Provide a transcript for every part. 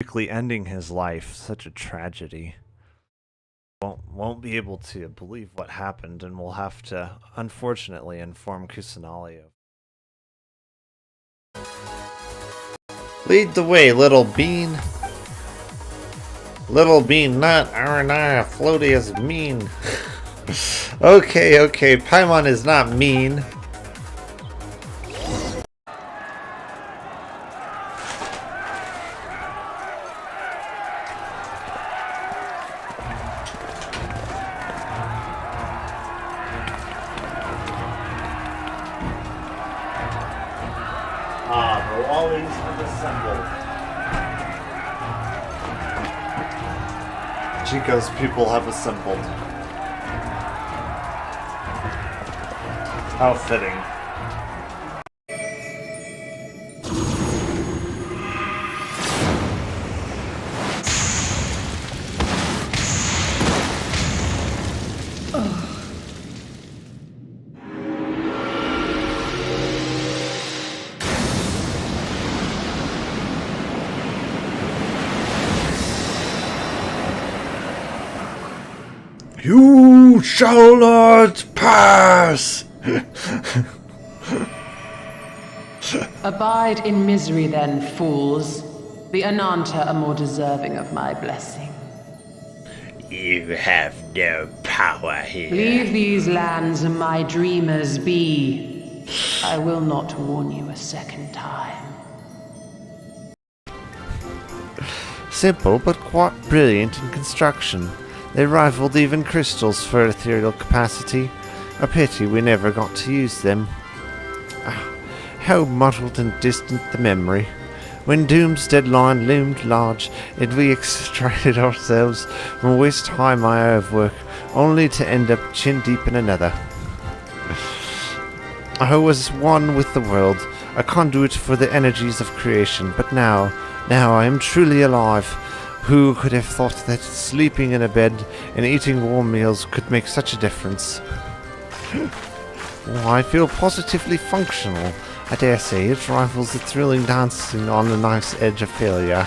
Quickly ending his life. Such a tragedy. Won't be able to believe what happened, and we'll have to, unfortunately, inform Kusanali. Lead the way, little bean. Little bean nut, R&I, floaty is mean. Okay, Paimon is not mean. The Wallies have assembled. Chico's people have assembled. How fitting. You shall not pass! Abide in misery then, fools. The Ananta are more deserving of my blessing. You have no power here. Leave these lands and my dreamers be. I will not warn you a second time. Simple, but quite brilliant in construction. They rivaled even crystals for ethereal capacity. A pity we never got to use them. How muddled and distant the memory. When Doom's deadline loomed large, and we extracted ourselves from waist-high mire of work, only to end up chin-deep in another. I was one with the world, a conduit for the energies of creation, but now I am truly alive. Who could have thought that sleeping in a bed and eating warm meals could make such a difference? I feel positively functional. I dare say it rivals the thrilling dancing on the knife's edge of failure.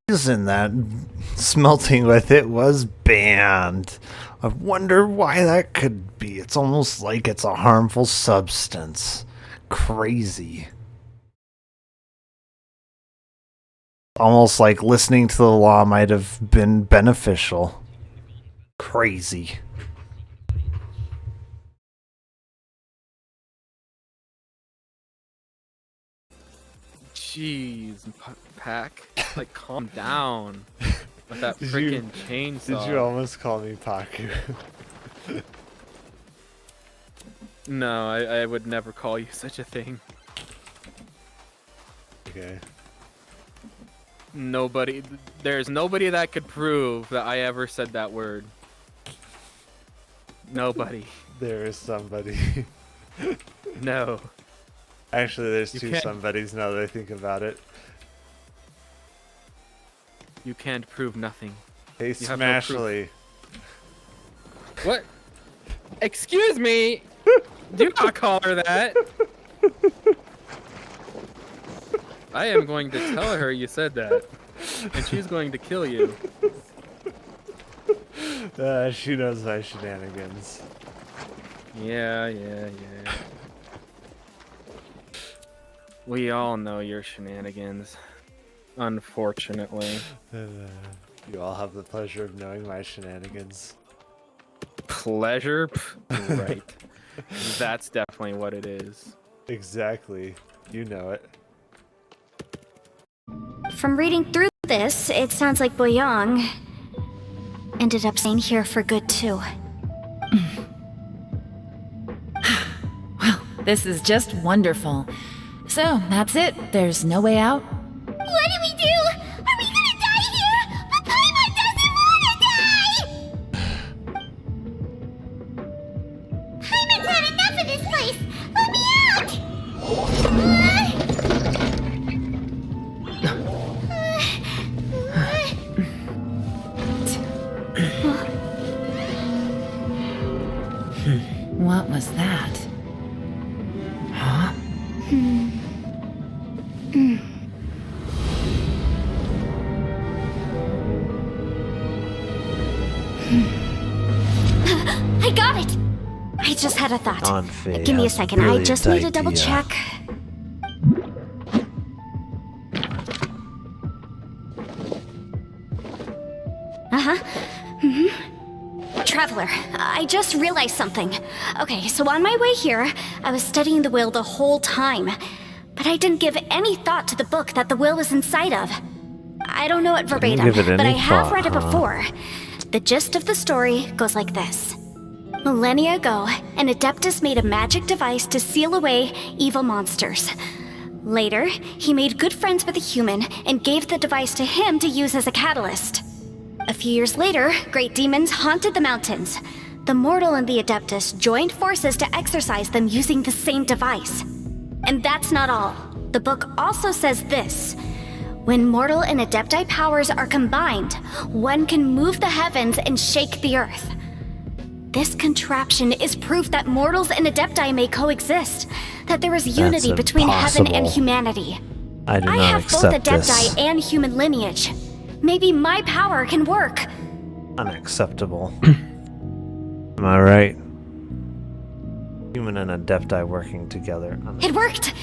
The reason that smelting with it was banned. I wonder why that could be. It's almost like it's a harmful substance. Crazy. Almost like listening to the law might have been beneficial. Crazy. Jeez, Pack. Like, calm down with that freaking chainsaw. Did you almost call me Paku? No, I would never call you such a thing. Okay. There's nobody that could prove that I ever said that word. Nobody. There is somebody. No. Actually, there's You two can't- somebodies now that I think about it. You can't prove nothing. Hey, You have no proof. Smashly. What? Excuse me! Do not call her that! I am going to tell her you said that. And she's going to kill you. She knows my shenanigans. Yeah. We all know your shenanigans. Unfortunately. You all have the pleasure of knowing my shenanigans. Pleasure? Pff, right. That's definitely what it is. Exactly. You know it. From reading through this, it sounds like Boyang ended up staying here for good too. Well, this is just wonderful. So, that's it. There's no way out? What do we do? Are we gonna die here? But Paimon doesn't wanna die! Paimon's had enough of this place! Let me out! What was that? Huh? I got it! I just had a thought. Anfe Give me a has second, I just need to brilliant double idea. check. Traveler, I just realized something. Okay, so on my way here, I was studying the will the whole time. But I didn't give any thought to the book that the will was inside of. I don't know it verbatim, give it but I any have thought, read it huh? before. The gist of the story goes like this. Millennia ago, an Adeptus made a magic device to seal away evil monsters. Later, he made good friends with a human and gave the device to him to use as a catalyst. A few years later, great demons haunted the mountains. The mortal and the Adeptus joined forces to exorcise them using the same device. And that's not all. The book also says this. When mortal and Adepti powers are combined, one can move the heavens and shake the earth. This contraption is proof that mortals and Adepti may coexist, that there is unity between heaven and impossible. humanity. I do I not have both accept Adepti this. and human lineage. Maybe my power can work. Unacceptable. Am I right? Human and Adepti working together. It worked!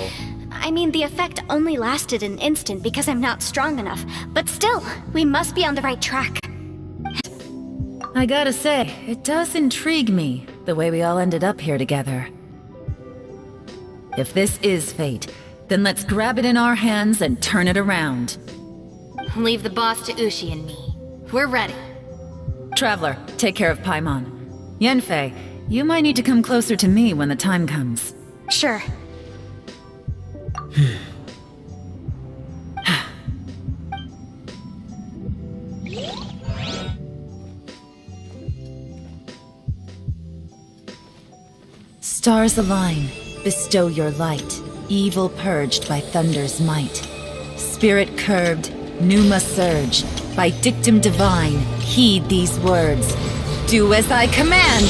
I mean, the effect only lasted an instant because I'm not strong enough, but still, we must be on the right track. I gotta say, it does intrigue me, the way we all ended up here together. If this is fate, then let's grab it in our hands and turn it around. Leave the boss to Ushi and me. We're ready. Traveler, take care of Paimon. Yanfei, you might need to come closer to me when the time comes. Sure. Stars align, bestow your light, evil purged by thunder's might. Spirit curbed, pneuma surge, by dictum divine, heed these words. Do as I command!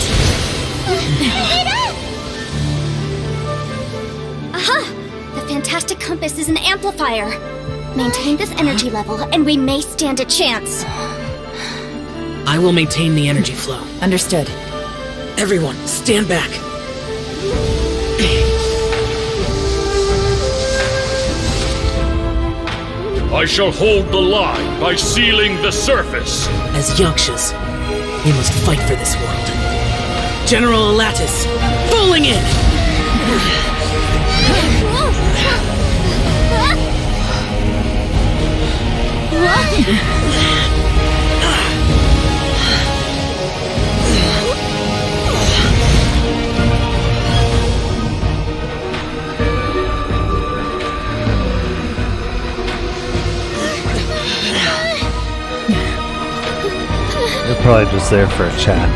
Aha! The fantastic compass is an amplifier. Maintain this energy level, and we may stand a chance. I will maintain the energy flow. Understood. Everyone, stand back. I shall hold the line by sealing the surface. As Yakshas, we must fight for this world. General Alatus, bowling in! They're probably just there for a chat.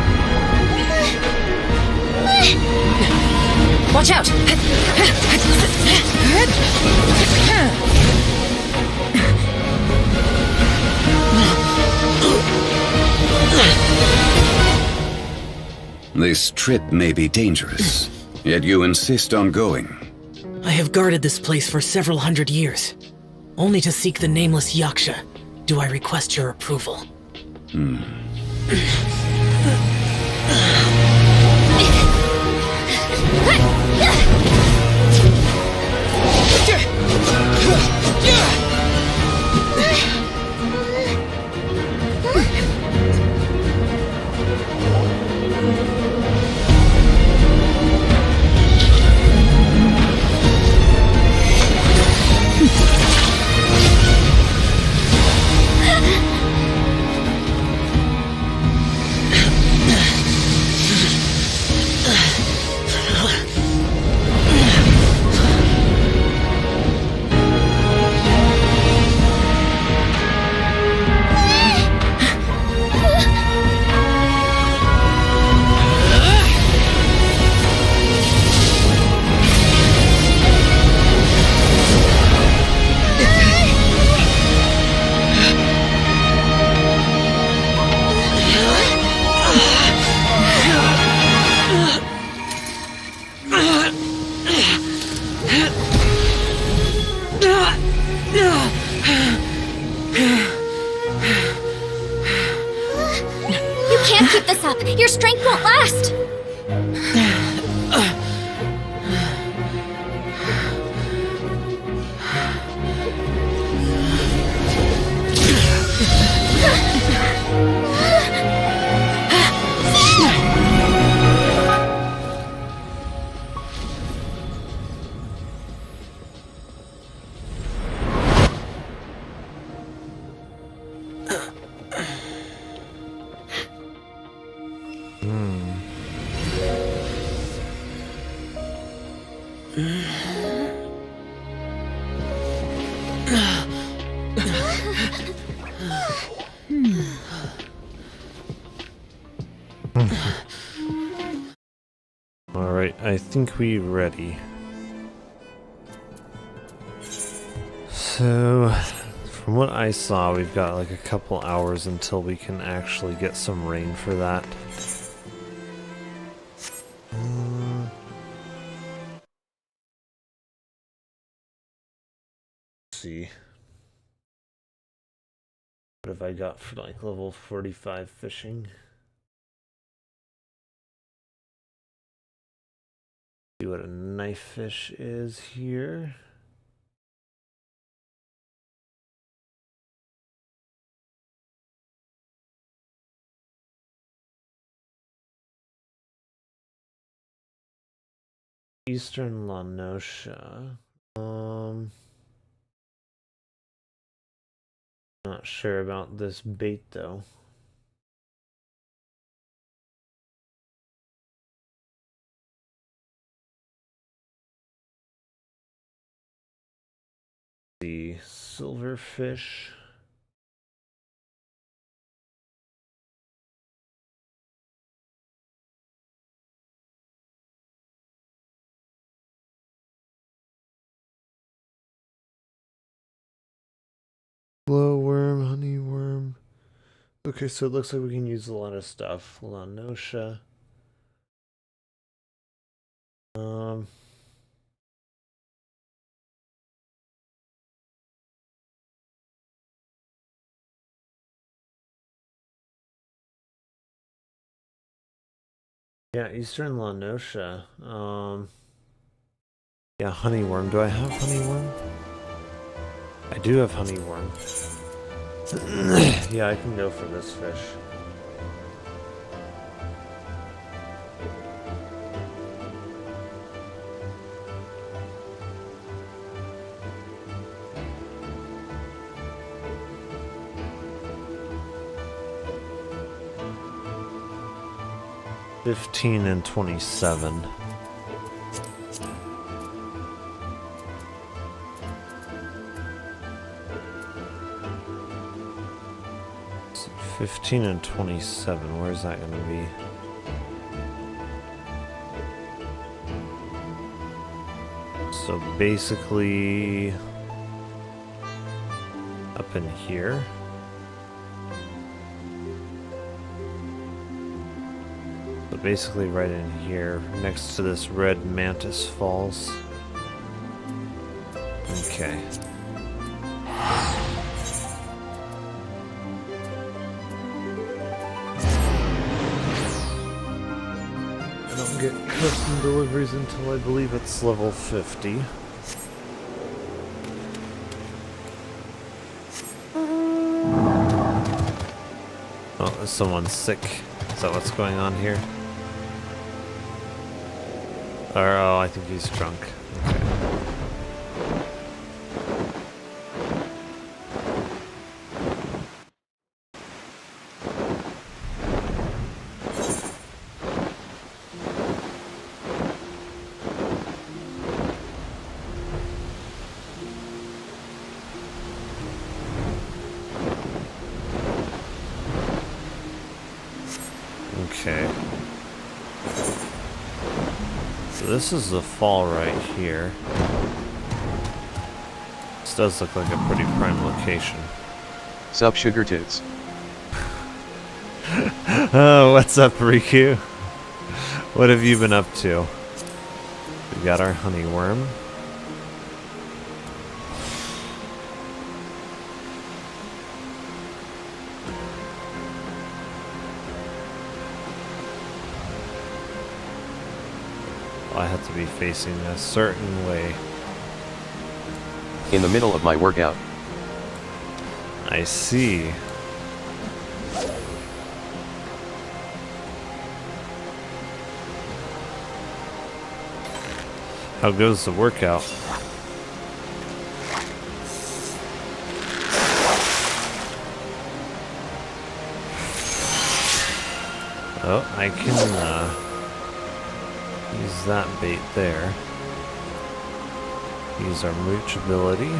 Watch out! This trip may be dangerous, yet you insist on going. I have guarded this place for several hundred years. Only to seek the nameless Yaksha do I request your approval. Keep this up. Your strength won't last. Alright, I think we're ready. So, from what I saw, we've got like a couple hours until we can actually get some rain for that. Let's see. What have I got for like level 45 fishing? See what a knife fish is here. Eastern Lanosha. Not sure about this bait though. The silverfish. Glowworm, honeyworm. Okay, so it looks like we can use a lot of stuff. Lanosha. Yeah, Eastern Lanosha. Yeah, honeyworm. Do I have honeyworm? I do have honeyworm. Yeah, I can go for this fish. $15 and $27. So 15 and 27. Where's that going to be? So basically up in here. So basically right in here, next to this red mantis falls. Okay. I don't get custom deliveries until I believe it's level 50. Oh, someone's sick. Is that what's going on here? Or, oh, I think he's drunk. Okay. Okay. So this is the fall right here. This does look like a pretty prime location. Sup, Sugar Tits? Oh, what's up, Riku? What have you been up to? We got our honeyworm. I have to be facing a certain way. In the middle of my workout. I see. How goes the workout? Oh, I can use that bait there. Use our mooch ability.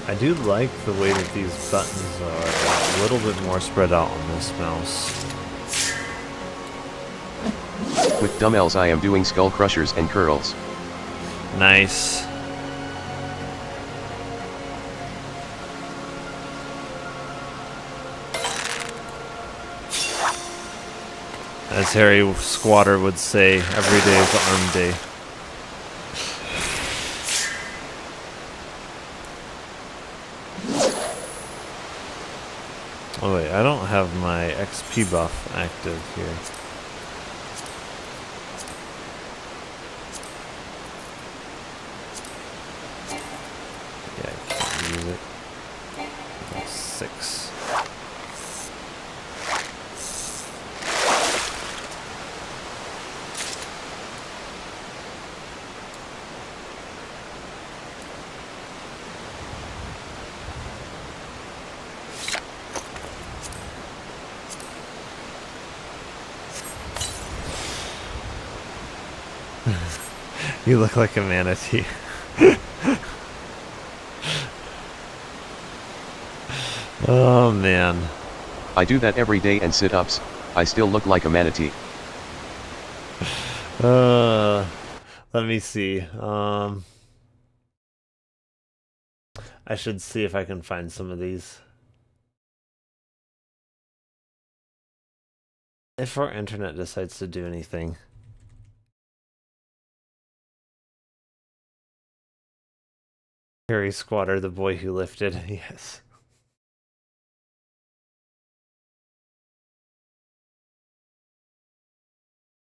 I do like the way that these buttons are a little bit more spread out on this mouse. With dumbbells I am doing skull crushers and curls. Nice. As Harry Squatter would say, every day is arm day. Oh wait, I don't have my XP buff active here. Yeah, I can't use it. Level 6. You look like a manatee. Oh man. I do that every day and sit-ups. I still look like a manatee. Let me see. I should see if I can find some of these. If our internet decides to do anything. Harry Squatter, the boy who lifted. Yes.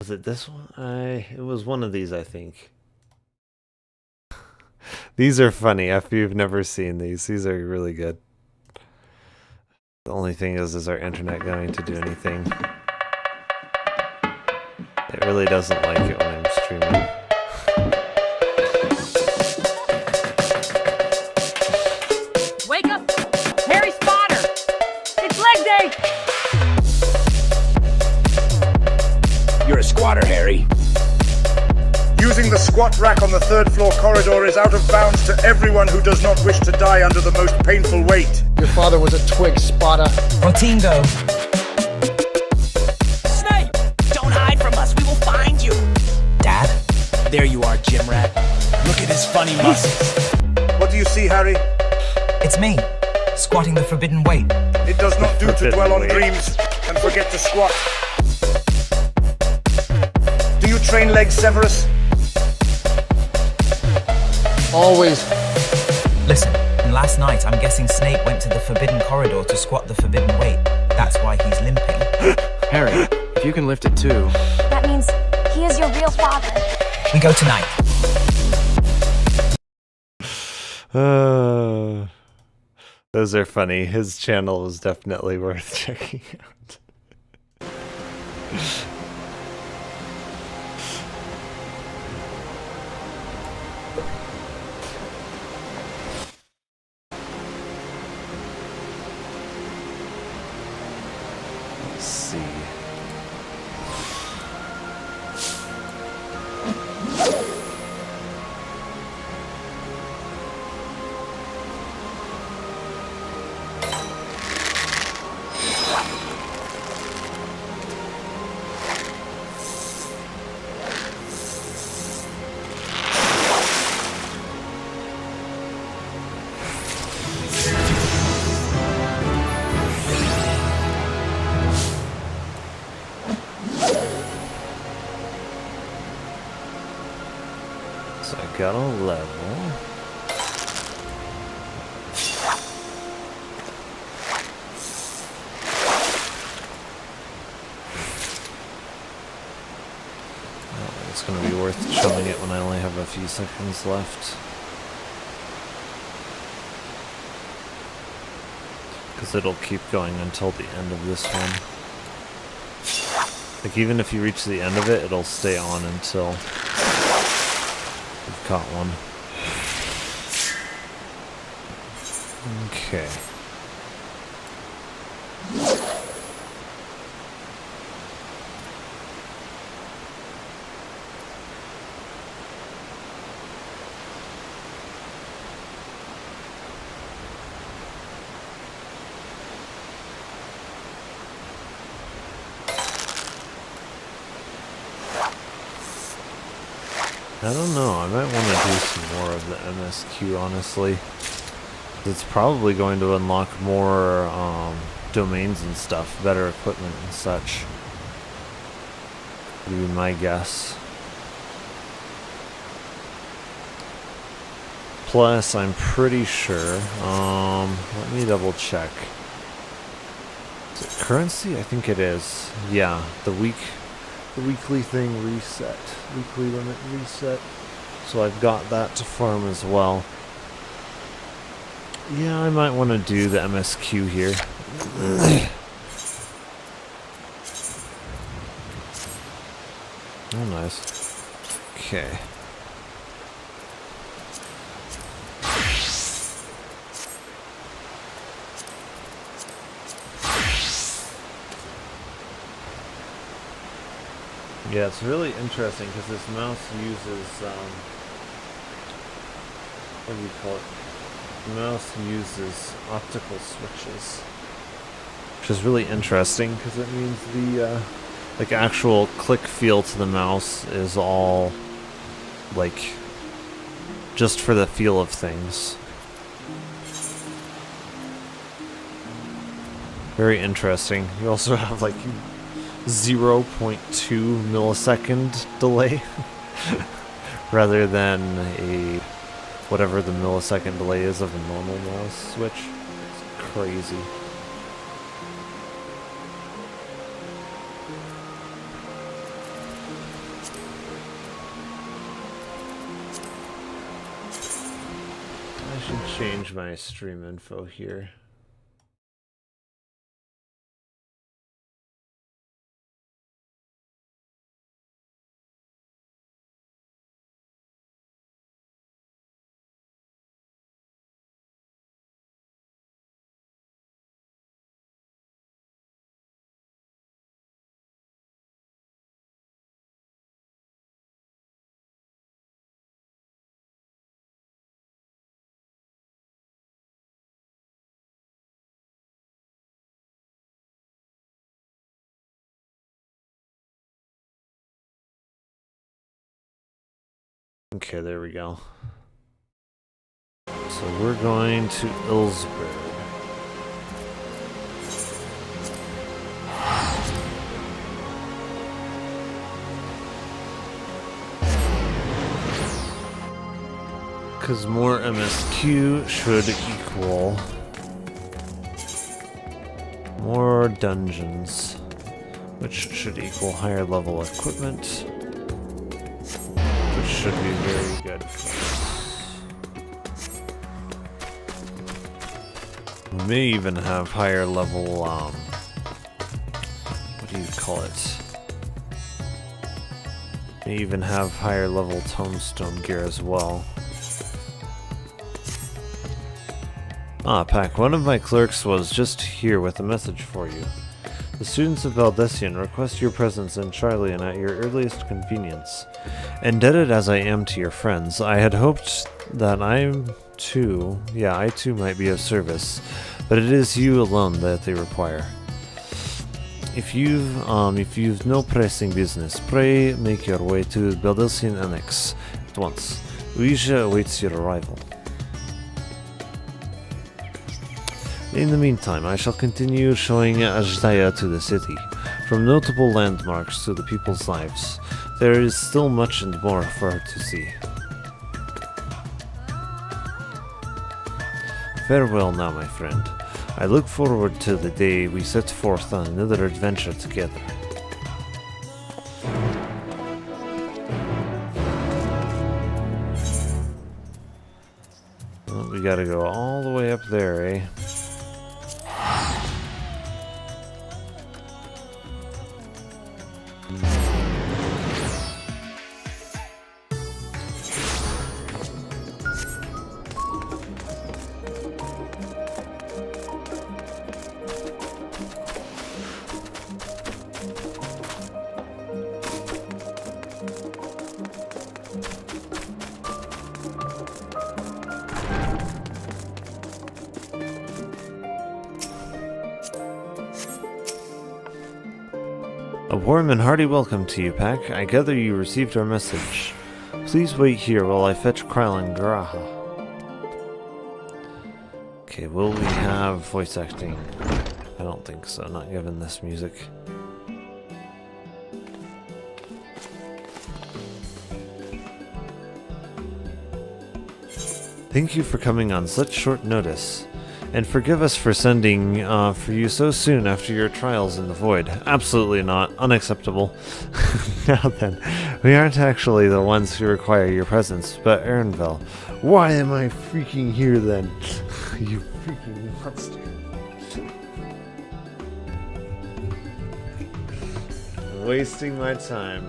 Was it this one? It was one of these, I think. These are funny if you've never seen these. These are really good. The only thing is our internet going to do anything? It really doesn't like it when I'm streaming. Wake up! Harry Spotter! It's leg day! You're a squatter, Harry. Using the squat rack on the third floor corridor is out of bounds to everyone who does not wish to die under the most painful weight. Your father was a twig spotter. Rotingo. Snape! Don't hide from us, we will find you. Dad? There you are, gym rat. Look at his funny muscles. What do you see, Harry? It's me, squatting the forbidden weight. It does not do to dwell on dreams and forget to squat. Do you train legs, Severus? Always. Listen, last night I'm guessing Snape went to the forbidden corridor to squat the forbidden weight. That's why he's limping. Harry, if you can lift it too. That means he is your real father. We go tonight. Those are funny. His channel is definitely worth checking out. Let's see. So I got a level. worth chumming it when I only have a few seconds left. Because it'll keep going until the end of this one. Like, even if you reach the end of it, it'll stay on until you've caught one. Okay. I don't know, I might want to do some more of the MSQ, honestly. It's probably going to unlock more domains and stuff, better equipment and such. Would be my guess. Plus, I'm pretty sure, let me double check. Is it currency? I think it is. Yeah, the weekly thing reset. Weekly limit reset. So I've got that to farm as well. Yeah, I might want to do the MSQ here. Oh, nice. Okay. Yeah, it's really interesting because this mouse uses, what do you call it? The mouse uses optical switches, which is really interesting because it means the, like, actual click feel to the mouse is all, like, just for the feel of things. Very interesting. You also have, like, 0.2 millisecond delay rather than a whatever the millisecond delay is of a normal mouse switch. It's crazy. I should change my stream info here. Okay, there we go. So we're going to Ilsberg. Because more MSQ should equal more dungeons, which should equal higher level equipment. Which should be very good for us. We may even have higher level, what do you call it? May even have higher level tombstone gear as well. Ah, Pack, one of my clerks was just here with a message for you. The students of Valdesian request your presence in Charlian at your earliest convenience. Indebted as I am to your friends, I had hoped that I too might be of service, but it is you alone that they require. If you've no pressing business, pray make your way to Valdesian Annex at once. Ouija awaits your arrival. In the meantime, I shall continue showing Ajdaya to the city. From notable landmarks to the people's lives, there is still much and more for her to see. Farewell now, my friend. I look forward to the day we set forth on another adventure together. we gotta go all the way up there, eh? A warm and hearty welcome to you, Pack. I gather you received our message. Please wait here while I fetch Krylan Garaha. Okay, will we have voice acting? I don't think so, not given this music. Thank you for coming on such short notice. And forgive us for sending for you so soon after your trials in the void. Absolutely not. Unacceptable. Now then, we aren't actually the ones who require your presence, but Erinvel. Why am I freaking here then? You freaking monster. Wasting my time.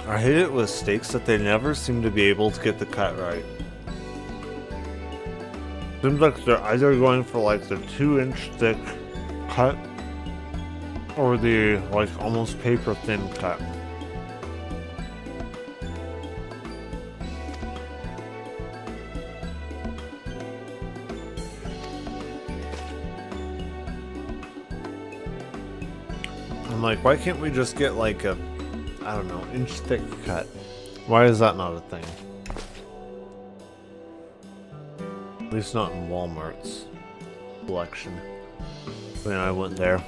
I hate it with steaks that they never seem to be able to get the cut right. Seems like they're either going for like the 2-inch thick cut or the like almost paper thin cut. I'm like, why can't we just get like a, I don't know, inch thick cut? Why is that not a thing? At least not in Walmart's selection. When I went there.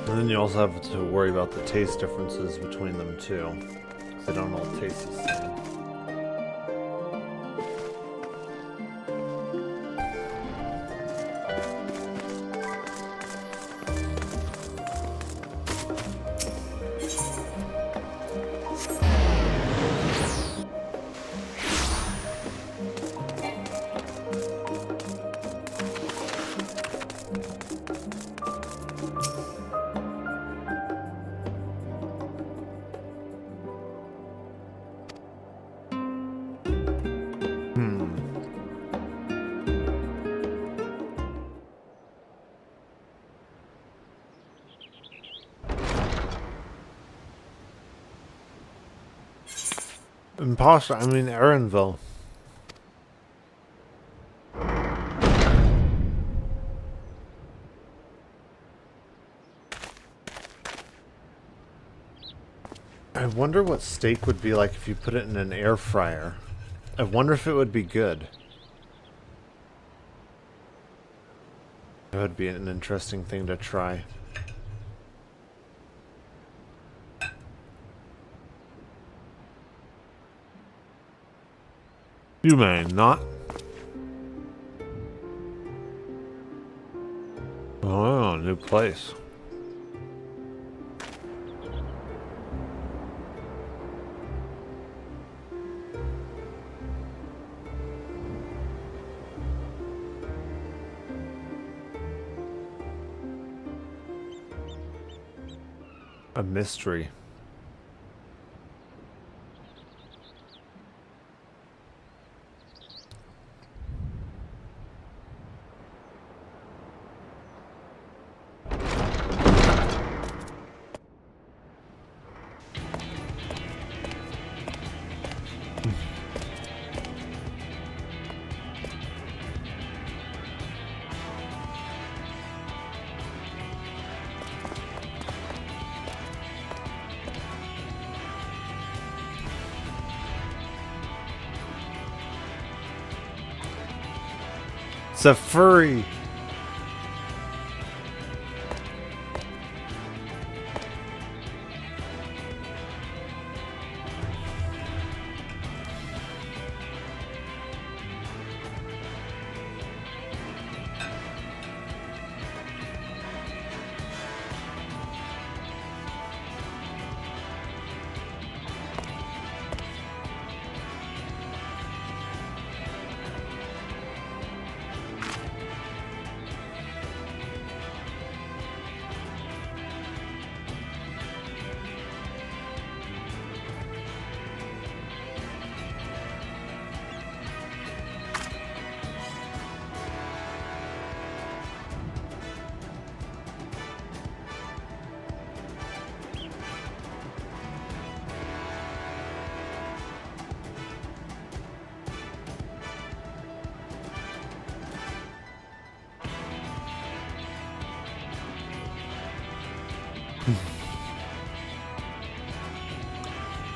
And then you also have to worry about the taste differences between them too. They don't all taste the same. Imposter, I mean Erinvel. I wonder what steak would be like if you put it in an air fryer. I wonder if it would be good. That would be an interesting thing to try. You may not. Oh, new place. A mystery. It's a furry.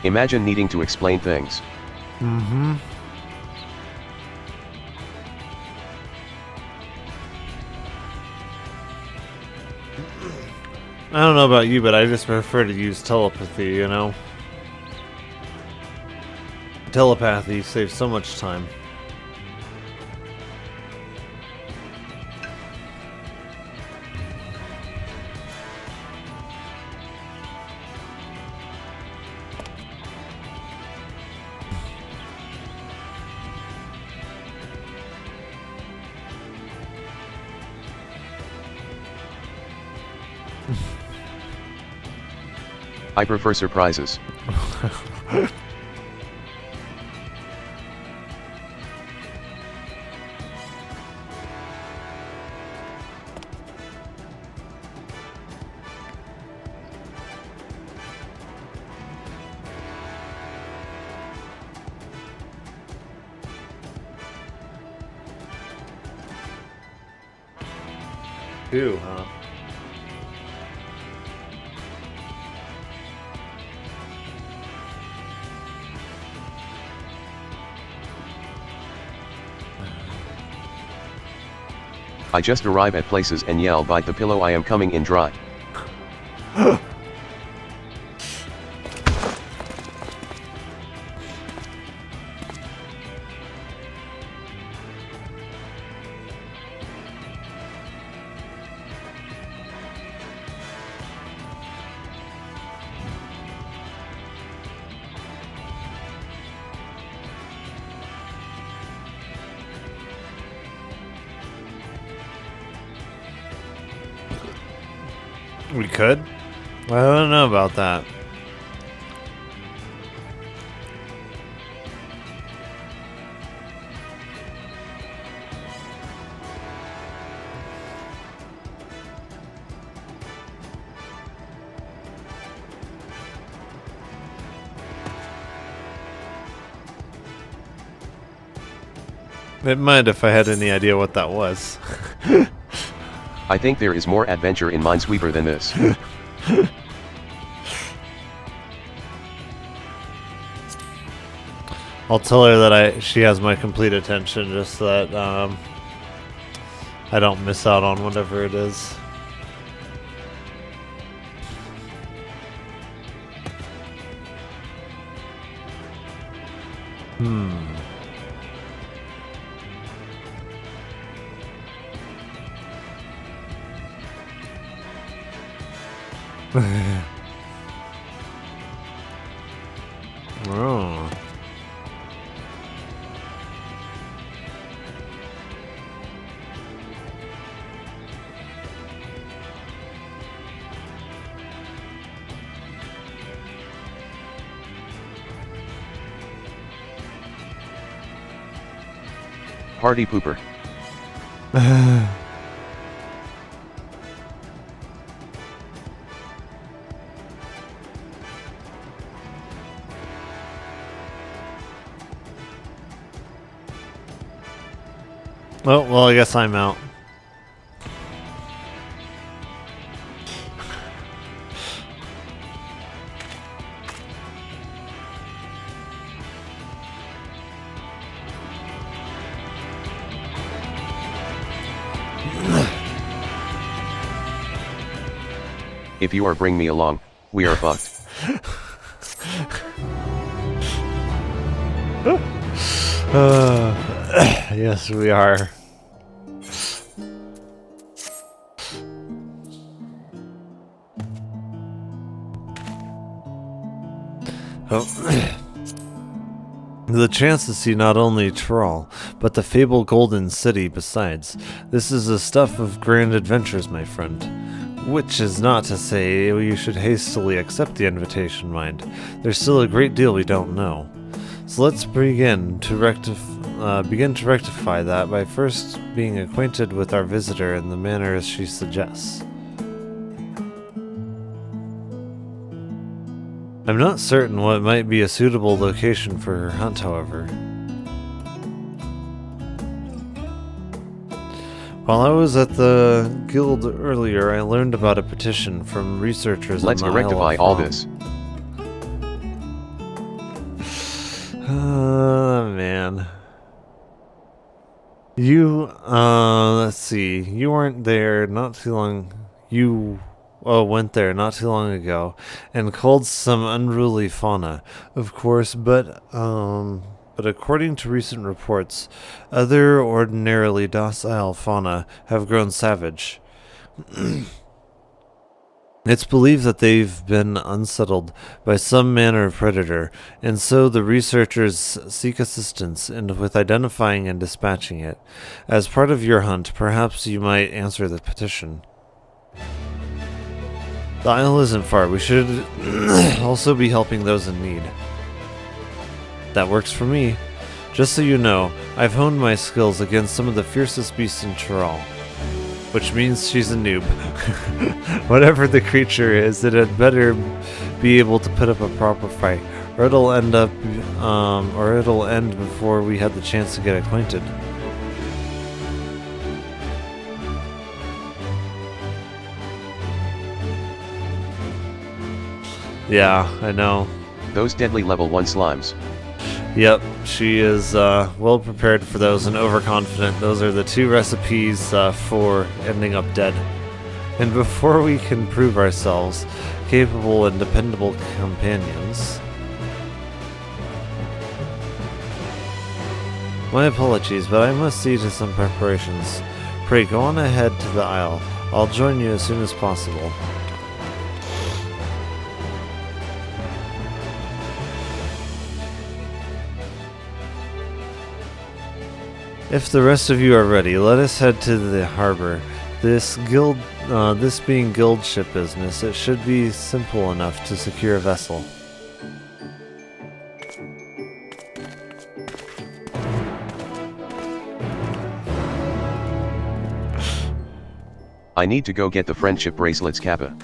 Imagine needing to explain things. Mm-hmm. I don't know about you, but I just prefer to use telepathy, you know? Telepathy saves so much time. I prefer surprises. Ew, huh? I just arrive at places and yell, bite the pillow, I am coming in dry. We could? I don't know about that. It might if I had any idea what that was. I think there is more adventure in Minesweeper than this. I'll tell her that she has my complete attention, just so that I don't miss out on whatever it is. Oh. Party pooper. Oh, well, I guess I'm out. If you are bring me along, we are fucked. Yes, we are. Oh. The chance to see not only Tyrol, but the fabled Golden City besides. This is the stuff of grand adventures, my friend. Which is not to say you should hastily accept the invitation, mind. There's still a great deal we don't know. So let's begin to rectify that by first being acquainted with our visitor in the manner as she suggests. I'm not certain what might be a suitable location for her hunt, however. While I was at the guild earlier, I learned about a petition from researchers Let's on the rectify all this. Man. You, let's see. You weren't there not too long. Went there not too long ago and culled some unruly fauna, of course, but according to recent reports, other ordinarily docile fauna have grown savage. It's believed that they've been unsettled by some manner of predator, and so the researchers seek assistance with identifying and dispatching it. As part of your hunt, perhaps you might answer the petition. The isle isn't far. We should also be helping those in need. That works for me. Just so you know, I've honed my skills against some of the fiercest beasts in Tyrol. Which means she's a noob. Whatever the creature is, it had better be able to put up a proper fight, or it'll end before we had the chance to get acquainted. Yeah, I know. Those deadly level 1 slimes. Yep, she is well prepared for those and overconfident. Those are the 2 recipes for ending up dead. And before we can prove ourselves capable and dependable companions... My apologies, but I must see to some preparations. Pray go on ahead to the isle. I'll join you as soon as possible. If the rest of you are ready, let us head to the harbor. This being guild ship business, it should be simple enough to secure a vessel. I need to go get the friendship bracelets, Kappa.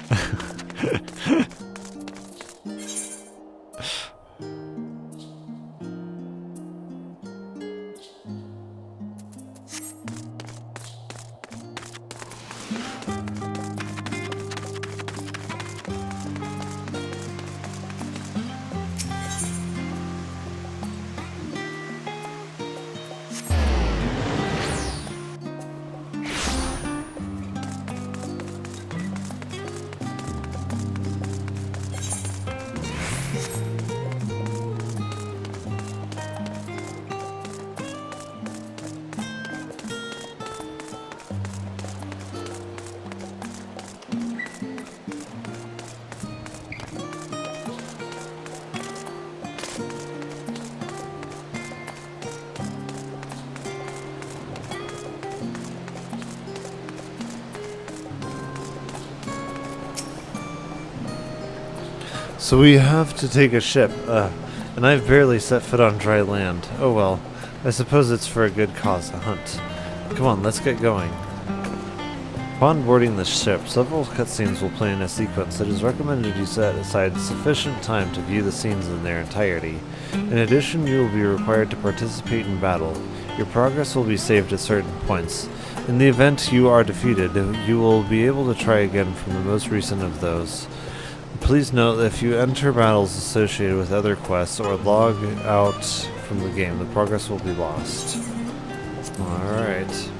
So we have to take a ship, and I've barely set foot on dry land. Oh well, I suppose it's for a good cause, a hunt. Come on, let's get going. Upon boarding the ship, several cutscenes will play in a sequence. It is recommended you set aside sufficient time to view the scenes in their entirety. In addition, you will be required to participate in battle. Your progress will be saved at certain points. In the event you are defeated, you will be able to try again from the most recent of those. Please note that if you enter battles associated with other quests or log out from the game, the progress will be lost. Alright.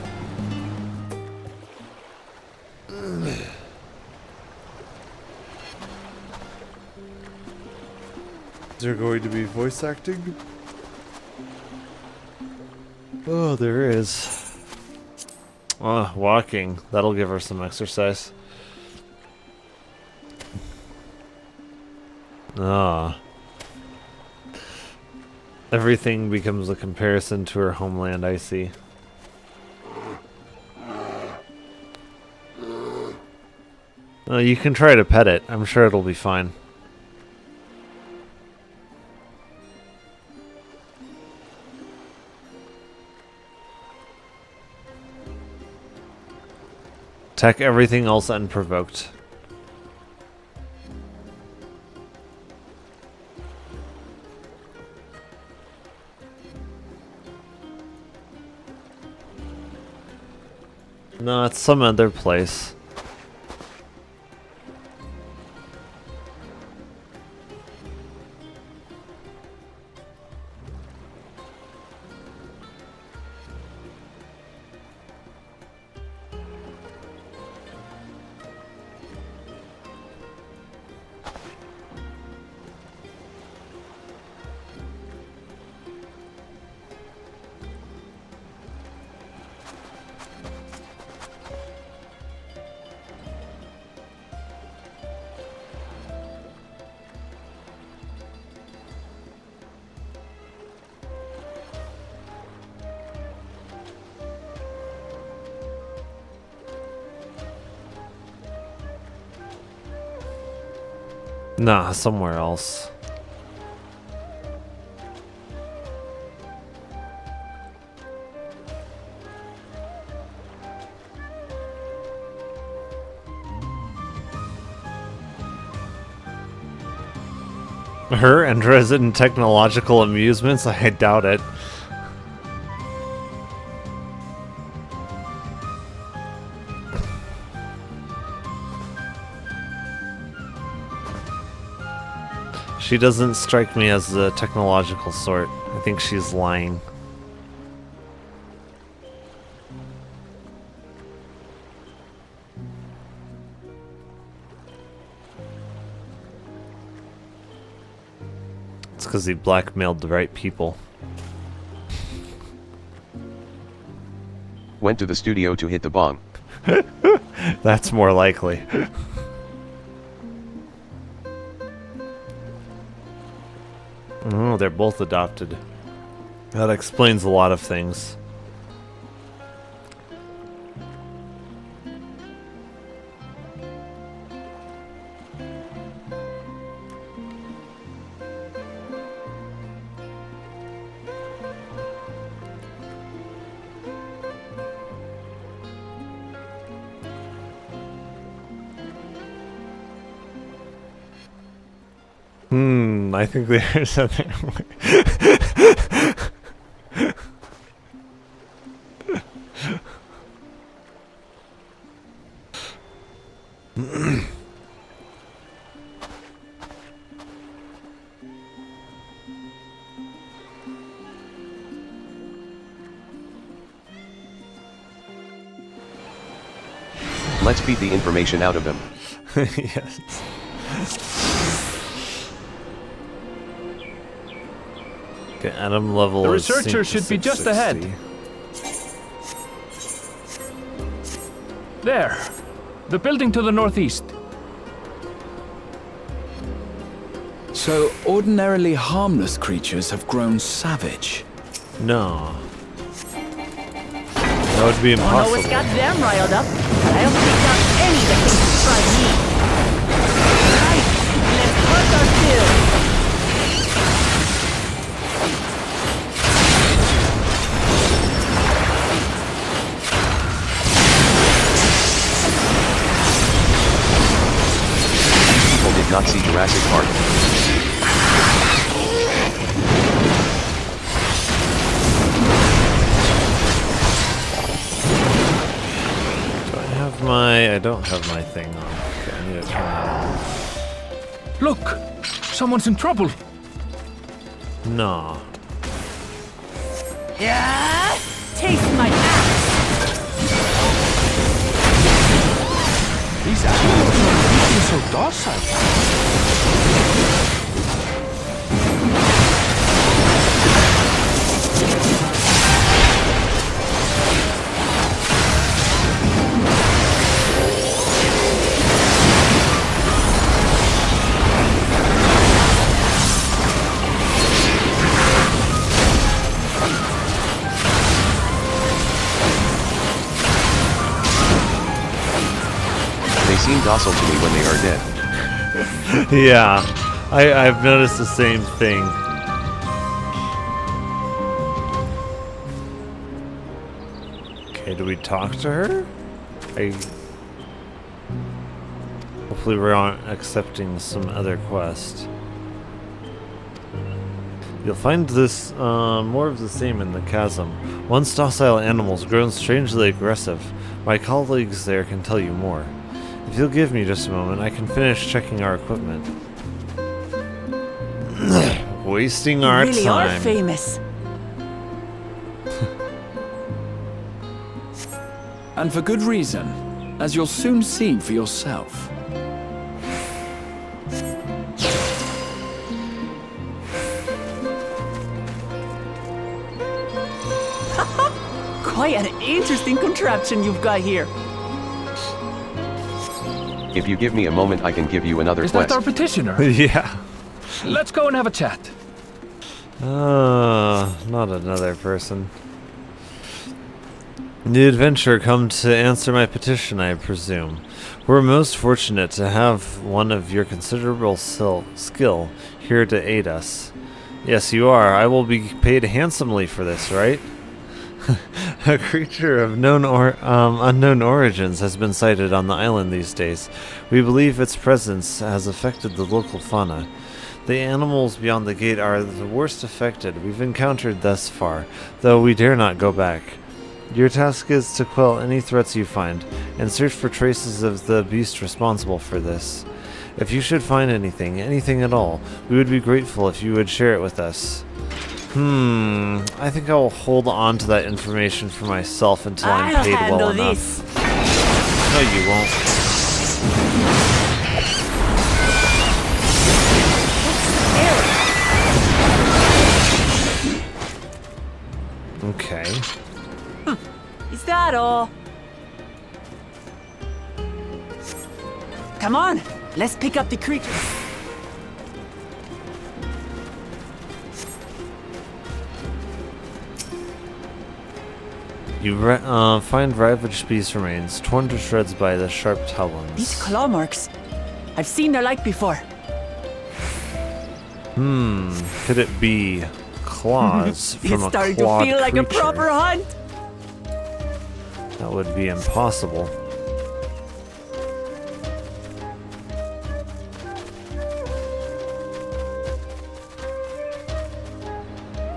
Is there going to be voice acting? Oh, there is. Oh, walking. That'll give her some exercise. Ah. Everything becomes a comparison to her homeland, I see. You can try to pet it. I'm sure it'll be fine. Attack everything else unprovoked. No, it's some other place. Nah, somewhere else. Her and resident technological amusements? I doubt it. She doesn't strike me as the technological sort. I think she's lying. It's because he blackmailed the right people. Went to the studio to hit the bomb. That's more likely. Oh, they're both adopted. That explains a lot of things. I think there's something. Let's beat the information out of him. Yes. Okay, atom level. The researcher should be just ahead. There. The building to the northeast. So, ordinarily harmless creatures have grown savage. No. That would be impossible. Don't know what's got them riled up, but I'll take down any that can describe me. Right, let's hunt our fill. People did not see Jurassic Park. I don't have my thing on. Okay, I need to turn that on. Look! Someone's in trouble! No. Yeah! Taste my ass! These animals are so docile. seem docile to me when they are dead. Yeah, I've noticed the same thing. Okay, do we talk to her? Hopefully we're on accepting some other quest. You'll find this more of the same in the chasm. Once docile animals grown strangely aggressive. My colleagues there can tell you more. If you'll give me just a moment, I can finish checking our equipment. Wasting our really time. are famous. And for good reason, as you'll soon see for yourself. Quite an interesting contraption you've got here. If you give me a moment, I can give you another Is quest. that our petitioner? Yeah. Let's go and have a chat. Not another person. The adventurer come to answer my petition, I presume. We're most fortunate to have one of your considerable skill here to aid us. Yes, you are. I will be paid handsomely for this, right? A creature of unknown origins has been sighted on the island these days. We believe its presence has affected the local fauna. The animals beyond the gate are the worst affected we've encountered thus far, though we dare not go back. Your task is to quell any threats you find, and search for traces of the beast responsible for this. If you should find anything at all, we would be grateful if you would share it with us. I think I will hold on to that information for myself until I'm paid well enough. No, you won't. Okay. Is that all? Come on, let's pick up the creature. You find ravaged beast remains, torn to shreds by the sharp talons. These claw marks. I've seen their like before. Could it be claws from It's a starting clawed to feel like a creature? proper hunt. That would be impossible.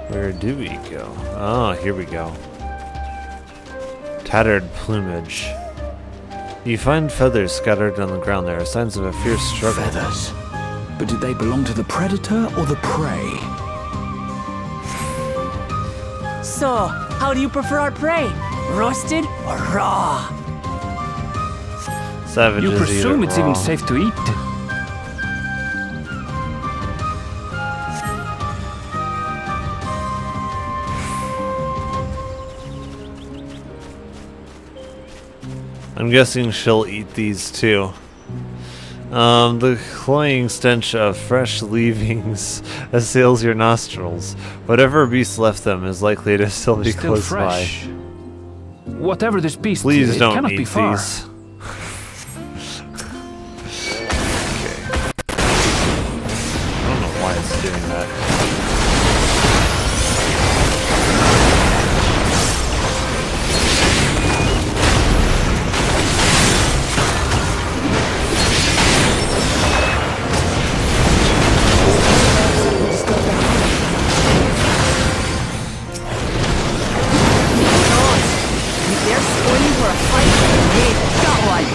Where do we go? Oh, here we go. Tattered plumage. You find feathers scattered on the ground. There are signs of a fierce struggle. Feathers? But did they belong to the predator or the prey? So, how do you prefer our prey? Roasted or raw? Savages You presume it's even safe to eat? I'm guessing she'll eat these too. The cloying stench of fresh leavings assails your nostrils. Whatever beast left them is likely to still be Still close fresh. by. Whatever this beast Please is, it don't cannot eat be far. these. I don't know why it's doing that. They're spoiling for a fight. Hey, got one.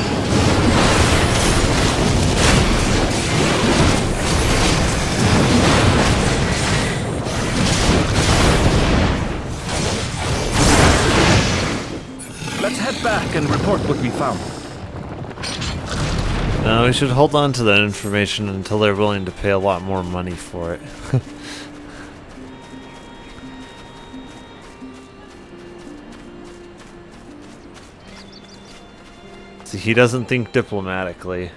Let's head back and report what we found. No, we should hold on to that information until they're willing to pay a lot more money for it. See, he doesn't think diplomatically.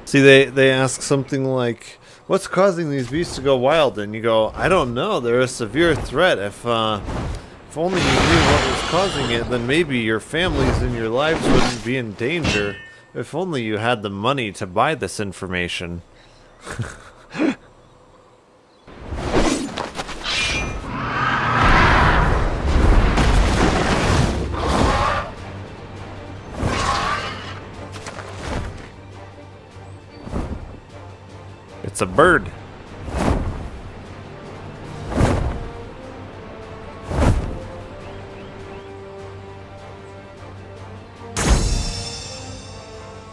See, they ask something like, what's causing these beasts to go wild? And you go, I don't know. They're a severe threat. If only you knew what was causing it, then maybe your families and your lives wouldn't be in danger. If only you had the money to buy this information. It's a bird.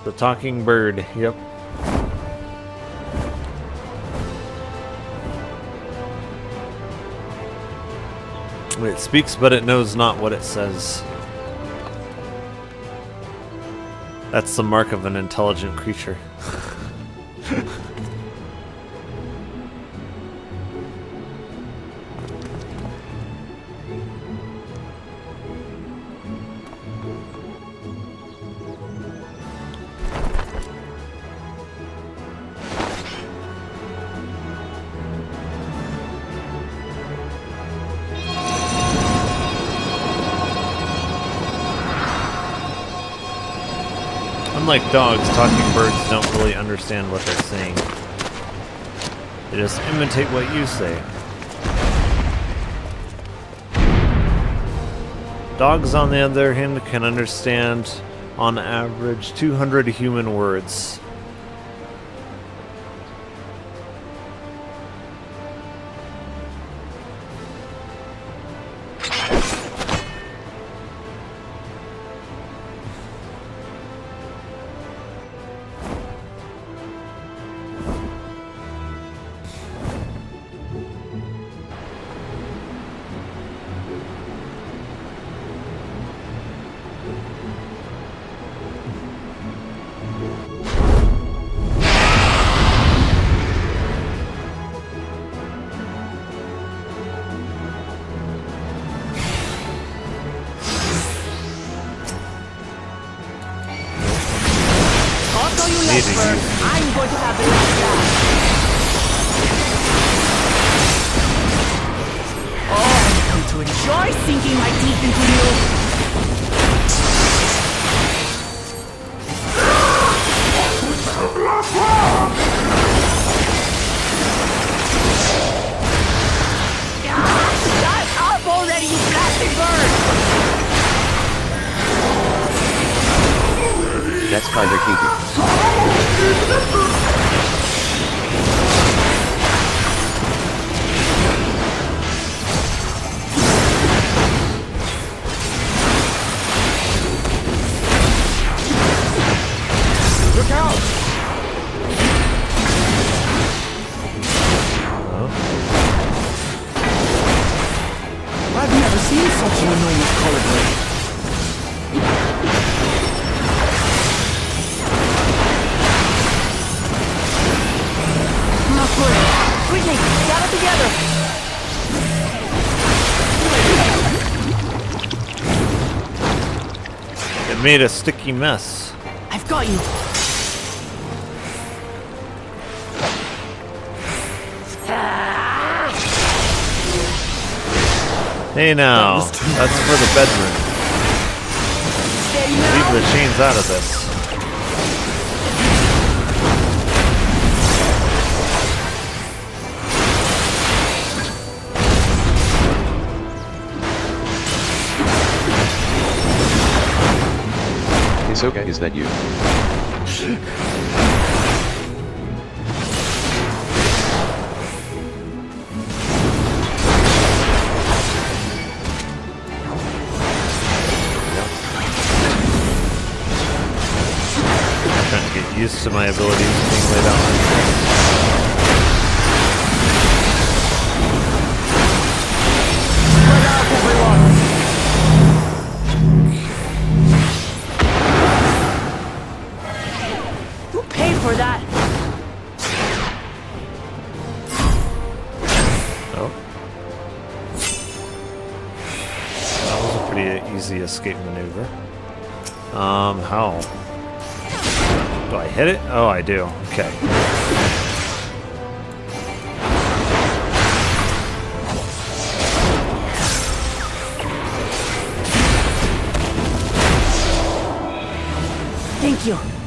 The talking bird, yep. It speaks, but it knows not what it says. That's the mark of an intelligent creature. Unlike dogs, talking birds don't really understand what they're saying. They just imitate what you say. Dogs, on the other hand, can understand, on average, 200 human words. I'm going to have the last laugh. Oh, I've come to enjoy sinking my teeth into you. Shut up already, you blasted bird! That's kinda kinky. Look out! I've never seen such an enormous colibri. Quickly, gather together! It made a sticky mess. I've got you! Hey now, that's for the bedroom. Leave the chains out of this. Hisoka, is that you? I'm trying to get used to my abilities being laid out like this. For that. Oh. That was a pretty easy escape maneuver. How? Do I hit it? Oh, I do. Okay. Thank you.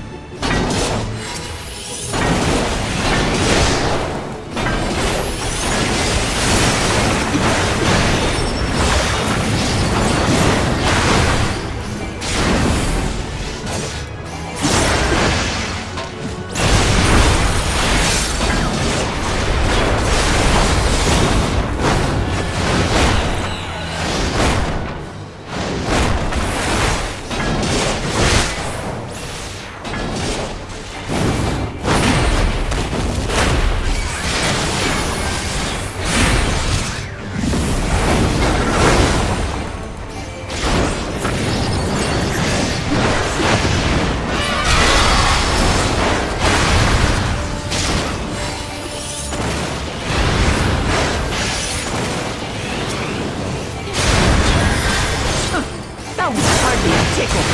That was hardly a tickle.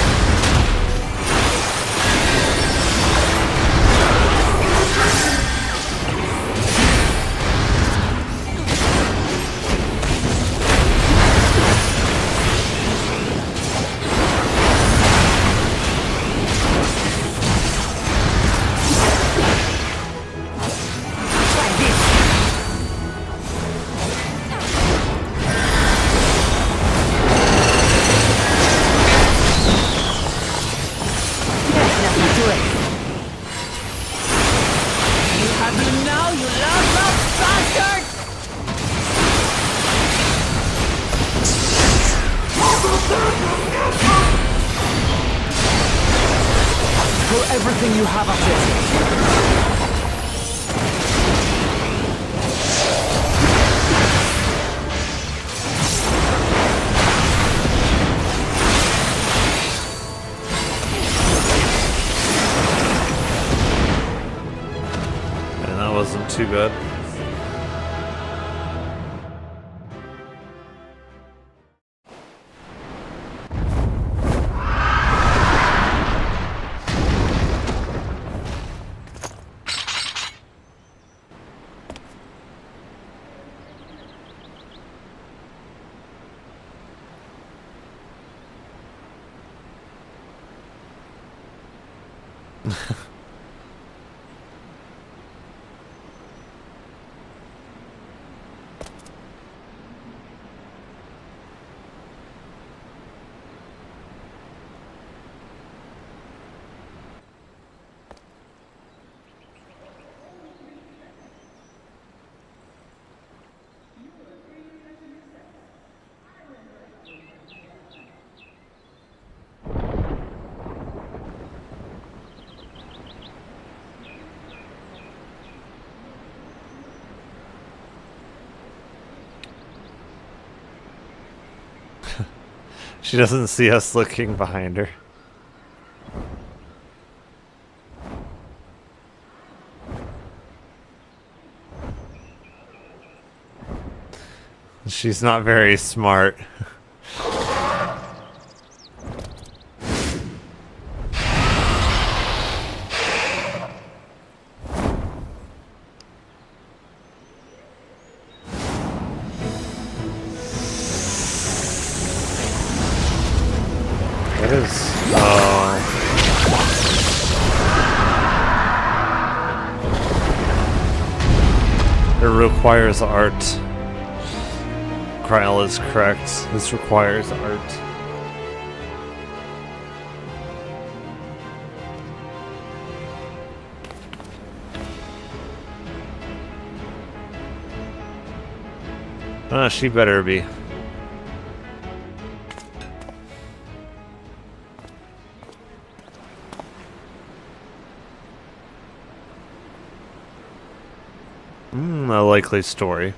For everything you have up there. And that wasn't too good. She doesn't see us looking behind her. She's not very smart. It is. It requires art. Kryl is correct. This requires art. She better be. A likely story.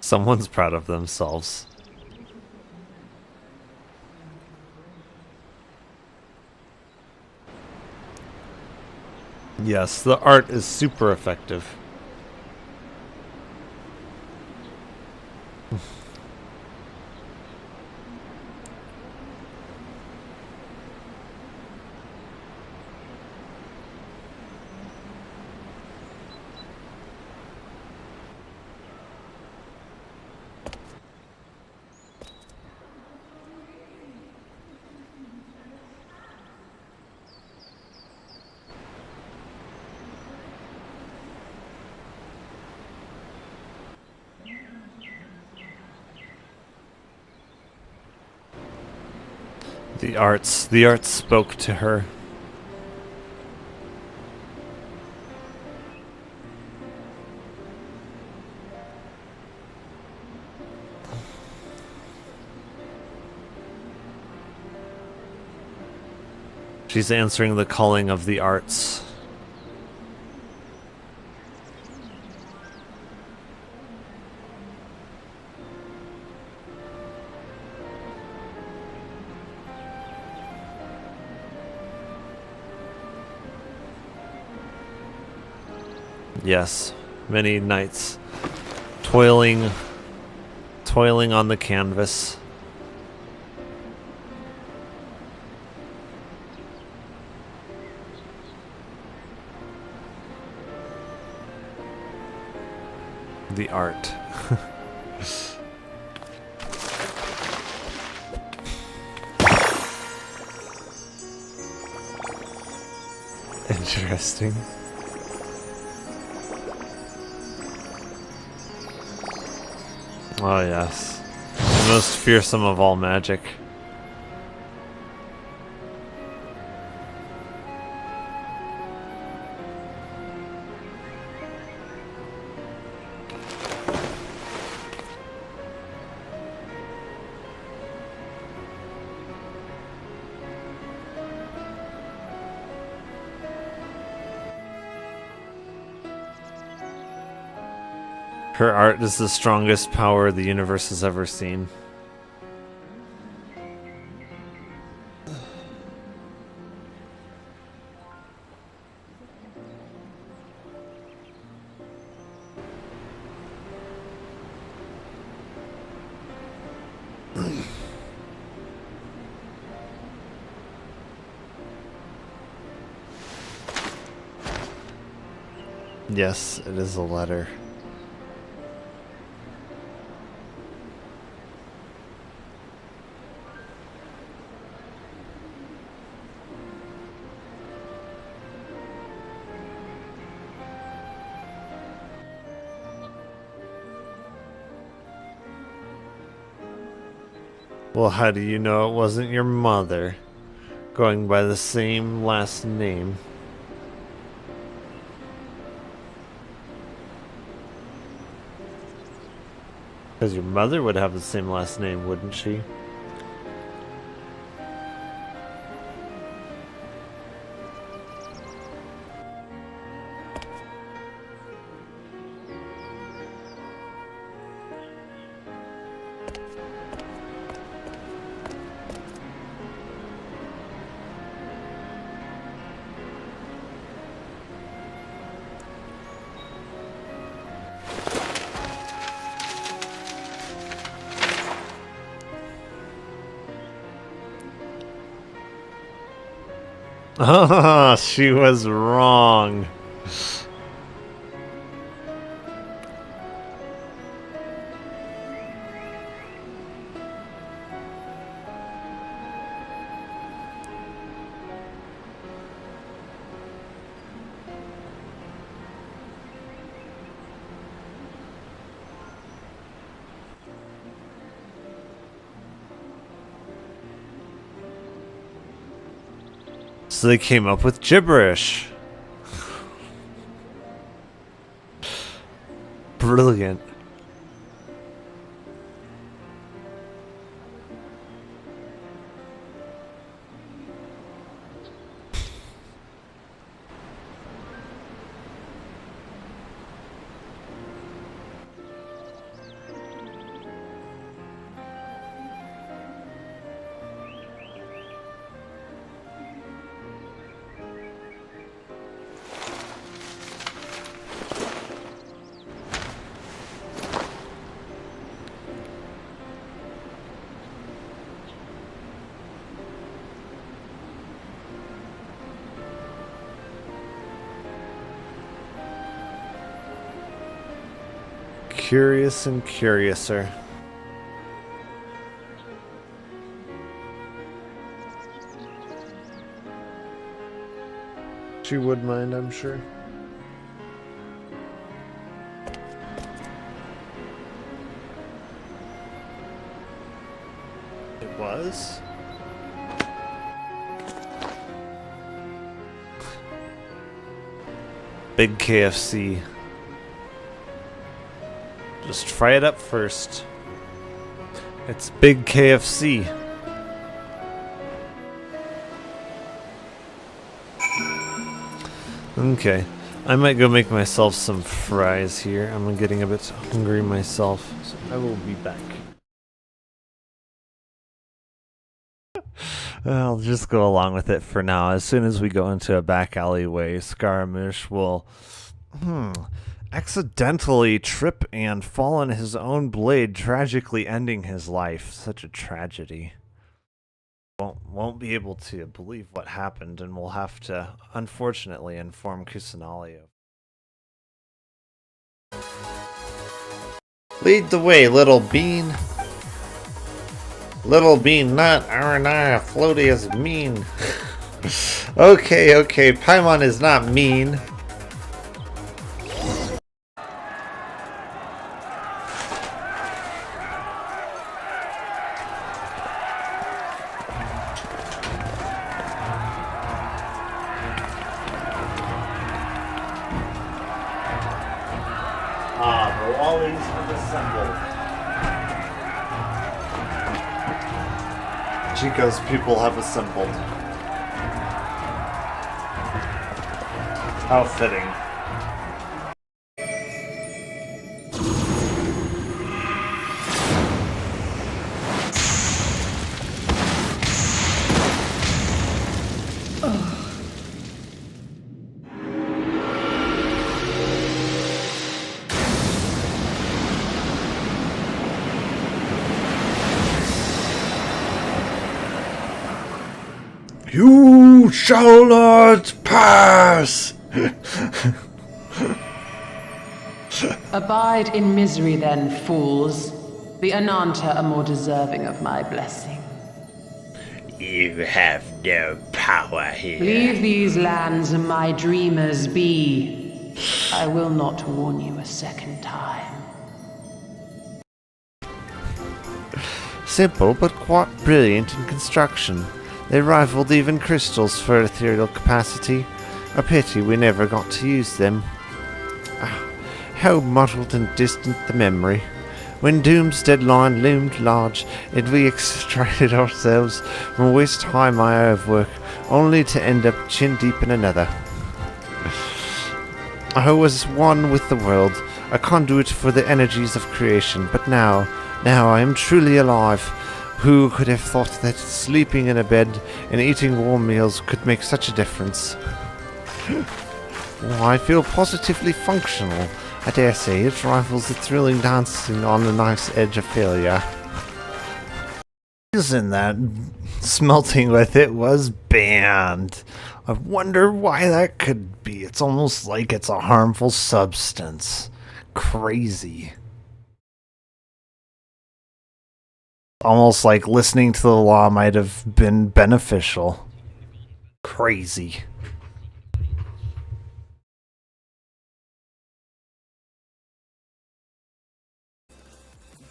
Someone's proud of themselves. Yes, the art is super effective. The arts spoke to her. She's answering the calling of the arts. Yes, many nights toiling on the canvas. The art. Interesting. Oh yes, the most fearsome of all magic. Her art is the strongest power the universe has ever seen. Yes, it is a letter. Well, how do you know it wasn't your mother? Going by the same last name. Because your mother would have the same last name, wouldn't she? Ah, she was wrong. So they came up with gibberish. Brilliant. Curious and curiouser. She would mind, I'm sure. It was? Big KFC. Just try it up first. It's Big KFC. Okay. I might go make myself some fries here. I'm getting a bit hungry myself, so I will be back. I'll just go along with it for now. As soon as we go into a back alleyway, Scaramouche will accidentally trip and fall on his own blade, tragically ending his life. Such a tragedy. Won't be able to believe what happened, and we'll have to, unfortunately, inform Kusanali. Lead the way, little bean. Little bean, not Aranara. Floaty is mean. Okay, Paimon is not mean. The Wallies have assembled. Chico's people have assembled. How fitting. You shall not pass! Abide in misery then, fools. The Ananta are more deserving of my blessing. You have no power here. Leave these lands and my dreamers be. I will not warn you a second time. Simple, but quite brilliant in construction. They rivaled even crystals for ethereal capacity. A pity we never got to use them. How muddled and distant the memory. When Doom's deadline loomed large, and we extracted ourselves from waist-high mire of work, only to end up chin-deep in another. I was one with the world, a conduit for the energies of creation, but now I am truly alive. Who could have thought that sleeping in a bed and eating warm meals could make such a difference? I feel positively functional. I dare say it rivals the thrilling dancing on the knife's edge of failure. Isn't that smelting with it was banned? I wonder why that could be. It's almost like it's a harmful substance. Crazy. Almost like listening to the law might have been beneficial. Crazy.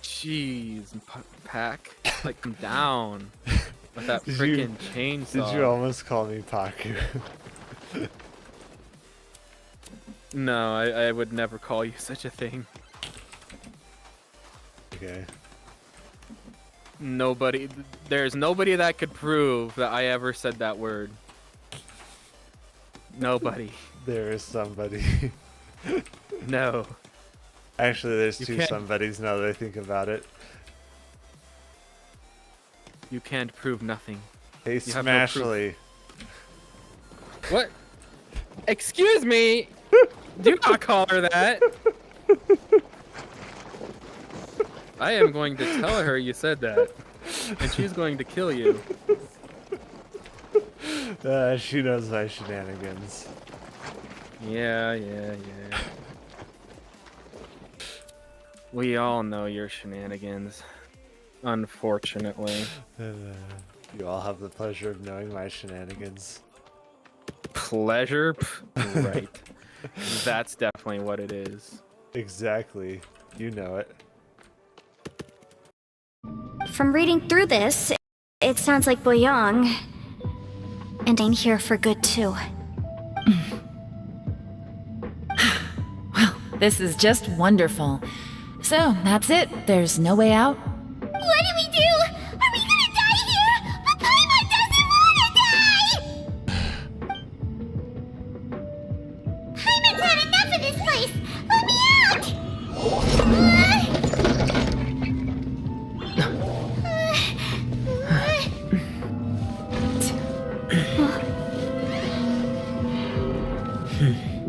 Jeez, Pack, like come down with that freaking chainsaw. Did you almost call me Paku? No, I would never call you such a thing. Okay. There's nobody that could prove that I ever said that word. Nobody. There is somebody. No. Actually, there's You two can't- somebodies now that I think about it. You can't prove nothing. Hey, You have no proof. Smashly. What? Excuse me! Do not call her that! I am going to tell her you said that. And she's going to kill you. She knows my shenanigans. Yeah. We all know your shenanigans. Unfortunately. You all have the pleasure of knowing my shenanigans. Pleasure? Pff, right. That's definitely what it is. Exactly. You know it. From reading through this, it sounds like Boyang and I'm here for good too. This is just wonderful. So, that's it. There's no way out? What do we do? Are we gonna die here? But Paimon doesn't wanna die! Paimon's had enough of this place! Let me out!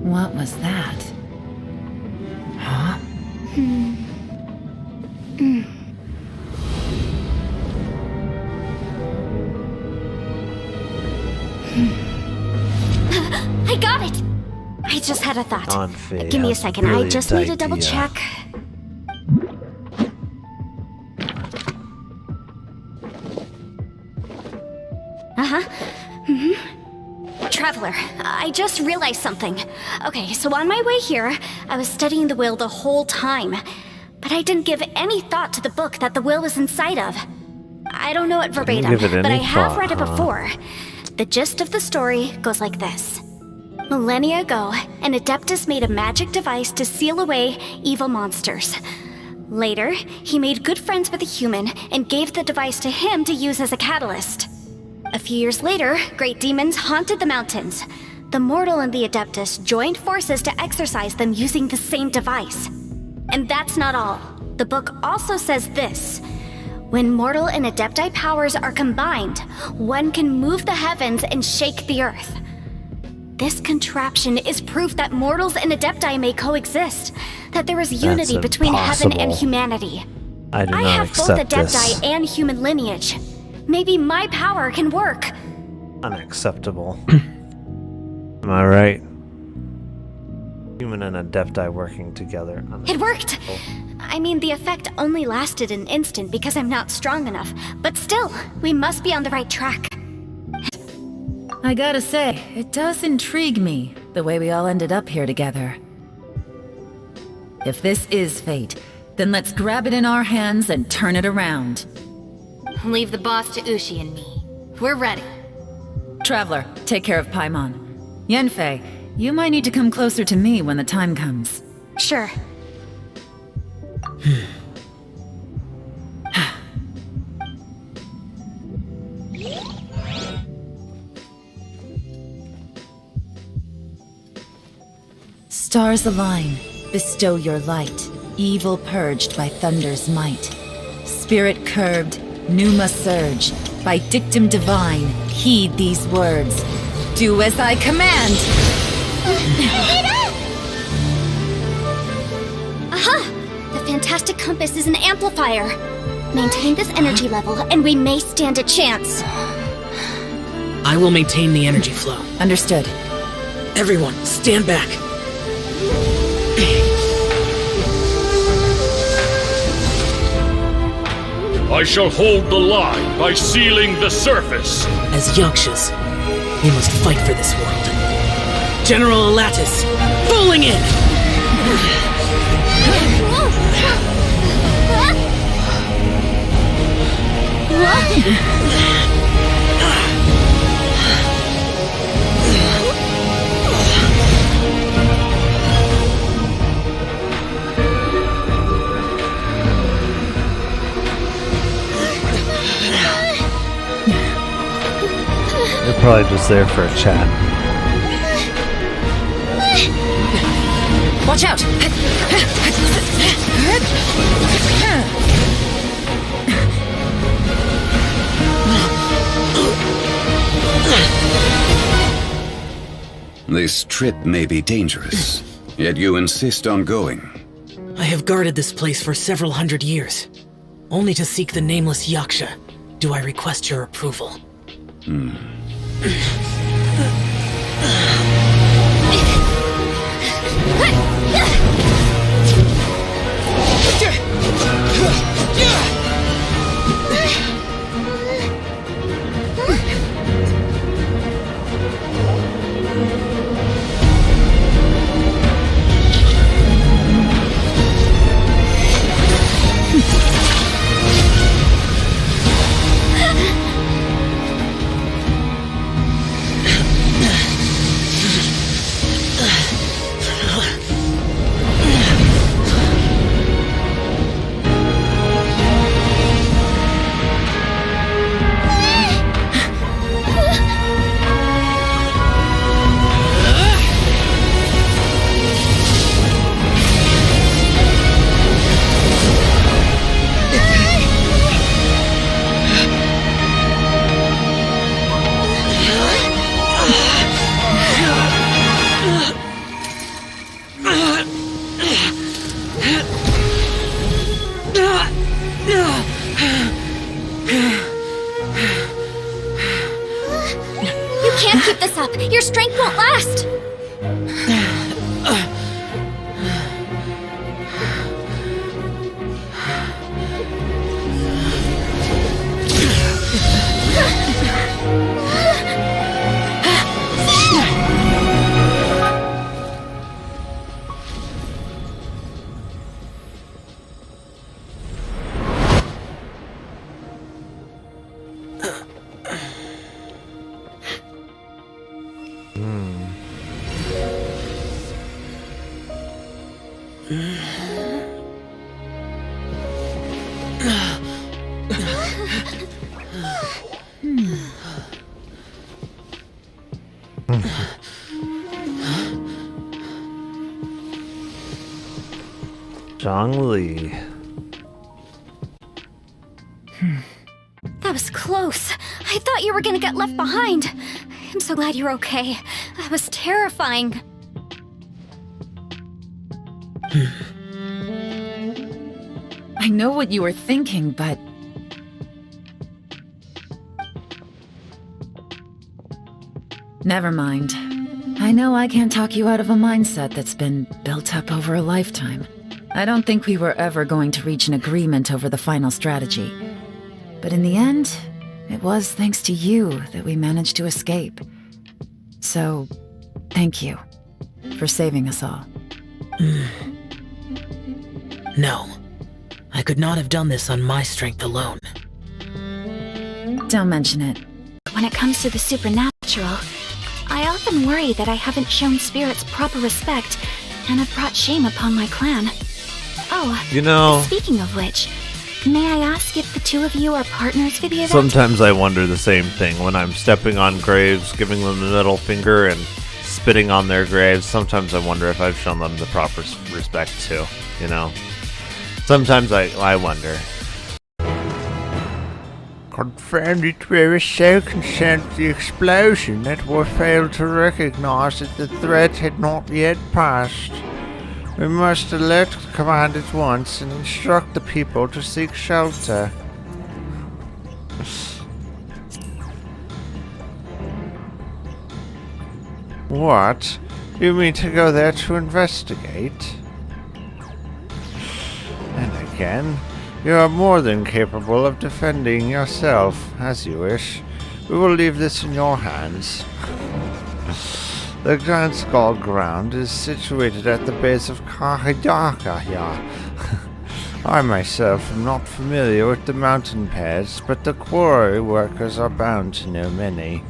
What was that? Huh? I got it! I just had a thought. Anfei Give me a has second, I brilliant just need to double idea. check. Traveler, I just realized something. Okay, so on my way here, I was studying the will the whole time. But I didn't give any thought to the book that the will was inside of. I don't know it verbatim, give it but I any have thought, read it huh? before. The gist of the story goes like this. Millennia ago, an Adeptus made a magic device to seal away evil monsters. Later, he made good friends with a human and gave the device to him to use as a catalyst. A few years later, great demons haunted the mountains. The mortal and the Adeptus joined forces to exorcise them using the same device. And that's not all. The book also says this. When mortal and Adepti powers are combined, one can move the heavens and shake the earth. This contraption is proof that mortals and Adepti may coexist, that there is unity between heaven and impossible. humanity. I do I not have both accept Adepti this. and human lineage. Maybe my power can work. Unacceptable. Am I right? Human and Adepti working together. It worked! I mean, the effect only lasted an instant because I'm not strong enough, but still, we must be on the right track. I gotta say, it does intrigue me, the way we all ended up here together. If this is fate, then let's grab it in our hands and turn it around. Leave the boss to Ushi and me. We're ready. Traveler, take care of Paimon. Yanfei, you might need to come closer to me when the time comes. Sure. Stars align, bestow your light, evil purged by thunder's might. Spirit curbed, pneuma surge, by dictum divine, heed these words. Do as I command! Aha! The fantastic compass is an amplifier. Maintain this energy level, and we may stand a chance. I will maintain the energy flow. Understood. Everyone, stand back. I shall hold the line by sealing the surface. As Yakshas, we must fight for this world. General Alatus, falling in! They're probably just there for a chat. Watch out! This trip may be dangerous, yet you insist on going. I have guarded this place for several hundred years. Only to seek the nameless Yaksha, do I request your approval. give this up. Your strength won't last. Zhongli. That was close. I thought you were gonna get left behind. I'm so glad you're okay. That was terrifying. I know what you were thinking, but... Never mind. I know I can't talk you out of a mindset that's been built up over a lifetime. I don't think we were ever going to reach an agreement over the final strategy. But in the end, it was thanks to you that we managed to escape. So, thank you for saving us all. No. I could not have done this on my strength alone. Don't mention it. When it comes to the supernatural, I often worry that I haven't shown spirits proper respect and have brought shame upon my clan. Oh, you know, speaking of which, may I ask if the two of you are partners for the event? Sometimes I wonder the same thing when I'm stepping on graves, giving them the middle finger, and spitting on their graves. Sometimes I wonder if I've shown them the proper respect too, you know? Sometimes I wonder. Confirmed it, we were so concerned with the explosion that we failed to recognize that the threat had not yet passed. We must alert the command at once and instruct the people to seek shelter. What? You mean to go there to investigate? And again, you are more than capable of defending yourself, as you wish. We will leave this in your hands. The Grand Skull Ground is situated at the base of Kahidaka here. I myself am not familiar with the mountain paths, but the quarry workers are bound to know many.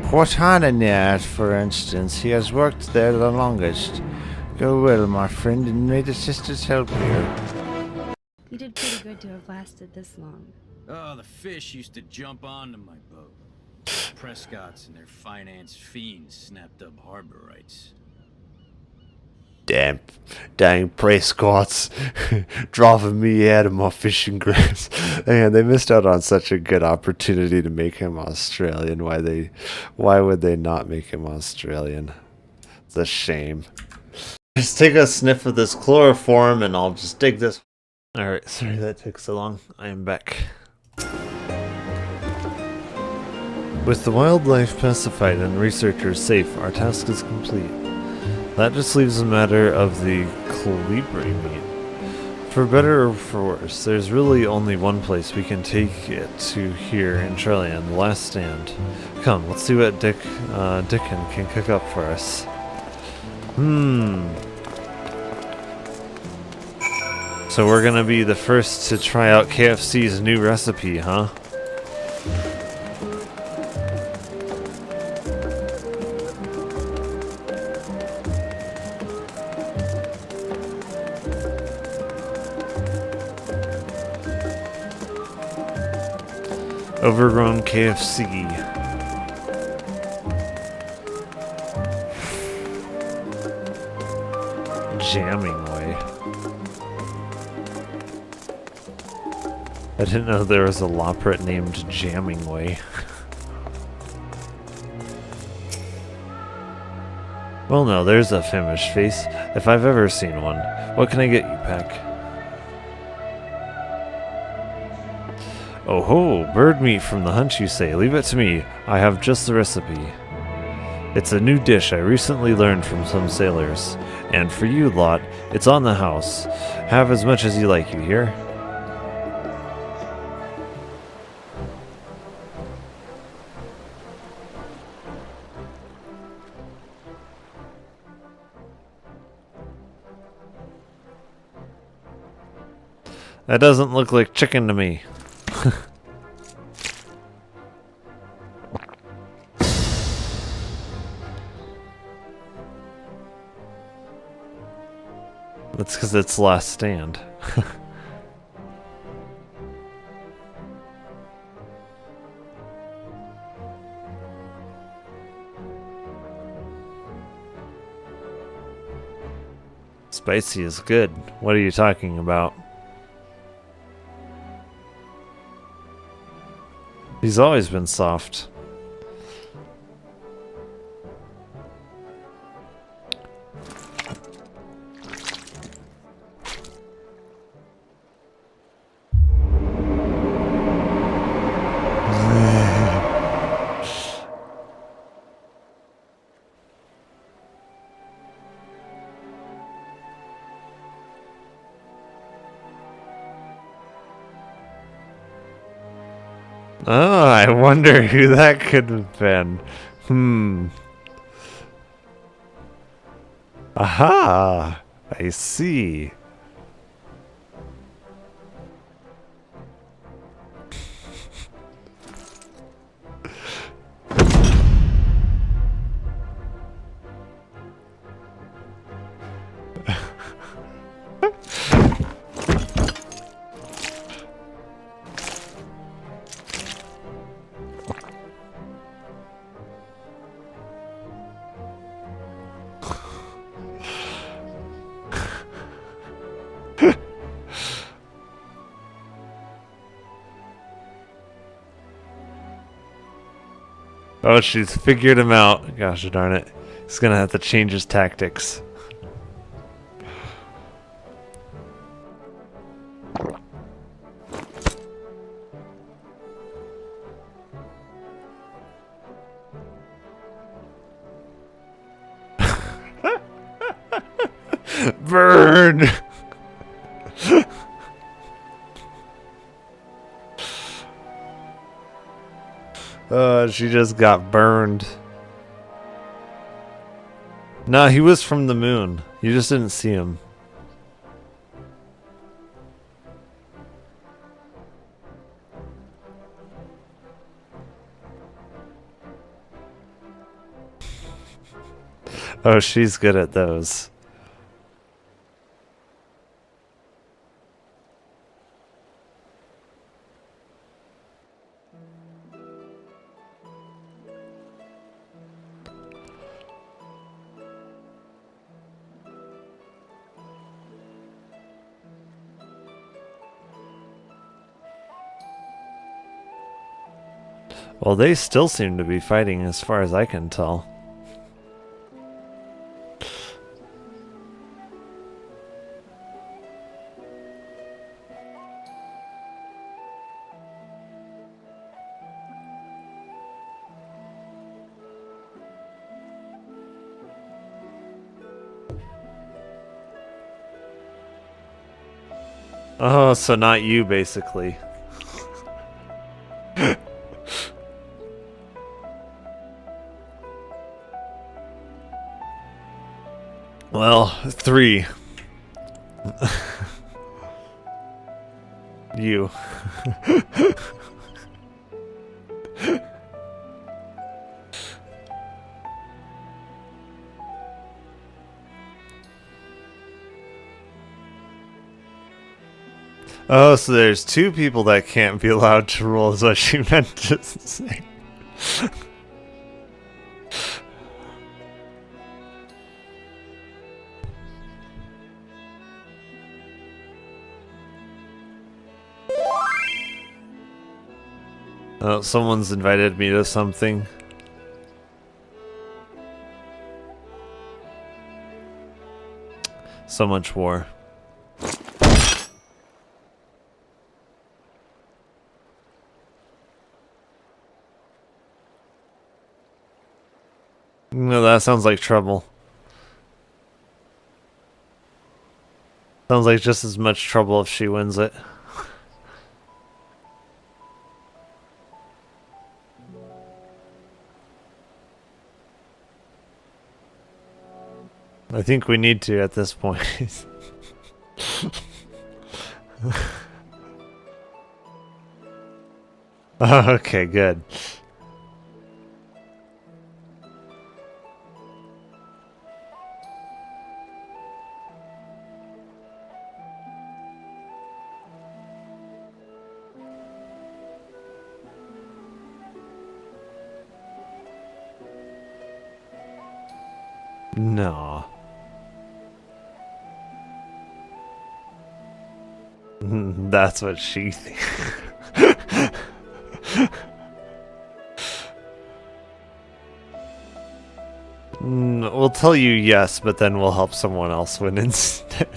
Portananiad, for instance, he has worked there the longest. Go well, my friend, and may the sisters help you. You did pretty good to have lasted this long. Oh, the fish used to jump onto my boat. Prescott's and their finance fiends snapped up harbor rights. Dang Prescott's driving me out of my fishing grounds. Man, they missed out on such a good opportunity to make him Australian. Why would they not make him Australian? It's a shame. Just take a sniff of this chloroform and I'll just dig this. Alright, sorry that took so long. I am back. With the wildlife pacified and researchers safe, our task is complete. That just leaves the matter of the colibri meat. For better or for worse, there's really only one place we can take it to here in Trillian, the last stand. Come, let's see what Dickon can cook up for us. So we're gonna be the first to try out KFC's new recipe, huh? Overgrown KFC. Jamming way. I didn't know there was a Loprit named Jamming Way. Well, no, there's a famished face, if I've ever seen one. What can I get you, Peck? Oh ho, bird meat from the hunt you say. Leave it to me. I have just the recipe. It's a new dish I recently learned from some sailors. And for you lot, it's on the house. Have as much as you like, you hear? That doesn't look like chicken to me. That's because it's last stand. Spicy is good. What are you talking about? He's always been soft. Oh, I wonder who that could have been. Aha! I see. Oh, she's figured him out. Gosh darn it. He's gonna have to change his tactics. Burn! She just got burned. Nah, he was from the moon. You just didn't see him. Oh, she's good at those. Well, they still seem to be fighting as far as I can tell. Oh, so not you, basically. Well, 3. You. Oh, so there's 2 people that can't be allowed to rule, is what she meant to say. Oh, someone's invited me to something. So much war. No, that sounds like trouble. Sounds like just as much trouble if she wins it. I think we need to at this point. Oh, okay, good. No. That's what she thinks. We'll tell you yes, but then we'll help someone else win instead.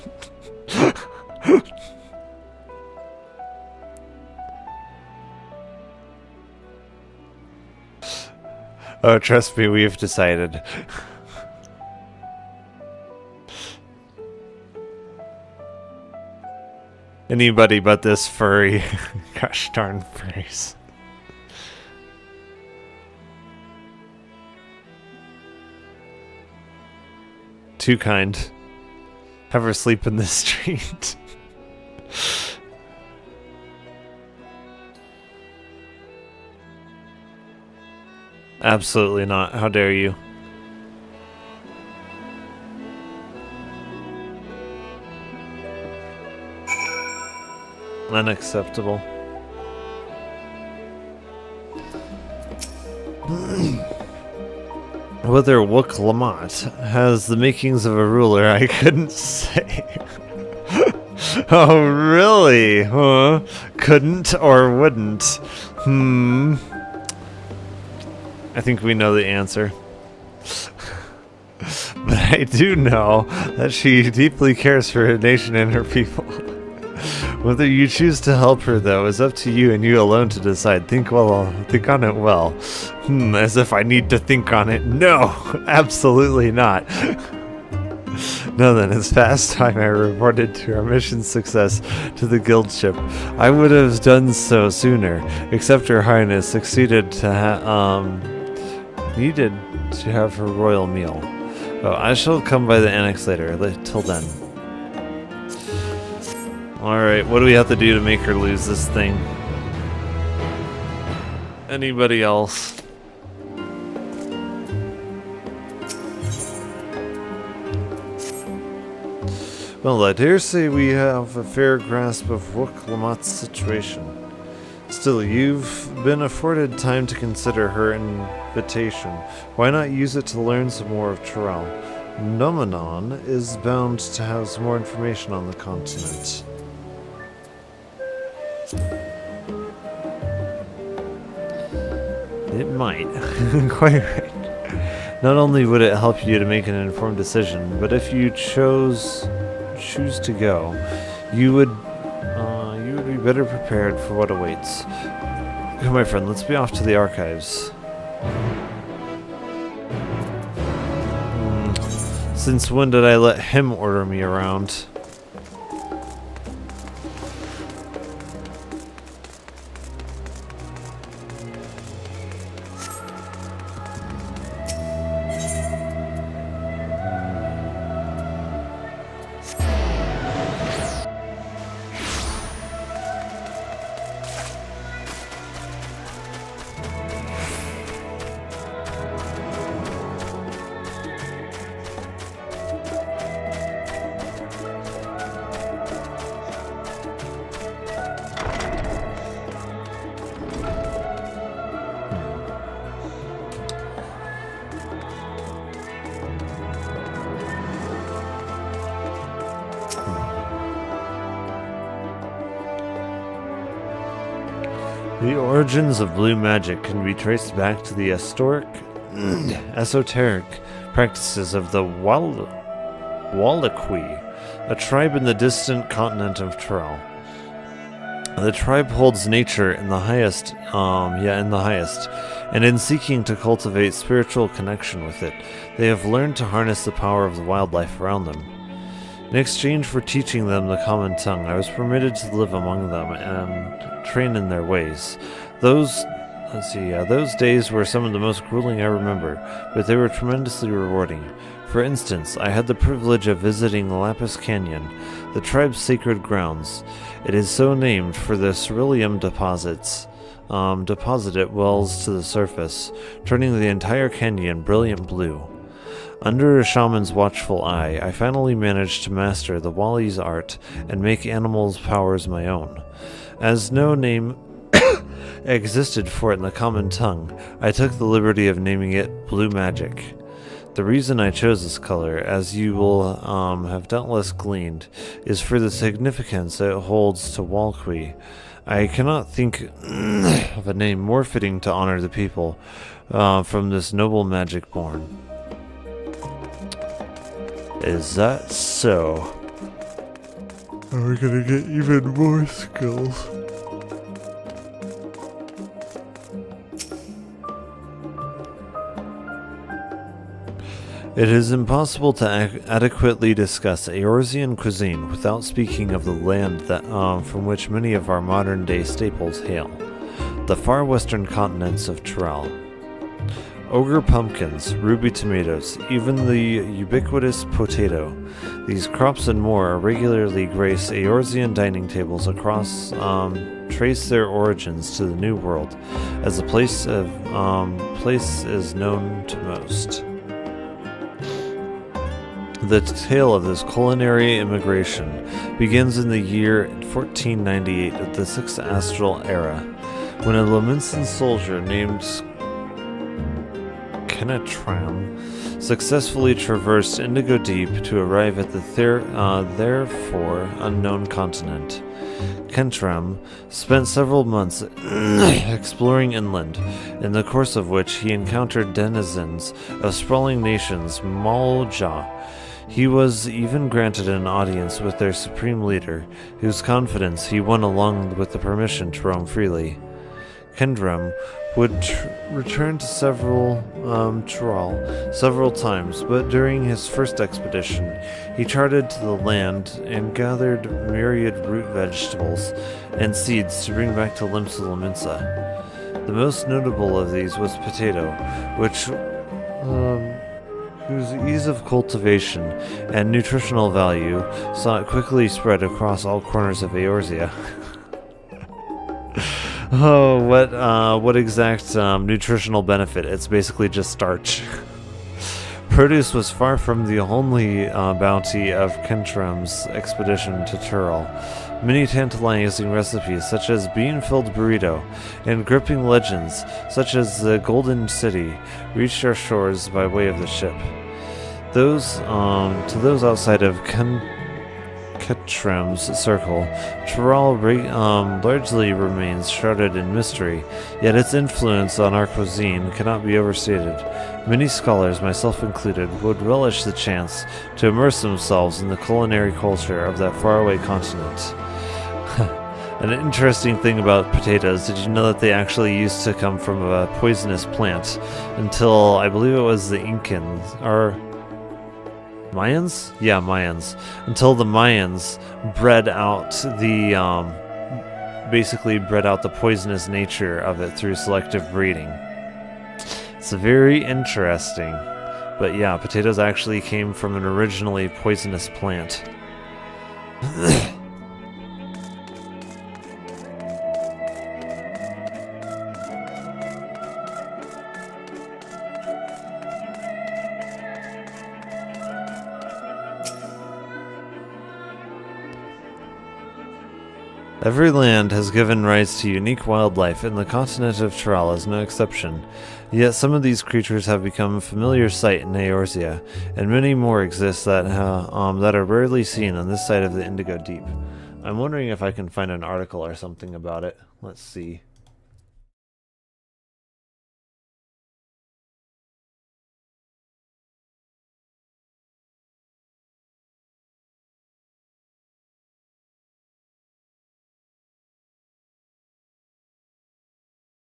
Oh, trust me, we've decided. Anybody but this furry. Gosh darn furries. Too kind. Have her sleep in the street. Absolutely not. How dare you? Unacceptable. Whether Wook Lamont has the makings of a ruler, I couldn't say. Oh, really? Huh? Couldn't or wouldn't? I think we know the answer. But I do know that she deeply cares for her nation and her people. Whether you choose to help her, though, is up to you and you alone to decide. Think on it well. As if I need to think on it. No, absolutely not. No, then, it's past time I reported to our mission success to the guild ship. I would have done so sooner, except Her Highness succeeded to needed to have her royal meal. Oh, I shall come by the annex later. Till then. Alright, what do we have to do to make her lose this thing? Anybody else? Well, I dare say we have a fair grasp of Wook Lamott's situation. Still, you've been afforded time to consider her invitation. Why not use it to learn some more of Terrell? Nomenon is bound to have some more information on the continent. It might. Quite right. Not only would it help you to make an informed decision, but if you choose to go, you would be better prepared for what awaits. Come, my friend, let's be off to the archives. Since when did I let him order me around? The origins of blue magic can be traced back to the esoteric practices of the Wallachui, a tribe in the distant continent of Terrell. The tribe holds nature in the highest, and in seeking to cultivate spiritual connection with it, they have learned to harness the power of the wildlife around them. In exchange for teaching them the common tongue, I was permitted to live among them and train in their ways. Those days were some of the most grueling I remember, but they were tremendously rewarding. For instance, I had the privilege of visiting Lapis Canyon, the tribe's sacred grounds. It is so named for the ceruleum deposit wells to the surface, turning the entire canyon brilliant blue. Under a shaman's watchful eye, I finally managed to master the Wally's art and make animals' powers my own. As no name existed for it in the common tongue, I took the liberty of naming it Blue Magic. The reason I chose this color, as you will have doubtless gleaned, is for the significance it holds to Walqui. I cannot think of a name more fitting to honor the people from this noble magic born. Is that so? Are we gonna get even more skills? It is impossible to adequately discuss Eorzean cuisine without speaking of the land that from which many of our modern-day staples hail, the far western continents of Tyrell. Ogre pumpkins, ruby tomatoes, even the ubiquitous potato. These crops and more regularly grace Eorzean dining tables across, trace their origins to the New World, as the place is known to most. The tale of this culinary immigration begins in the year 1498 of the Sixth Astral Era, when a Lominsan soldier named Kenetram successfully traversed Indigo Deep to arrive at the therefore unknown continent. Kentram spent several months exploring inland, in the course of which he encountered denizens of sprawling nations Malja. He was even granted an audience with their supreme leader, whose confidence he won along with the permission to roam freely. Kendram would return to Tyrell several times, but during his first expedition, he charted to the land and gathered myriad root vegetables and seeds to bring back to Limsa Lominsa. The most notable of these was potato, whose ease of cultivation and nutritional value saw it quickly spread across all corners of Eorzea. Oh, what exact nutritional benefit? It's basically just starch. Produce was far from the only bounty of Kentram's expedition to Tyrell. Many tantalizing recipes, such as bean-filled burrito, and gripping legends, such as the Golden City, reached our shores by way of the ship. To those outside of Kentram's circle, Tyrell largely remains shrouded in mystery, yet its influence on our cuisine cannot be overstated. Many scholars, myself included, would relish the chance to immerse themselves in the culinary culture of that faraway continent. An interesting thing about potatoes, did you know that they actually used to come from a poisonous plant until, I believe it was the Incans, or Mayans? Yeah, Mayans. Until the Mayans bred out basically bred out the poisonous nature of it through selective breeding. It's very interesting. But yeah, potatoes actually came from an originally poisonous plant. Every land has given rise to unique wildlife, and the continent of Tyrell is no exception. Yet some of these creatures have become a familiar sight in Eorzea, and many more exist that are rarely seen on this side of the Indigo Deep. I'm wondering if I can find an article or something about it. Let's see.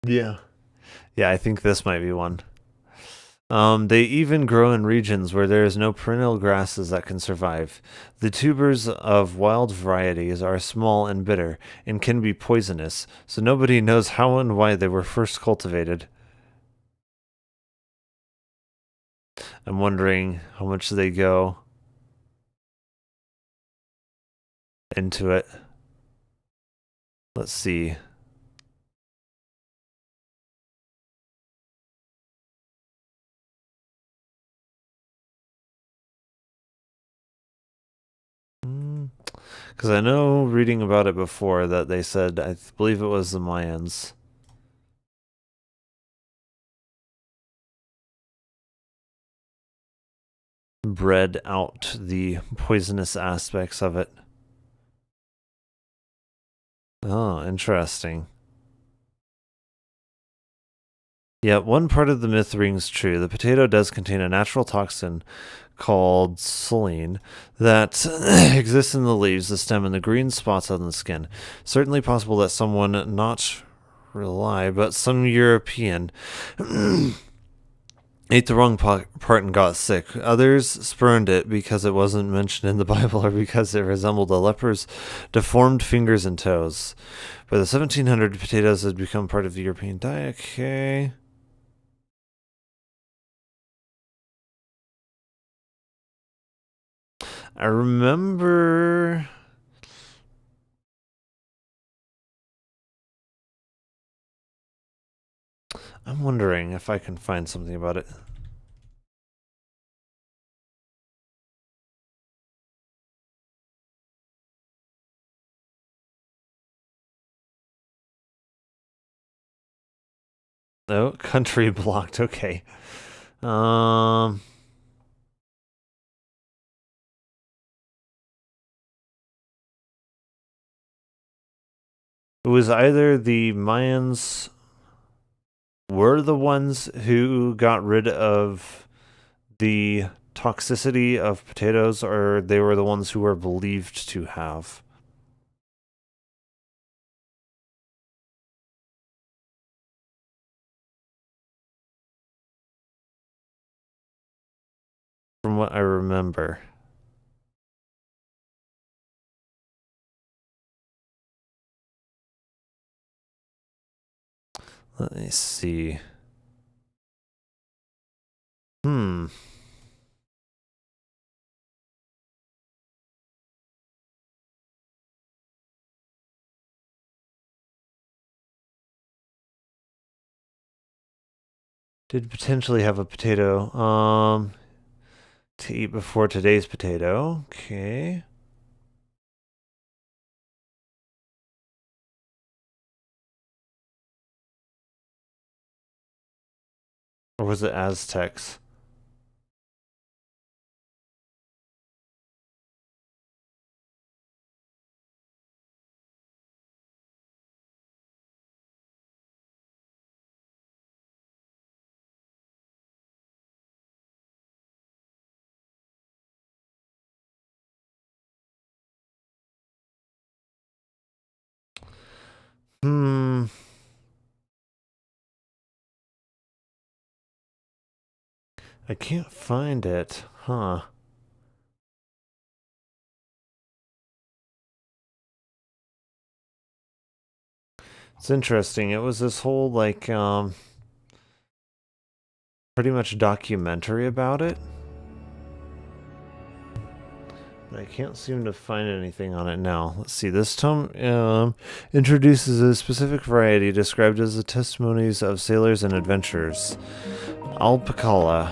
Yeah. Yeah, I think this might be one. They even grow in regions where there is no perennial grasses that can survive. The tubers of wild varieties are small and bitter and can be poisonous, so nobody knows how and why they were first cultivated. I'm wondering how much they go into it. Let's see. Because I know reading about it before that they said, I believe it was the Mayans. Bred out the poisonous aspects of it. Oh, interesting. Yeah, one part of the myth rings true. The potato does contain a natural toxin called sulline that exists in the leaves, the stem, and the green spots on the skin. Certainly possible that someone, not Rely, but some European, ate the wrong part and got sick. Others spurned it because it wasn't mentioned in the Bible or because it resembled a leper's deformed fingers and toes. By the 1700s, potatoes had become part of the European diet. Okay. I remember... I'm wondering if I can find something about it. Oh, country blocked. Okay. It was either the Mayans were the ones who got rid of the toxicity of potatoes, or they were the ones who were believed to have. From what I remember. Let me see. Did potentially have a potato to eat before today's potato. Okay. Or was it Aztecs? I can't find it. Huh. It's interesting. It was this whole, like, pretty much documentary about it. But I can't seem to find anything on it now. Let's see. This tome introduces a specific variety described as the testimonies of sailors and adventurers. Alpaca.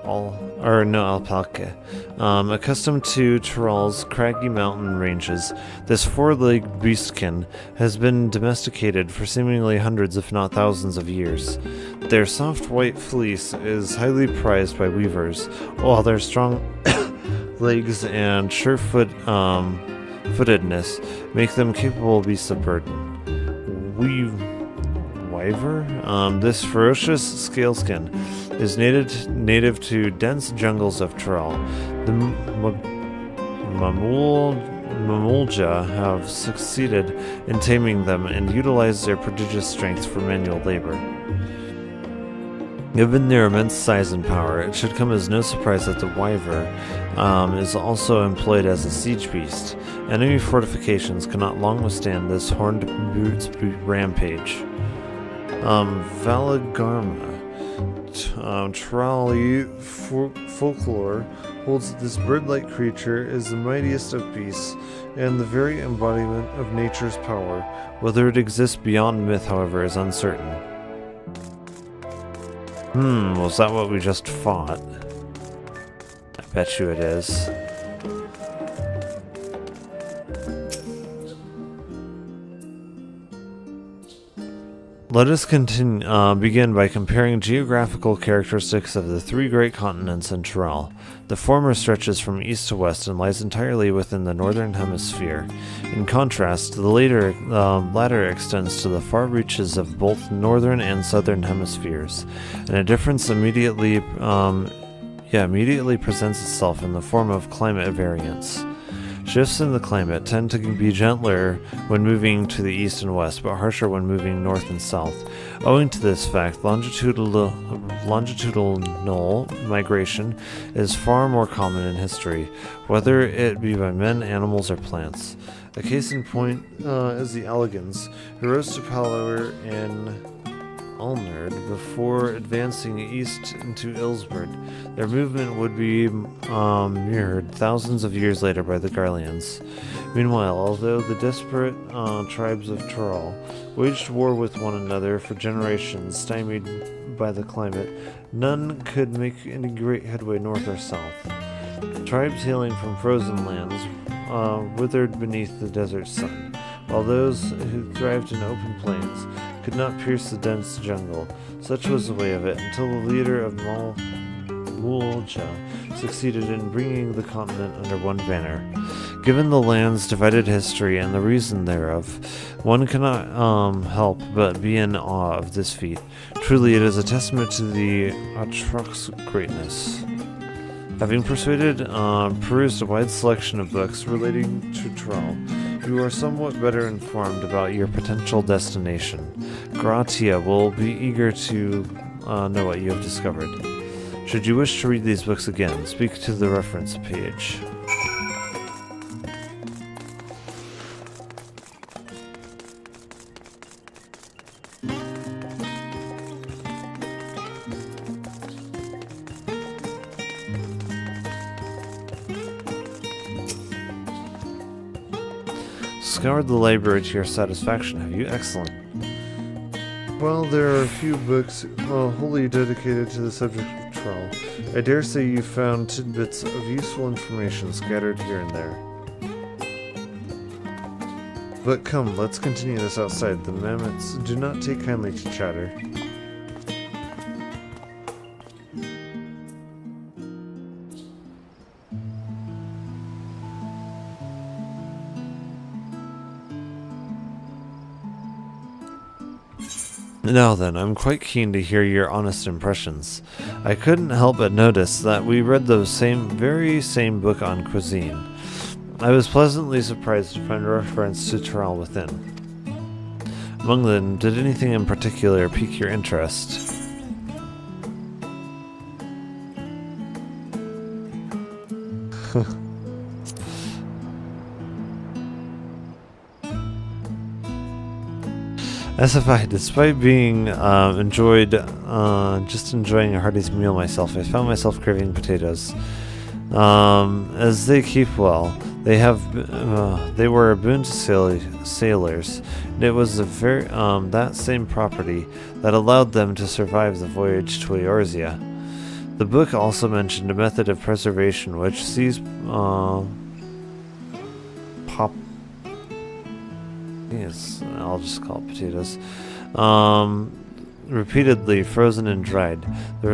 Alpaca. Accustomed to Tyrol's craggy mountain ranges, this four-legged beastkin has been domesticated for seemingly hundreds, if not thousands, of years. Their soft white fleece is highly prized by weavers, while their strong legs and sure-footedness make them capable beasts of burden. This ferocious scaleskin is native to dense jungles of Tyrol. The Mamulja have succeeded in taming them and utilize their prodigious strength for manual labor. Given their immense size and power, it should come as no surprise that the Wyver is also employed as a siege beast. Enemy fortifications cannot long withstand this horned brute's rampage. Valagarma. Trali folklore holds that this bird-like creature is the mightiest of beasts and the very embodiment of nature's power. Whether it exists beyond myth, however, is uncertain. Was that what we just fought? I bet you it is. Let us begin by comparing geographical characteristics of the three great continents in Tyrell. The former stretches from east to west and lies entirely within the northern hemisphere. In contrast, the latter extends to the far reaches of both northern and southern hemispheres, and a difference immediately presents itself in the form of climate variance. Shifts in the climate tend to be gentler when moving to the east and west, but harsher when moving north and south. Owing to this fact, longitudinal migration is far more common in history, whether it be by men, animals, or plants. A case in point is the Alligans, who rose to power in Ulnard before advancing east into Ilsburg. Their movement would be mirrored thousands of years later by the Garleans. Meanwhile, although the desperate tribes of Tyrell waged war with one another for generations, stymied by the climate, none could make any great headway north or south. Tribes hailing from frozen lands withered beneath the desert sun, while those who thrived in open plains could not pierce the dense jungle. Such was the way of it until the leader of Mulja succeeded in bringing the continent under one banner. Given the land's divided history and the reason thereof, one cannot help but be in awe of this feat. Truly, it is a testament to the Atrox greatness. Having perused a wide selection of books relating to Tyrell, you are somewhat better informed about your potential destination. Gratia will be eager to know what you have discovered. Should you wish to read these books again, speak to the reference page. Scoured the library to your satisfaction, have you? Excellent. Well, there are a few books wholly dedicated to the subject of Tyrell. I dare say you found tidbits of useful information scattered here and there. But come, let's continue this outside. The mammoths do not take kindly to chatter. Now then, I'm quite keen to hear your honest impressions. I couldn't help but notice that we read the very same book on cuisine. I was pleasantly surprised to find a reference to Tyrell within. Among them, did anything in particular pique your interest? SFI, despite being just enjoying a hearty meal myself, I found myself craving potatoes. As they keep well, they were a boon to sailors, and it was that same property that allowed them to survive the voyage to Eorzea. The book also mentioned a method of preservation which sees I'll just call it potatoes, repeatedly frozen and dried. The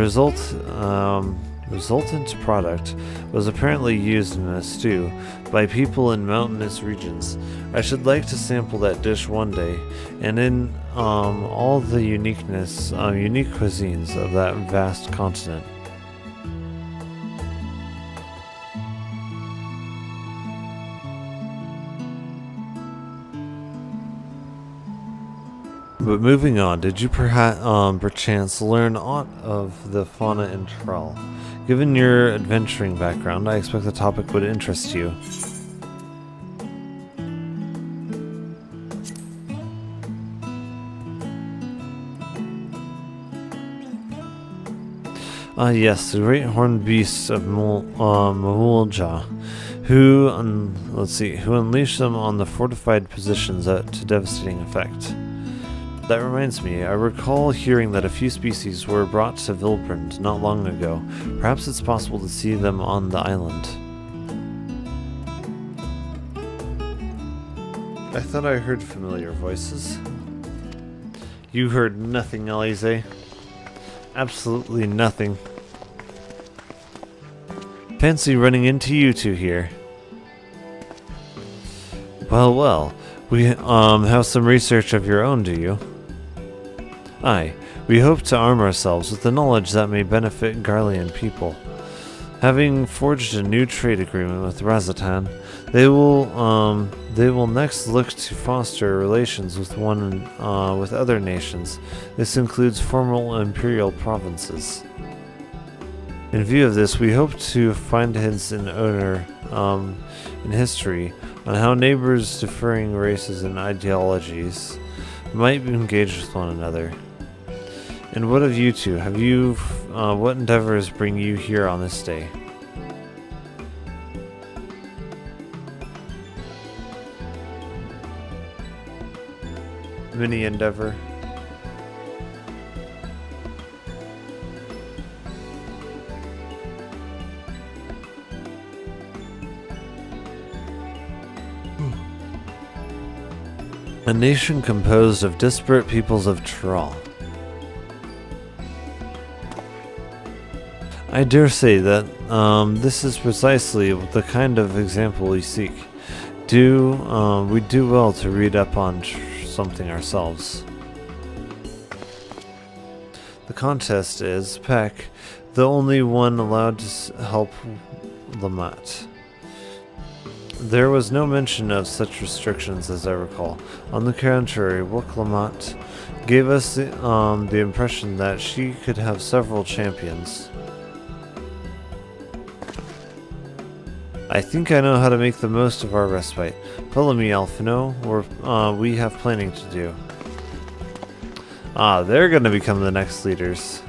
resultant product was apparently used in a stew by people in mountainous regions. I should like to sample that dish one day, and in all the unique cuisines of that vast continent. But moving on, did you perchance learn aught of the fauna in Trell? Given your adventuring background, I expect the topic would interest you. Yes, the great horned beasts of Mulja, who unleashed them on the fortified positions to devastating effect. That reminds me, I recall hearing that a few species were brought to Vilbrand not long ago. Perhaps it's possible to see them on the island. I thought I heard familiar voices. You heard nothing, Alize. Absolutely nothing. Fancy running into you two here. Well, well. We have some research of your own, do you? Aye. We hope to arm ourselves with the knowledge that may benefit Garlean people. Having forged a new trade agreement with Razatan, they will next look to foster relations with with other nations. This includes former imperial provinces. In view of this, we hope to find hints in history on how neighbors differing races and ideologies might be engaged with one another. And what of you two? What endeavors bring you here on this day? Mini endeavor. A nation composed of disparate peoples of Trall. I dare say that this is precisely the kind of example we seek. We do well to read up on something ourselves. The contest is Peck, the only one allowed to help Lamat. There was no mention of such restrictions as I recall. On the contrary, Lamat gave us the impression that she could have several champions. I think I know how to make the most of our respite. Follow me, Alphino. We have planning to do. They're gonna become the next leaders.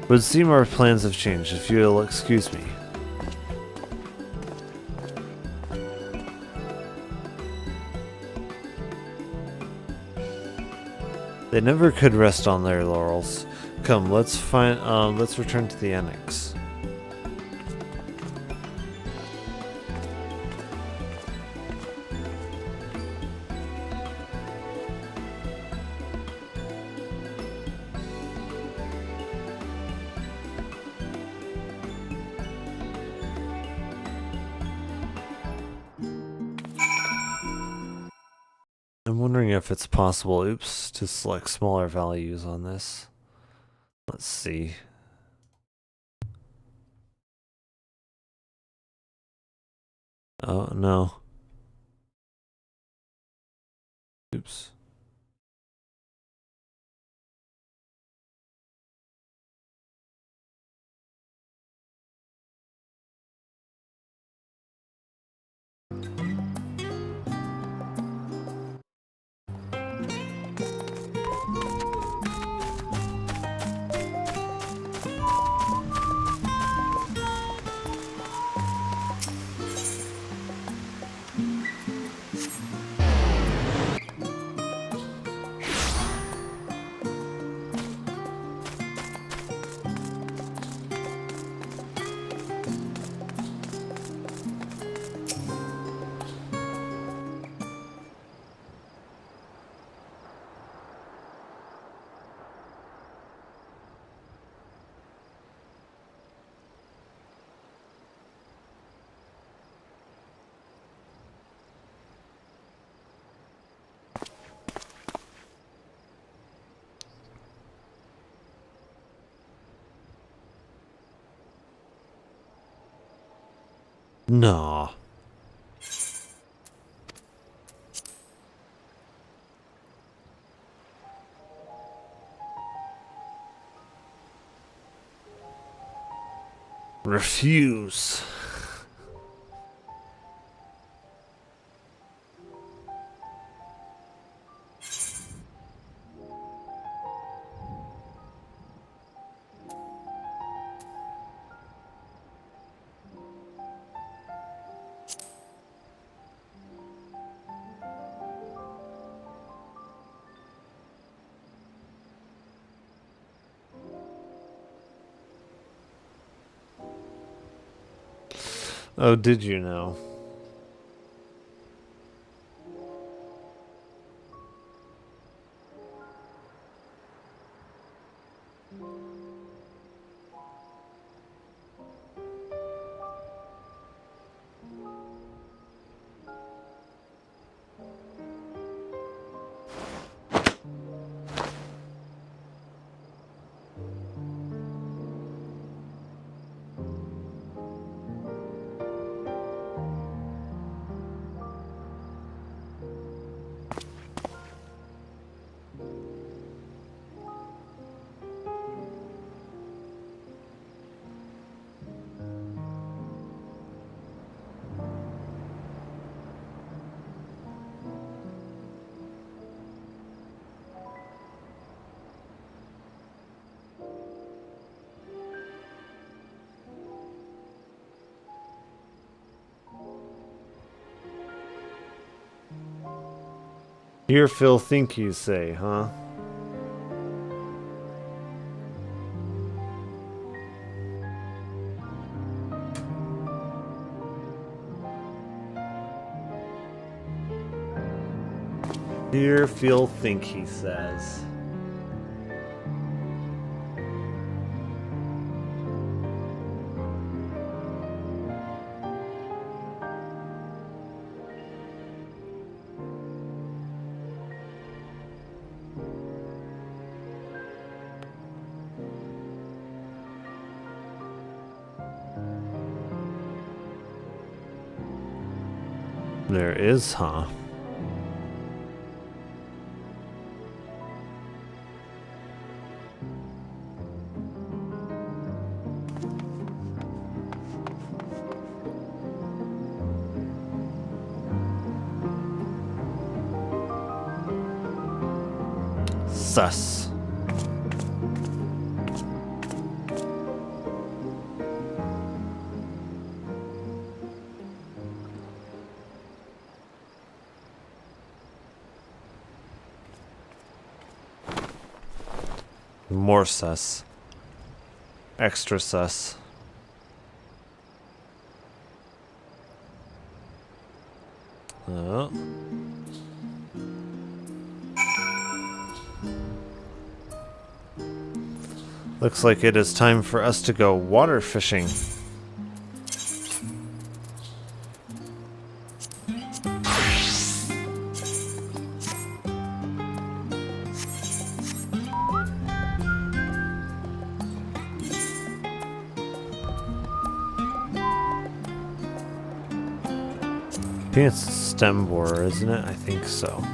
Would seem our plans have changed, if you'll excuse me. They never could rest on their laurels. Come, let's return to the annex. I'm wondering if it's possible, to select smaller values on this. Let's see. Oh, no. Oops. No. Refuse. Oh, did you know? Hear Phil think you say, huh? Hear Phil think he says. There is, huh? Sus. More sus. Extra sus. Oh. Looks like it is time for us to go water fishing. I think it's stem borer, isn't it? I think so.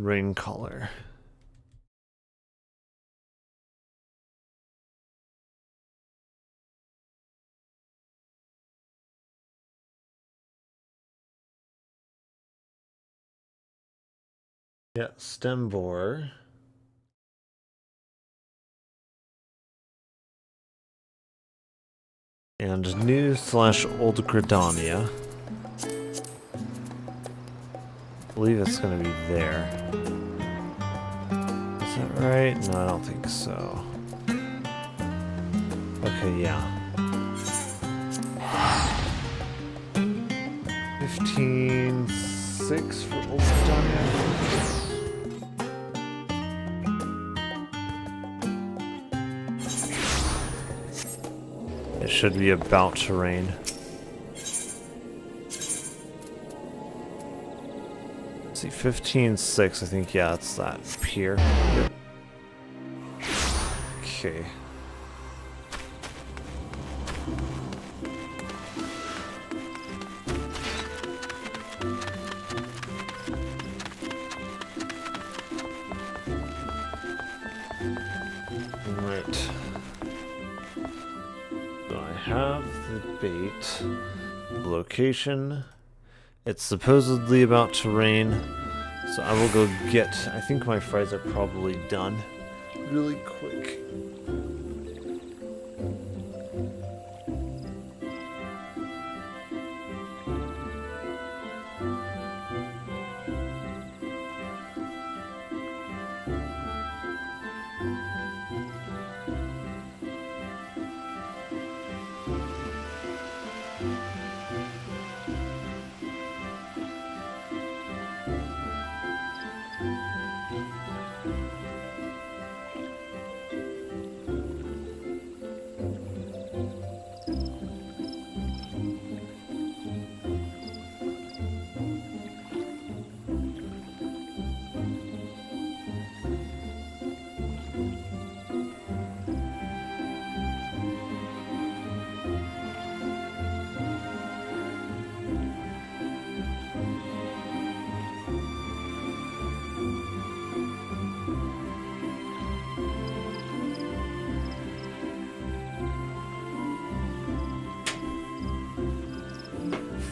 Rain collar. Yeah, stem borer. And new/old Gridania. I believe it's going to be there. Is that right? No, I don't think so. Okay, yeah. 15.6 for old Gridania. It should be about to rain. Let's see, 15.6, I think, yeah, it's that pier. Yep. Okay. bait. Location. It's supposedly about to rain, so I will go get... I think my fries are probably done. Really quick.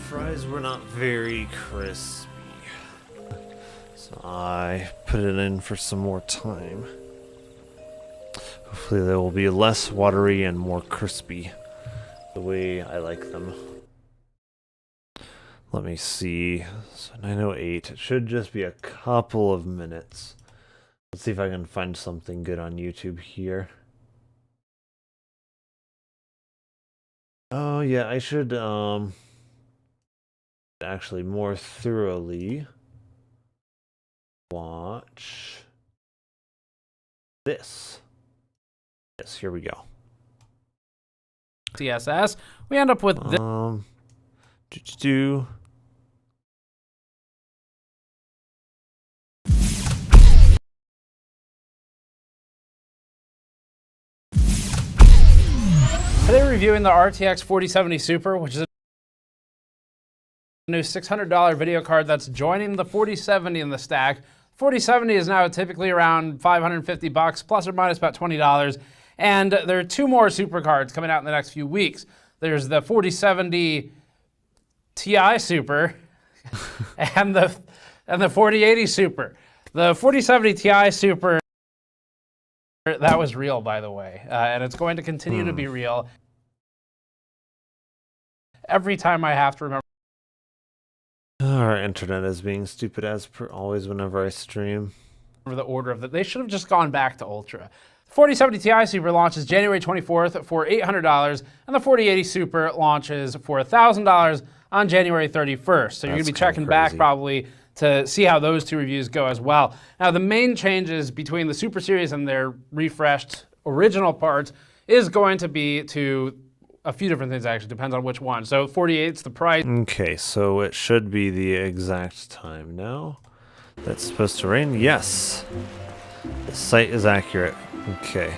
Fries were not very crispy, so I put it in for some more time. Hopefully they will be less watery and more crispy, the way I like them. Let me see. So 9:08. It should just be a couple of minutes. Let's see if I can find something good on YouTube here. Oh yeah, I should actually more thoroughly watch this. Yes, here we go. CSS. We end up with this. Today we're reviewing the RTX 4070 Super, which is a new $600 video card that's joining the 4070 in the stack. 4070 is now typically around $550 plus or minus about $20. And there are two more super cards coming out in the next few weeks. There's the 4070 Ti Super and the 4080 Super. The 4070 Ti Super, that was real, by the way, and it's going to continue to be real. Every time I have to remember. Our internet is being stupid as per always whenever I stream. The order of that. They should have just gone back to Ultra. 4070 Ti Super launches January 24th for $800, and the 4080 Super launches for $1,000 on January 31st. So you're going to be checking back probably to see how those two reviews go as well. Now, the main changes between the Super Series and their refreshed original parts is going to be to a few different things, actually. Depends on which one. So 48's the price. Okay, so it should be the exact time now. That's supposed to rain? Yes. The site is accurate. Okay.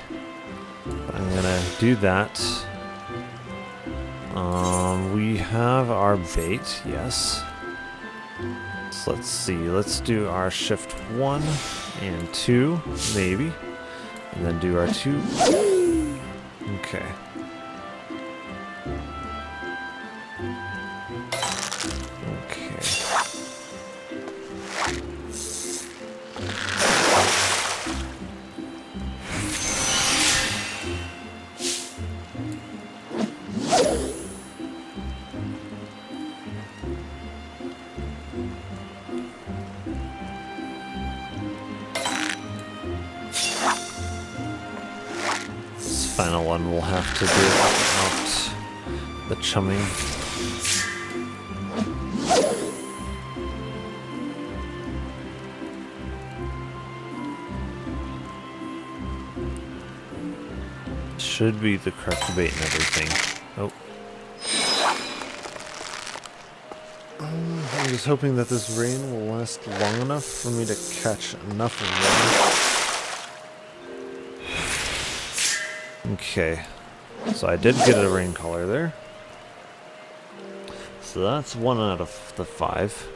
I'm gonna do that. We have our bait, yes. So let's see, let's do our shift 1 and 2, maybe. And then do our 2. Okay. Final one will have to do without the chumming. Should be the correct bait and everything. Oh. I'm just hoping that this rain will last long enough for me to catch enough of them. Okay, so I did get a rain color there. So that's 1 out of the 5.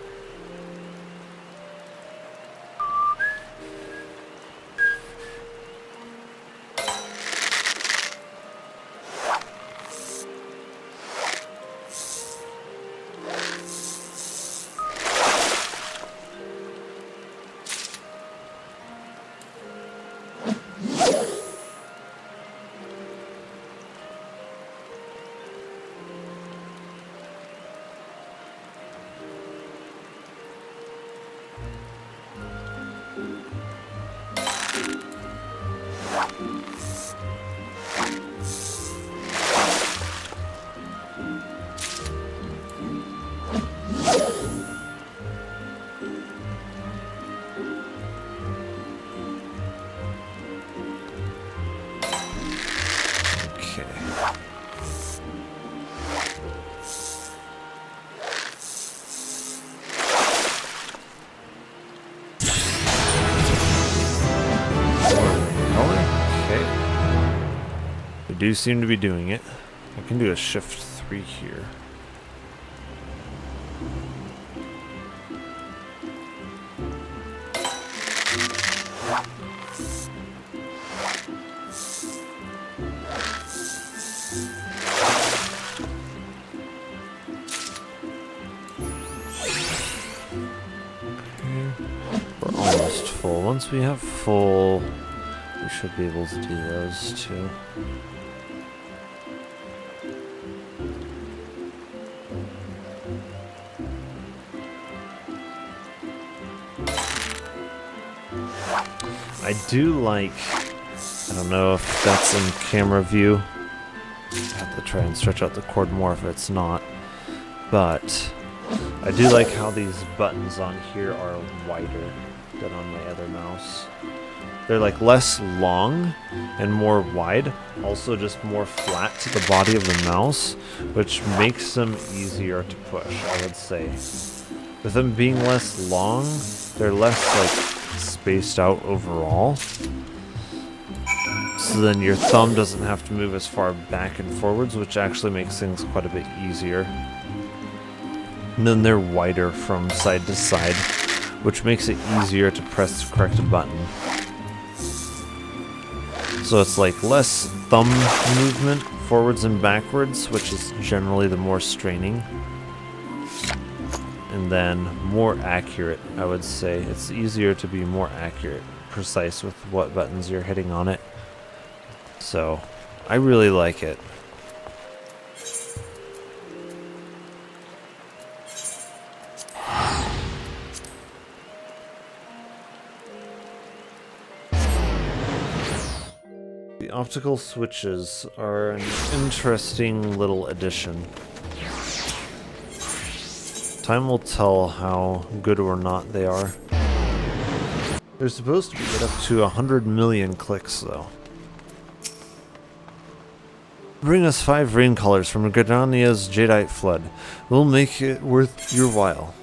Do seem to be doing it. I can do a shift 3 here. We're almost full. Once we have full, we should be able to do those too. I do like, I don't know if that's in camera view. I have to try and stretch out the cord more if it's not. But I do like how these buttons on here are wider than on my other mouse. They're like less long and more wide, also just more flat to the body of the mouse, which makes them easier to push, I would say. With them being less long, they're less like spaced out overall, so then your thumb doesn't have to move as far back and forwards, which actually makes things quite a bit easier. And then they're wider from side to side, which makes it easier to press the correct button. So it's like less thumb movement forwards and backwards, which is generally the more straining. And then more accurate, I would say. It's easier to be more accurate, precise with what buttons you're hitting on it. So, I really like it. The optical switches are an interesting little addition. Time will tell how good or not they are. They're supposed to get up to 100 million clicks, though. Bring us 5 rain colors from Gridania's Jadeite flood. We'll make it worth your while.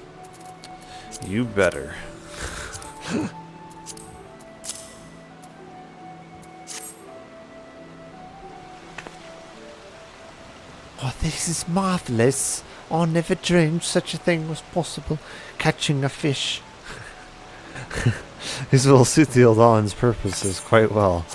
You better. Oh, this is marvelous. I never dreamed such a thing was possible. Catching a fish. These will suit the Eldahn's purposes quite well.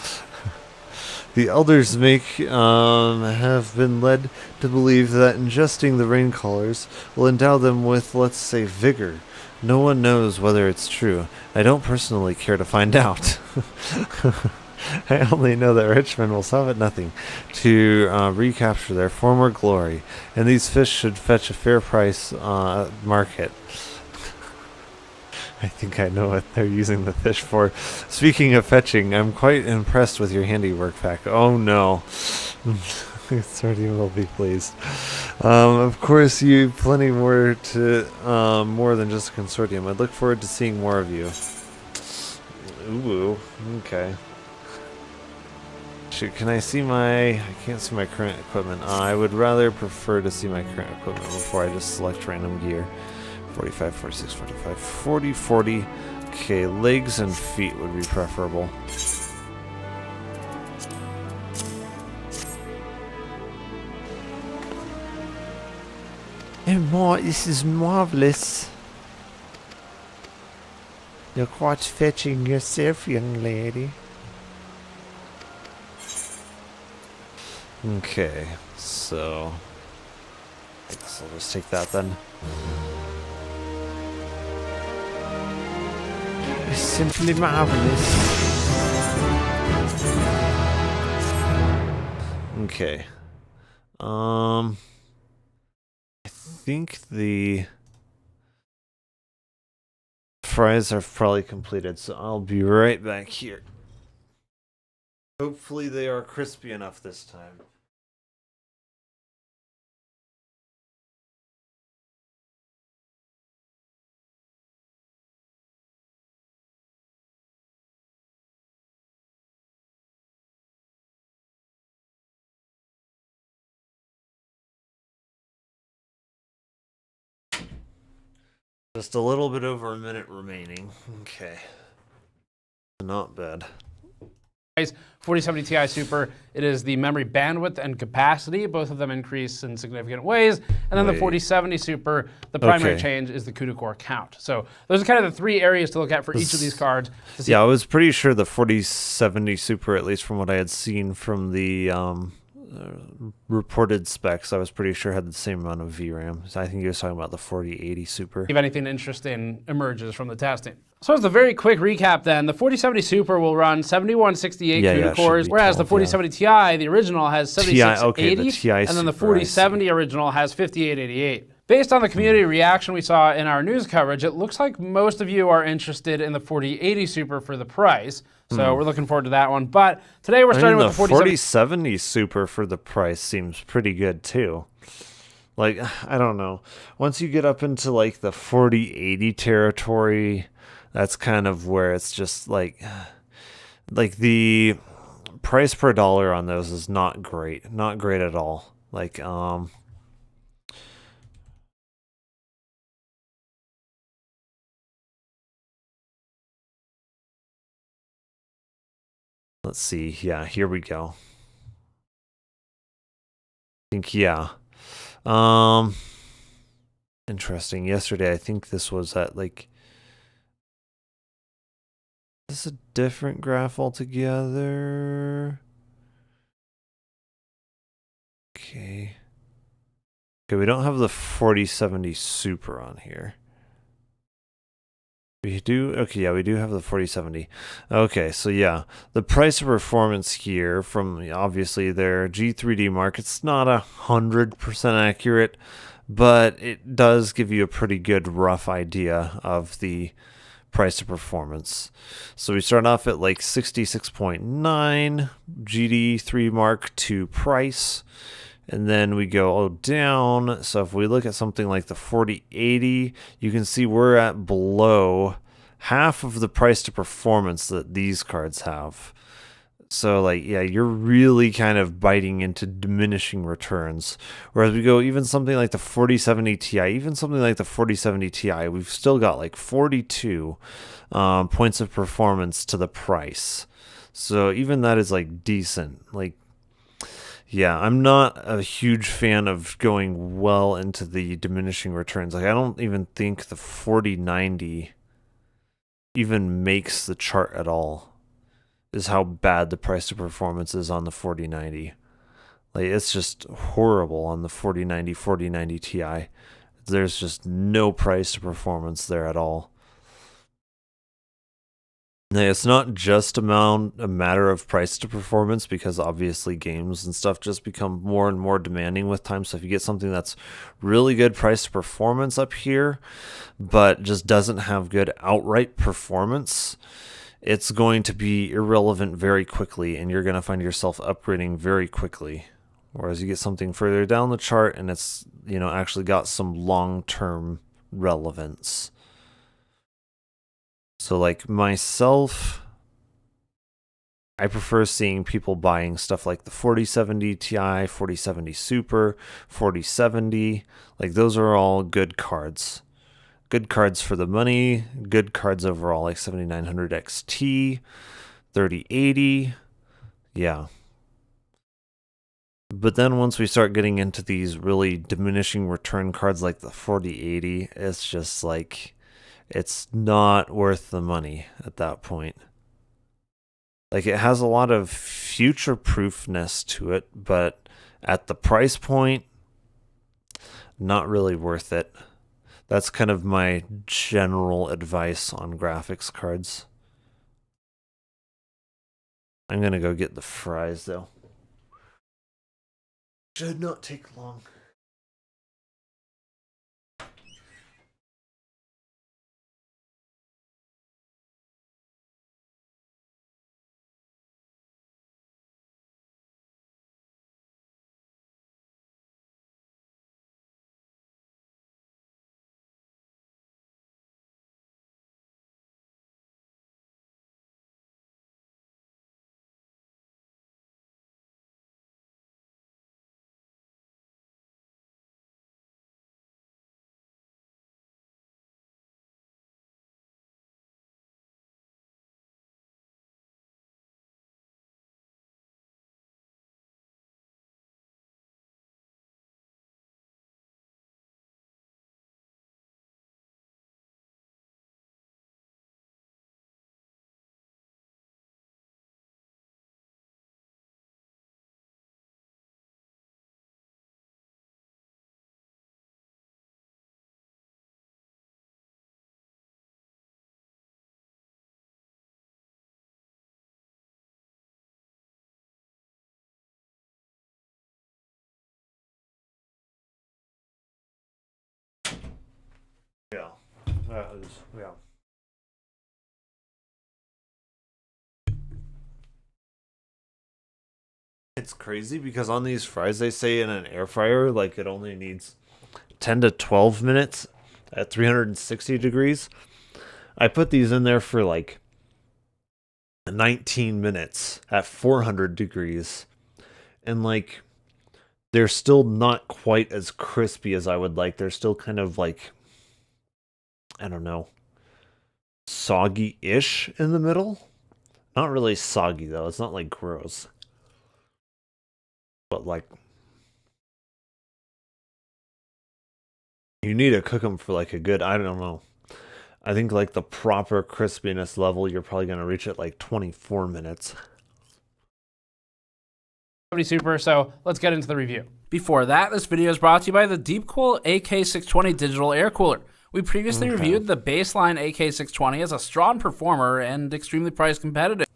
The elders have been led to believe that ingesting the rain colors will endow them with, let's say, vigor. No one knows whether it's true. I don't personally care to find out. I only know that rich men will stop at nothing to recapture their former glory, and these fish should fetch a fair price market. I think I know what they're using the fish for. Speaking of fetching, I'm quite impressed with your handiwork pack. Oh no. Consortium will be pleased. Of course, you've plenty more to more than just a consortium. I look forward to seeing more of you. Ooh, okay. Shoot, can I see I can't see my current equipment. I would rather prefer to see my current equipment before I just select random gear. 45, 46, 45, 40, 40. Okay, legs and feet would be preferable. Oh, this is marvelous. You're quite fetching yourself, young lady. Okay, so I guess I'll just take that then. It's simply marvelous. Okay. I think the fries are probably completed, so I'll be right back here. Hopefully they are crispy enough this time. Just a little bit over a minute remaining. Okay. Not bad. 4070 Ti Super, it is the memory bandwidth and capacity. Both of them increase in significant ways. And then the 4070 Super, the primary change is the CUDA core count. So those are kind of the three areas to look at for each of these cards. Yeah, I was pretty sure the 4070 Super, at least from what I had seen from the reported specs, I was pretty sure had the same amount of VRAM. So I think he was talking about the 4080 Super. If anything interesting emerges from the testing. So as a very quick recap then, the 4070 Super will run 7168 CUDA cores, whereas the 4070 Ti, the original, has 7680, and then the 4070 original has 5888. Based on the community reaction we saw in our news coverage, it looks like most of you are interested in the 4080 Super for the price. So we're looking forward to that one. But today we're starting with the 4070 Super for the price seems pretty good too. Like, I don't know. Once you get up into like the 4080 territory, that's kind of where it's just like the price per dollar on those is not great. Not great at all. Like, let's see. Yeah, here we go. I think, yeah. Interesting. Yesterday, I think this was at like, is this a different graph altogether? Okay. Okay, we don't have the 4070 Super on here. We do, okay, yeah, we do have the 4070. Okay, so yeah, the price of performance here from obviously their G3D mark, it's not 100% accurate, but it does give you a pretty good rough idea of the price of performance. So we start off at like 66.9 GD3 Mark II price. And then we go down. So if we look at something like the 4080, you can see we're at below half of the price to performance that these cards have. So like, yeah, you're really kind of biting into diminishing returns. Whereas we go even something like the 4070 Ti, even something like the 4070 Ti, we've still got like 42 points of performance to the price. So even that is like decent. Like, yeah, I'm not a huge fan of going well into the diminishing returns. Like, I don't even think the 4090 even makes the chart at all, is how bad the price to performance is on the 4090. Like, it's just horrible on the 4090 Ti. There's just no price to performance there at all. It's not just a matter of price to performance, because obviously games and stuff just become more and more demanding with time. So if you get something that's really good price to performance up here, but just doesn't have good outright performance, it's going to be irrelevant very quickly, and you're going to find yourself upgrading very quickly. Whereas you get something further down the chart and it's, you know, actually got some long-term relevance. So like myself, I prefer seeing people buying stuff like the 4070 Ti, 4070 Super, 4070. Like, those are all good cards. Good cards for the money, good cards overall, like 7900 XT, 3080. Yeah. But then once we start getting into these really diminishing return cards like the 4080, it's just like, it's not worth the money at that point. Like, it has a lot of future-proofness to it, but at the price point, not really worth it. That's kind of my general advice on graphics cards. I'm gonna go get the fries, though. Should not take long. Yeah. Yeah. It's crazy because on these fries they say in an air fryer like it only needs 10 to 12 minutes at 360 degrees. I put these in there for like 19 minutes at 400 degrees, and like they're still not quite as crispy as I would like. They're still kind of like, I don't know, soggy-ish in the middle. Not really soggy though. It's not like gross. But like, you need to cook them for like a good, I don't know. I think like the proper crispiness level, you're probably going to reach at like 24 minutes. Super, so let's get into the review. Before that, this video is brought to you by the Deepcool AK620 digital air cooler. We previously reviewed the baseline AK620 as a strong performer and extremely price competitive.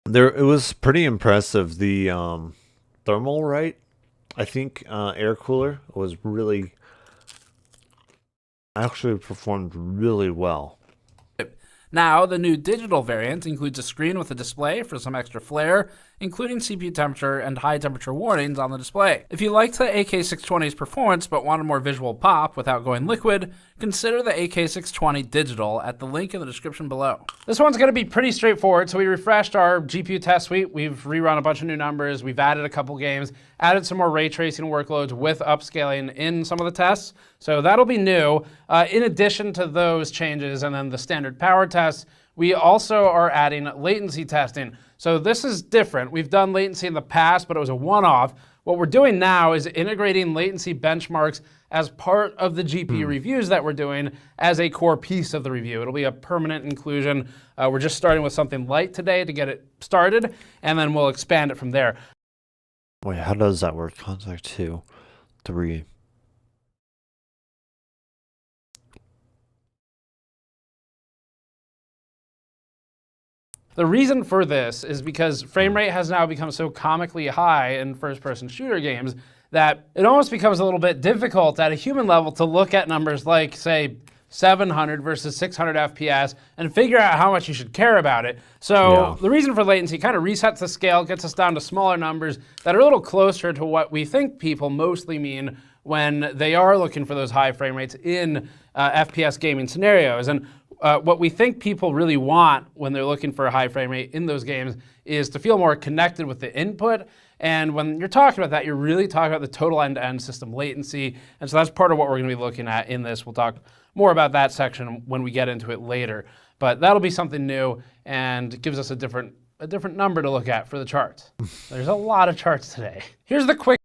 It was pretty impressive. The thermal, right? I think air cooler was really actually performed really well. Now, the new digital variant includes a screen with a display for some extra flair, including CPU temperature and high temperature warnings on the display. If you liked the AK620's performance but wanted more visual pop without going liquid, consider the AK620 digital at the link in the description below. This one's going to be pretty straightforward, so we refreshed our GPU test suite, we've rerun a bunch of new numbers, we've added a couple games, added some more ray tracing workloads with upscaling in some of the tests, so that'll be new. In addition to those changes and then the standard power tests, we also are adding latency testing. So this is different. We've done latency in the past, but it was a one-off. What we're doing now is integrating latency benchmarks as part of the GPU reviews that we're doing as a core piece of the review. It'll be a permanent inclusion. We're just starting with something light today to get it started, and then we'll expand it from there. Wait, how does that work? Contact 2, 3. The reason for this is because frame rate has now become so comically high in first-person shooter games that it almost becomes a little bit difficult at a human level to look at numbers like, say, 700 versus 600 FPS and figure out how much you should care about it. So the reason for latency kind of resets the scale, gets us down to smaller numbers that are a little closer to what we think people mostly mean when they are looking for those high frame rates in FPS gaming scenarios. And what we think people really want when they're looking for a high frame rate in those games is to feel more connected with the input. And when you're talking about that, you're really talking about the total end-to-end system latency. And so that's part of what we're going to be looking at in this. We'll talk more about that section when we get into it later. But that'll be something new and gives us a different number to look at for the charts. There's a lot of charts today. Here's the quick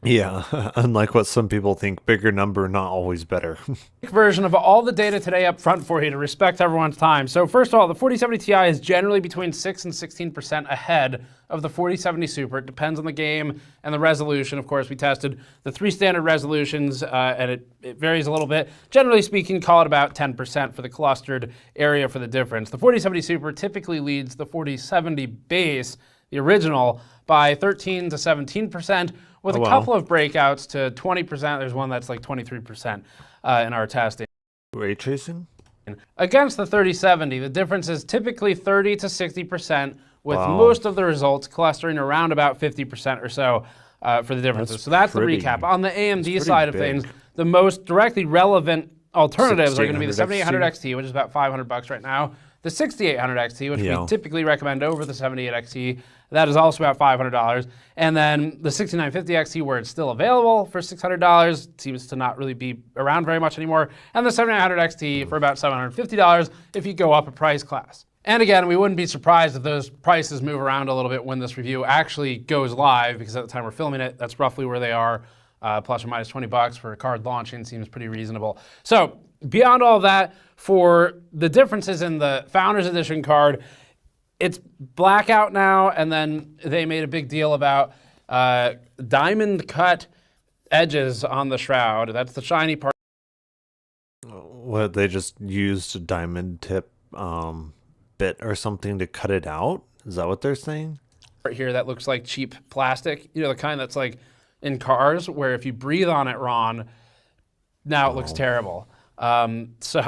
Yeah, unlike what some people think, bigger number not always better. version of all the data today up front for you to respect everyone's time. So first of all, the 4070 Ti is generally between 6 and 16% ahead of the 4070 Super. It depends on the game and the resolution. Of course, we tested the 3 standard resolutions, and it varies a little bit. Generally speaking, call it about 10% for the clustered area for the difference. The 4070 Super typically leads the 4070 base, the original, by 13 to 17%, with a couple of breakouts to 20%. There's one that's like 23% in our testing. Ray tracing? Against the 3070, the difference is typically 30 to 60%, with most of the results clustering around about 50% or so for the differences. That's the recap. On the AMD side of things, the most directly relevant alternatives are going to be the 7800 XT, which is about $500 right now. The 6800 XT, which we typically recommend over the 78 XT, that is also about $500. And then the 6950 XT, where it's still available for $600, seems to not really be around very much anymore. And the 7900 XT for about $750 if you go up a price class. And again, we wouldn't be surprised if those prices move around a little bit when this review actually goes live, because at the time we're filming it, that's roughly where they are. Plus or minus $20 for a card launching seems pretty reasonable. So beyond all that, for the differences in the Founders Edition card, it's blackout now, and then they made a big deal about diamond cut edges on the shroud. That's the shiny part. What, they just used a diamond tip bit or something to cut it out? Is that what they're saying? Right here, that looks like cheap plastic. You know, the kind that's like in cars, where if you breathe on it, Ron, now it looks terrible. So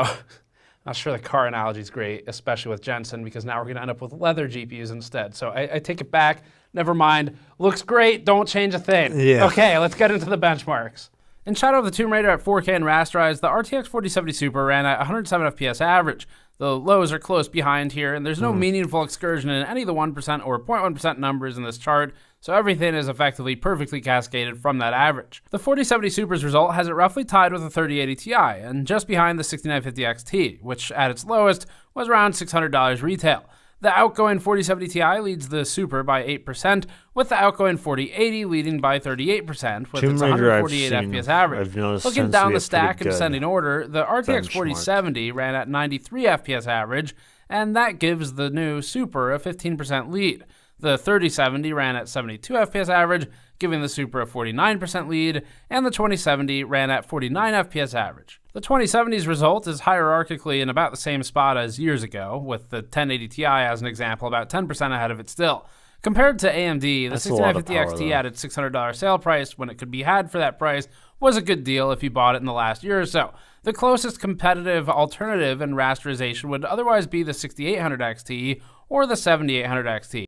not sure the car analogy is great, especially with Jensen, because now we're going to end up with leather GPUs instead. So I take it back. Never mind. Looks great. Don't change a thing. Yeah. Okay, let's get into the benchmarks. In Shadow of the Tomb Raider at 4K and rasterized, the RTX 4070 Super ran at 107 FPS average. The lows are close behind here, and there's no meaningful excursion in any of the 1% or 0.1% numbers in this chart, so everything is effectively perfectly cascaded from that average. The 4070 Super's result has it roughly tied with the 3080 Ti, and just behind the 6950 XT, which at its lowest was around $600 retail. The outgoing 4070 Ti leads the Super by 8%, with the outgoing 4080 leading by 38%, with its 148 FPS average. Looking down the stack in descending order, the RTX 4070 ran at 93 FPS average, and that gives the new Super a 15% lead. The 3070 ran at 72 FPS average, giving the Super a 49% lead, and the 2070 ran at 49 FPS average. The 2070's result is hierarchically in about the same spot as years ago, with the 1080 Ti as an example about 10% ahead of it still. Compared to AMD, the 6950 XT at its $600 sale price, when it could be had for that price, was a good deal if you bought it in the last year or so. The closest competitive alternative in rasterization would otherwise be the 6800 XT or the 7800 XT.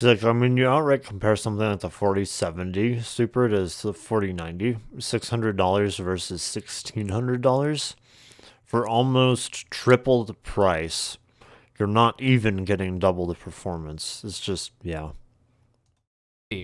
Like, I mean, you outright compare something like the 4070 Super to the 4090, $600 versus $1,600 for almost triple the price. You're not even getting double the performance. It's just, yeah.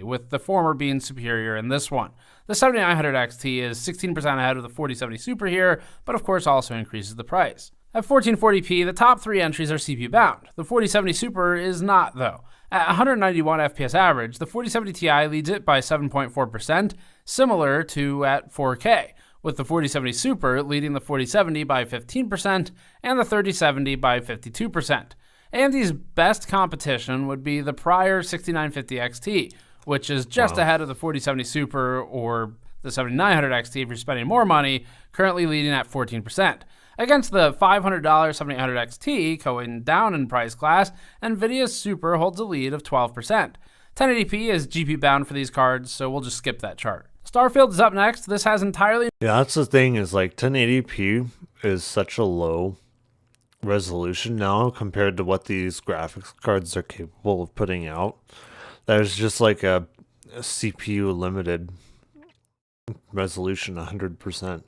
With the former being superior in this one. The 7900 XT is 16% ahead of the 4070 Super here, but of course also increases the price. At 1440p, the top three entries are CPU bound. The 4070 Super is not, though. At 191 FPS average, the 4070 Ti leads it by 7.4%, similar to at 4K, with the 4070 Super leading the 4070 by 15% and the 3070 by 52%. AMD's best competition would be the prior 6950 XT, which is just ahead of the 4070 Super or the 7900 XT if you're spending more money, currently leading at 14%. Against the $500 7800 XT, going down in price class, NVIDIA's Super holds a lead of 12%. 1080p is GPU bound for these cards, so we'll just skip that chart. Starfield is up next. This has entirely... Yeah, that's the thing, is like 1080p is such a low resolution now compared to what these graphics cards are capable of putting out. There's just like a CPU limited resolution 100%.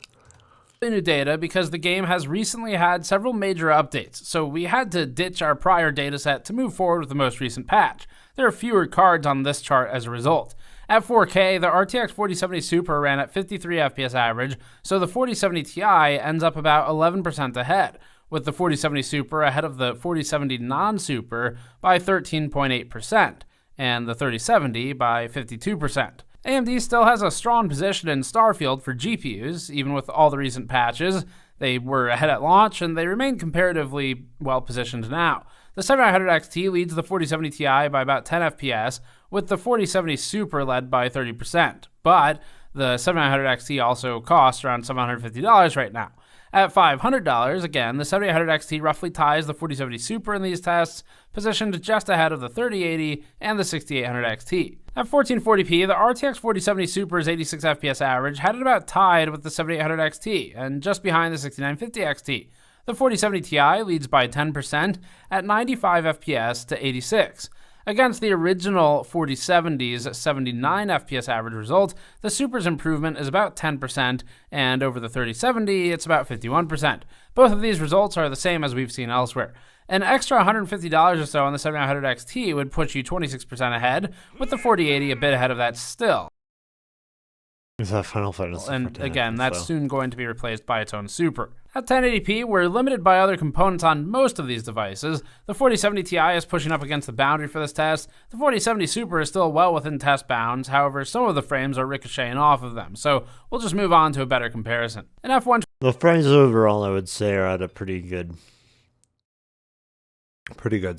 New data because the game has recently had several major updates, so we had to ditch our prior dataset to move forward with the most recent patch. There are fewer cards on this chart as a result. At 4K, the RTX 4070 Super ran at 53 FPS average, so the 4070 Ti ends up about 11% ahead, with the 4070 Super ahead of the 4070 non-Super by 13.8%, and the 3070 by 52%. AMD still has a strong position in Starfield for GPUs, even with all the recent patches. They were ahead at launch, and they remain comparatively well positioned now. The 7900 XT leads the 4070 Ti by about 10 FPS, with the 4070 Super led by 30%. But the 7900 XT also costs around $750 right now. At $500, again, the 7800 XT roughly ties the 4070 Super in these tests, positioned just ahead of the 3080 and the 6800 XT. At 1440p, the RTX 4070 Super's 86 FPS average had it about tied with the 7800 XT, and just behind the 6950 XT. The 4070 Ti leads by 10% at 95 FPS to 86. Against the original 4070's 79 FPS average result, the Super's improvement is about 10%, and over the 3070, it's about 51%. Both of these results are the same as we've seen elsewhere. An extra $150 or so on the 7900 XT would put you 26% ahead, with the 4080 a bit ahead of that still. Is that Final Fantasy? And again, that's soon going to be replaced by its own Super. At 1080p, we're limited by other components on most of these devices. The 4070 Ti is pushing up against the boundary for this test. The 4070 Super is still well within test bounds, however, some of the frames are ricocheting off of them, so we'll just move on to a better comparison. An F1... The frames overall, I would say, are at a pretty good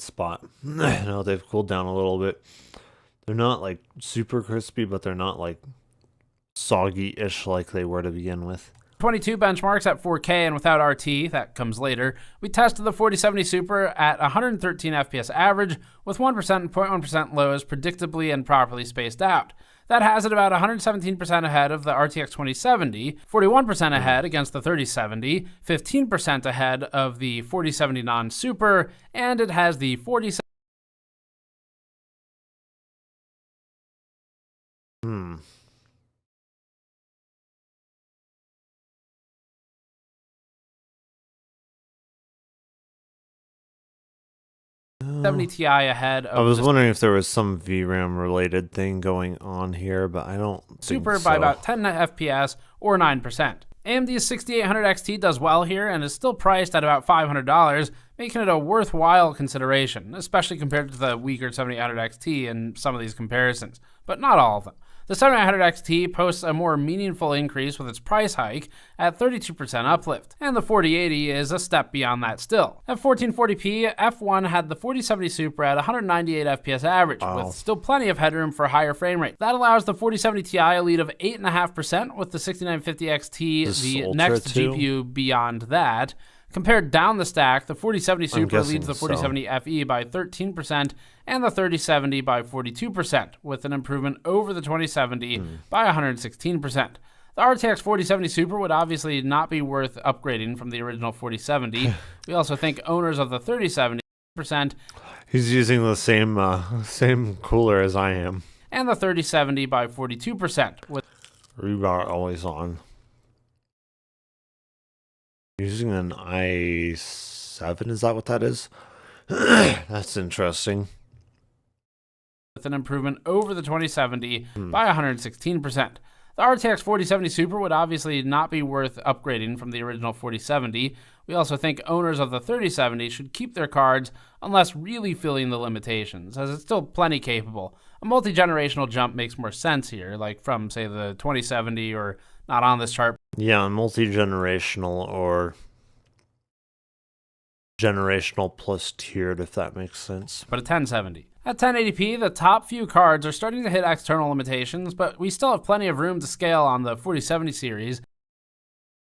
spot. I know they've cooled down a little bit. They're not, like, super crispy, but they're not, like, soggy-ish like they were to begin with. 22 benchmarks at 4K and without RT, that comes later. We tested the 4070 Super at 113 FPS average with 1% and 0.1% lows predictably and properly spaced out. That has it about 117% ahead of the RTX 2070, 41% ahead against the 3070, 15% ahead of the 4070 non-Super, and it has the 4070. Ti ahead of I was wondering if there was some VRAM related thing going on here, but I don't think Super so. by about 10 FPS or 9%. AMD's 6800 XT does well here and is still priced at about $500, making it a worthwhile consideration, especially compared to the weaker 7800 XT in some of these comparisons, but not all of them. The 7800 XT posts a more meaningful increase with its price hike at 32% uplift, and the 4080 is a step beyond that still. At 1440p, F1 had the 4070 Super at 198 FPS average, with still plenty of headroom for higher frame rate. That allows the 4070 Ti a lead of 8.5%, with the 6950 XT the next GPU beyond that. Compared down the stack, the 4070 Super leads the 4070 FE by 13% and the 3070 by 42%, with an improvement over the 2070 by 116%. The RTX 4070 Super would obviously not be worth upgrading from the original 4070. We also think owners of the 3070 He's using the same cooler as I am. And the 3070 by 42%. With rebar always on. Using an i7, is that what that is? That's interesting. With an improvement over the 2070 by 116%. The RTX 4070 Super would obviously not be worth upgrading from the original 4070. We also think owners of the 3070 should keep their cards unless really feeling the limitations, as it's still plenty capable. A multi-generational jump makes more sense here, like from, say, the 2070 or not on this chart. Yeah, multi-generational or generational plus tiered, if that makes sense. But a 1070. At 1080p, the top few cards are starting to hit external limitations, but we still have plenty of room to scale on the 4070 series.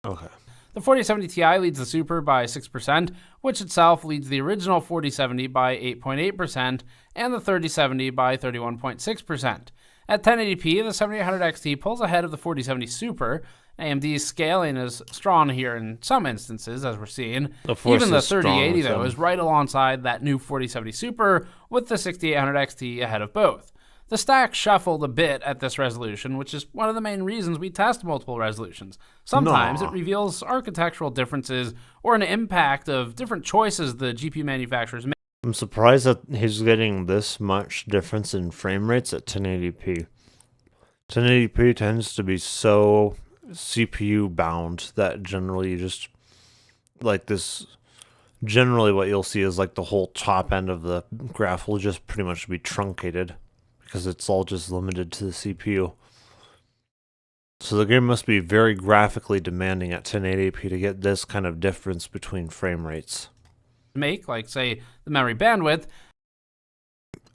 Okay. The 4070 Ti leads the Super by 6%, which itself leads the original 4070 by 8.8%, and the 3070 by 31.6%. At 1080p, the 7800 XT pulls ahead of the 4070 Super. AMD's scaling is strong here in some instances, as we're seeing. Even the 3080, though, is right alongside that new 4070 Super, with the 6800 XT ahead of both. The stack shuffled a bit at this resolution, which is one of the main reasons we test multiple resolutions. Sometimes it reveals architectural differences or an impact of different choices the GPU manufacturers make. I'm surprised that he's getting this much difference in frame rates at 1080p. 1080p tends to be so CPU bound that generally you just, like this, generally what you'll see is like the whole top end of the graph will just pretty much be truncated because it's all just limited to the CPU. So the game must be very graphically demanding at 1080p to get this kind of difference between frame rates. Make, like, say, the memory bandwidth.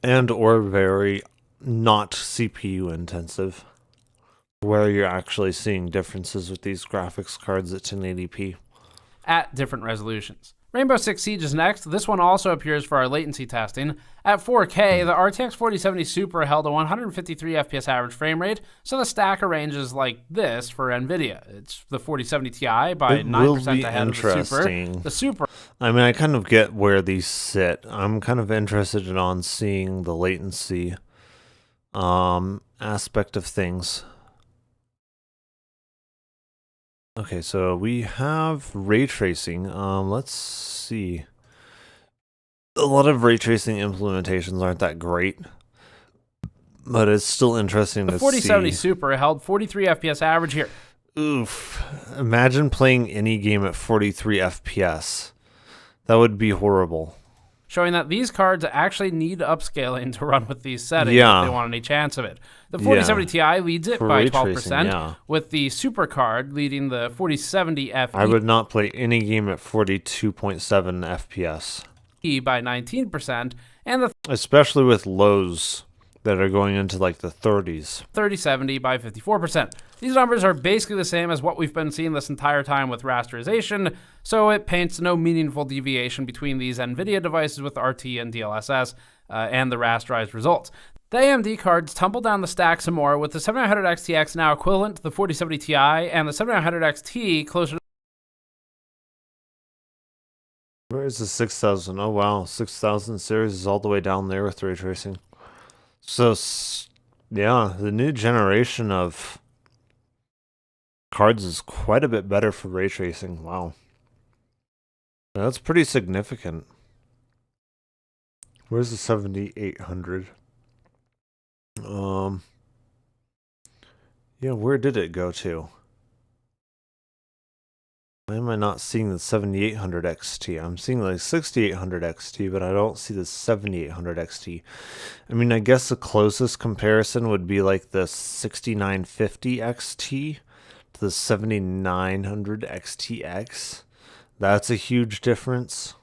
And or very not CPU intensive, where you're actually seeing differences with these graphics cards at 1080p. at different resolutions. Rainbow Six Siege is next. This one also appears for our latency testing. At 4K, the RTX 4070 Super held a 153 FPS average frame rate, so the stack arranges like this for NVIDIA. It's the 4070 Ti by 9% ahead of the Super. The Super. I mean, I kind of get where these sit. I'm kind of interested in seeing the latency aspect of things. Okay, so we have ray tracing. Let's see. A lot of ray tracing implementations aren't that great, but it's still interesting to see. The 4070 Super held 43 FPS average here. Oof. Imagine playing any game at 43 FPS. That would be horrible. Showing that these cards actually need upscaling to run with these settings if they want any chance of it. The 4070 Ti leads it by 12%, with the Super card leading the 4070 FE. I would not play any game at 42.7 FPS. By 19%, and the especially with lows that are going into like the 30s. 3070 by 54%. These numbers are basically the same as what we've been seeing this entire time with rasterization, so it paints no meaningful deviation between these NVIDIA devices with RT and DLSS and the rasterized results. The AMD cards tumble down the stack some more, with the 7900 XTX now equivalent to the 4070 Ti and the 7900 XT closer to. Where is the 6000? Oh wow, 6000 series is all the way down there with ray tracing. So, yeah, the new generation of cards is quite a bit better for ray tracing. Wow. That's pretty significant. Where's the 7800? Yeah, where did it go to? Why am I not seeing the 7800 XT? I'm seeing like 6800 XT, but I don't see the 7800 XT. I mean, I guess the closest comparison would be like the 6950 XT to the 7900 XTX. That's a huge difference.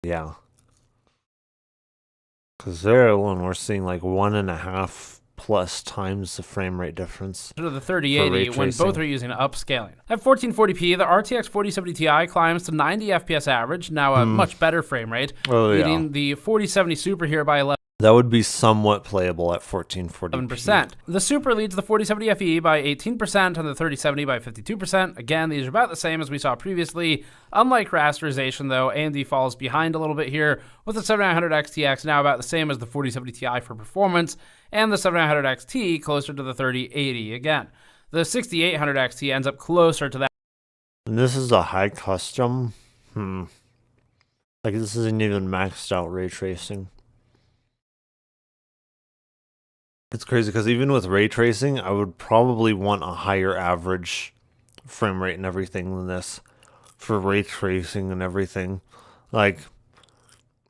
Yeah. Because there alone, we're seeing like 1.5 plus times the frame rate difference. To the 3080 when both are using upscaling. At 1440p, the RTX 4070 Ti climbs to 90 FPS average, now a much better frame rate, leading the 4070 Super here by 11%. That would be somewhat playable at 1440p. The Super leads the 4070 FE by 18% and the 3070 by 52%. Again, these are about the same as we saw previously. Unlike rasterization, though, AMD falls behind a little bit here, with the 7900 XTX now about the same as the 4070 Ti for performance, and the 7900 XT closer to the 3080 again. The 6800 XT ends up closer to that. And this is a high custom. Like, this isn't even maxed out ray tracing. It's crazy because even with ray tracing, I would probably want a higher average frame rate and everything than this for ray tracing and everything. Like,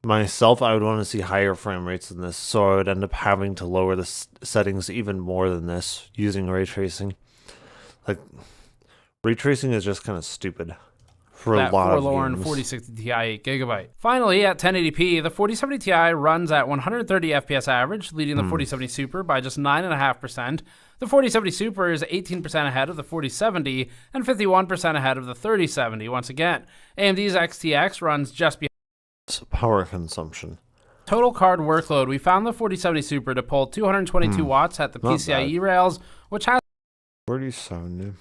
myself, I would want to see higher frame rates than this, so I would end up having to lower the settings even more than this using ray tracing. Like, ray tracing is just kind of stupid for a lot of games. 4060 Ti 8GB. Finally, at 1080p, the 4070 Ti runs at 130 FPS average, leading the 4070 Super by just 9.5%. The 4070 Super is 18% ahead of the 4070 and 51% ahead of the 3070 once again. AMD's XTX runs just behind. Power consumption. Total card workload, we found the 4070 Super to pull 222 watts at the PCIe rails, which has 4070.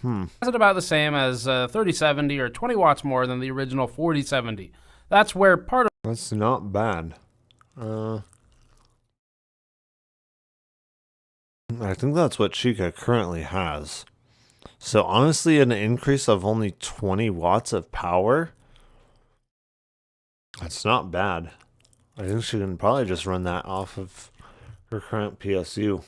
Is it about the same as 3070 or 20 watts more than the original 4070? That's where part of. That's not bad. I think that's what Chica currently has. So honestly, an increase of only 20 watts of power, that's not bad. I think she can probably just run that off of her current PSU.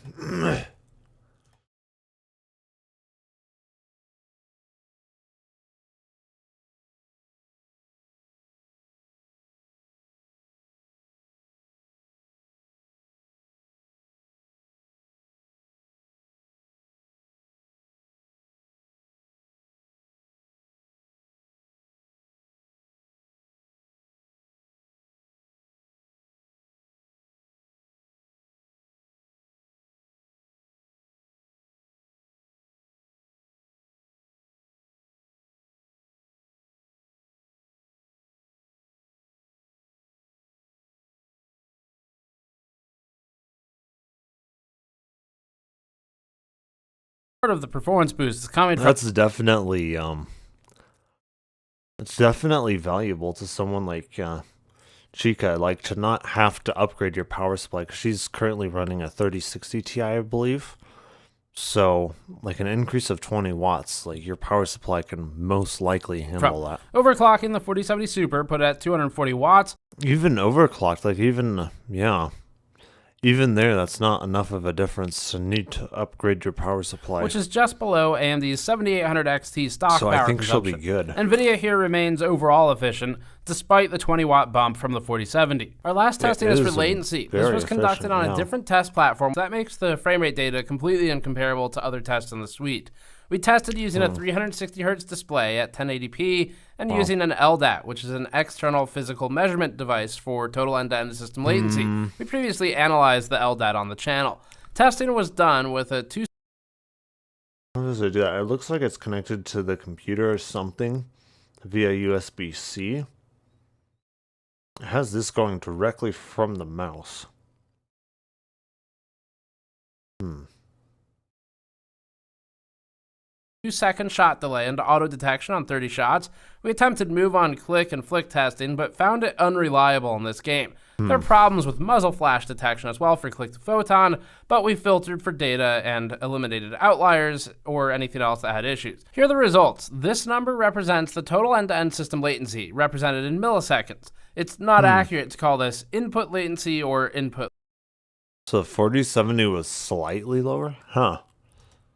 Part of the performance boost is coming from... That's definitely, it's definitely valuable to someone like, Chica, like, to not have to upgrade your power supply, because she's currently running a 3060 Ti, I believe. So, like, an increase of 20 watts, like, your power supply can most likely handle that. Overclocking the 4070 Super put at 240 watts. Even overclocked, like, even, yeah. Even there, that's not enough of a difference to need to upgrade your power supply. Which is just below AMD's 7800 XT stock so power I think consumption. she'll be good. NVIDIA here remains overall efficient, despite the 20 watt bump from the 4070. Our last testing is for latency. This was conducted on a different test platform. That makes the frame rate data completely incomparable to other tests in the suite. We tested using a 360Hz display at 1080p and using an LDAT, which is an external physical measurement device for total end-to-end system latency. We previously analyzed the LDAT on the channel. Testing was done with a How does it do that? It looks like it's connected to the computer or something via USB-C. It has this going directly from the mouse. 2-second shot delay into auto detection on 30 shots. We attempted move on click and flick testing, but found it unreliable in this game. There are problems with muzzle flash detection as well for click to photon, but we filtered for data and eliminated outliers or anything else that had issues. Here are the results. This number represents the total end-to-end system latency, represented in milliseconds. It's not accurate to call this input latency or input. So 4070 was slightly lower? Huh.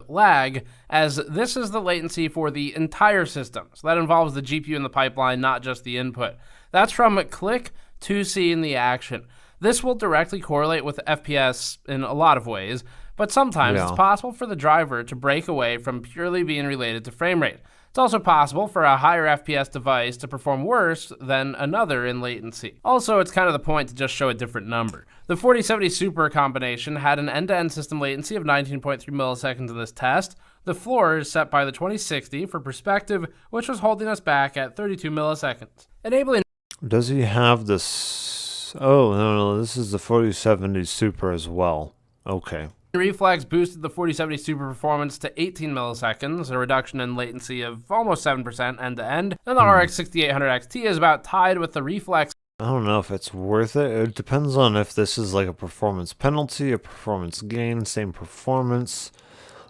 Lag, as this is the latency for the entire system. So that involves the GPU in the pipeline, not just the input. That's from click to seeing the action. This will directly correlate with FPS in a lot of ways, but sometimes it's possible for the driver to break away from purely being related to frame rate. It's also possible for a higher FPS device to perform worse than another in latency. Also, it's kind of the point to just show a different number. The 4070 Super combination had an end-to-end system latency of 19.3 milliseconds in this test. The floor is set by the 2060 for perspective, which was holding us back at 32 milliseconds. Enabling... Does he have this? Oh, no, this is the 4070 Super as well. Okay. Reflex boosted the 4070 Super performance to 18 milliseconds, a reduction in latency of almost 7% end-to-end, and the RX 6800 XT is about tied with the Reflex. I don't know if it's worth it. It depends on if this is like a performance penalty, a performance gain, same performance,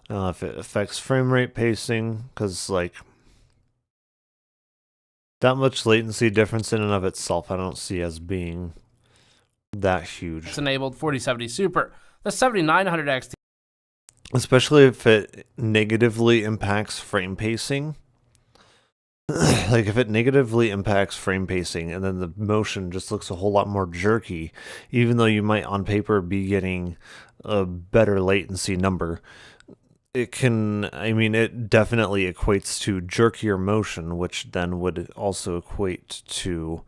if it affects frame rate pacing, because like that much latency difference in and of itself I don't see as being that huge. It's enabled 4070 Super. The 7900 XT, especially if it negatively impacts frame pacing. Like if it negatively impacts frame pacing and then the motion just looks a whole lot more jerky, even though you might on paper be getting a better latency number, it can, I mean, it definitely equates to jerkier motion, which then would also equate to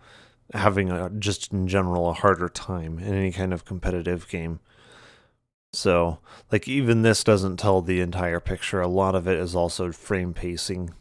having just in general a harder time in any kind of competitive game. So, like, even this doesn't tell the entire picture. A lot of it is also frame pacing.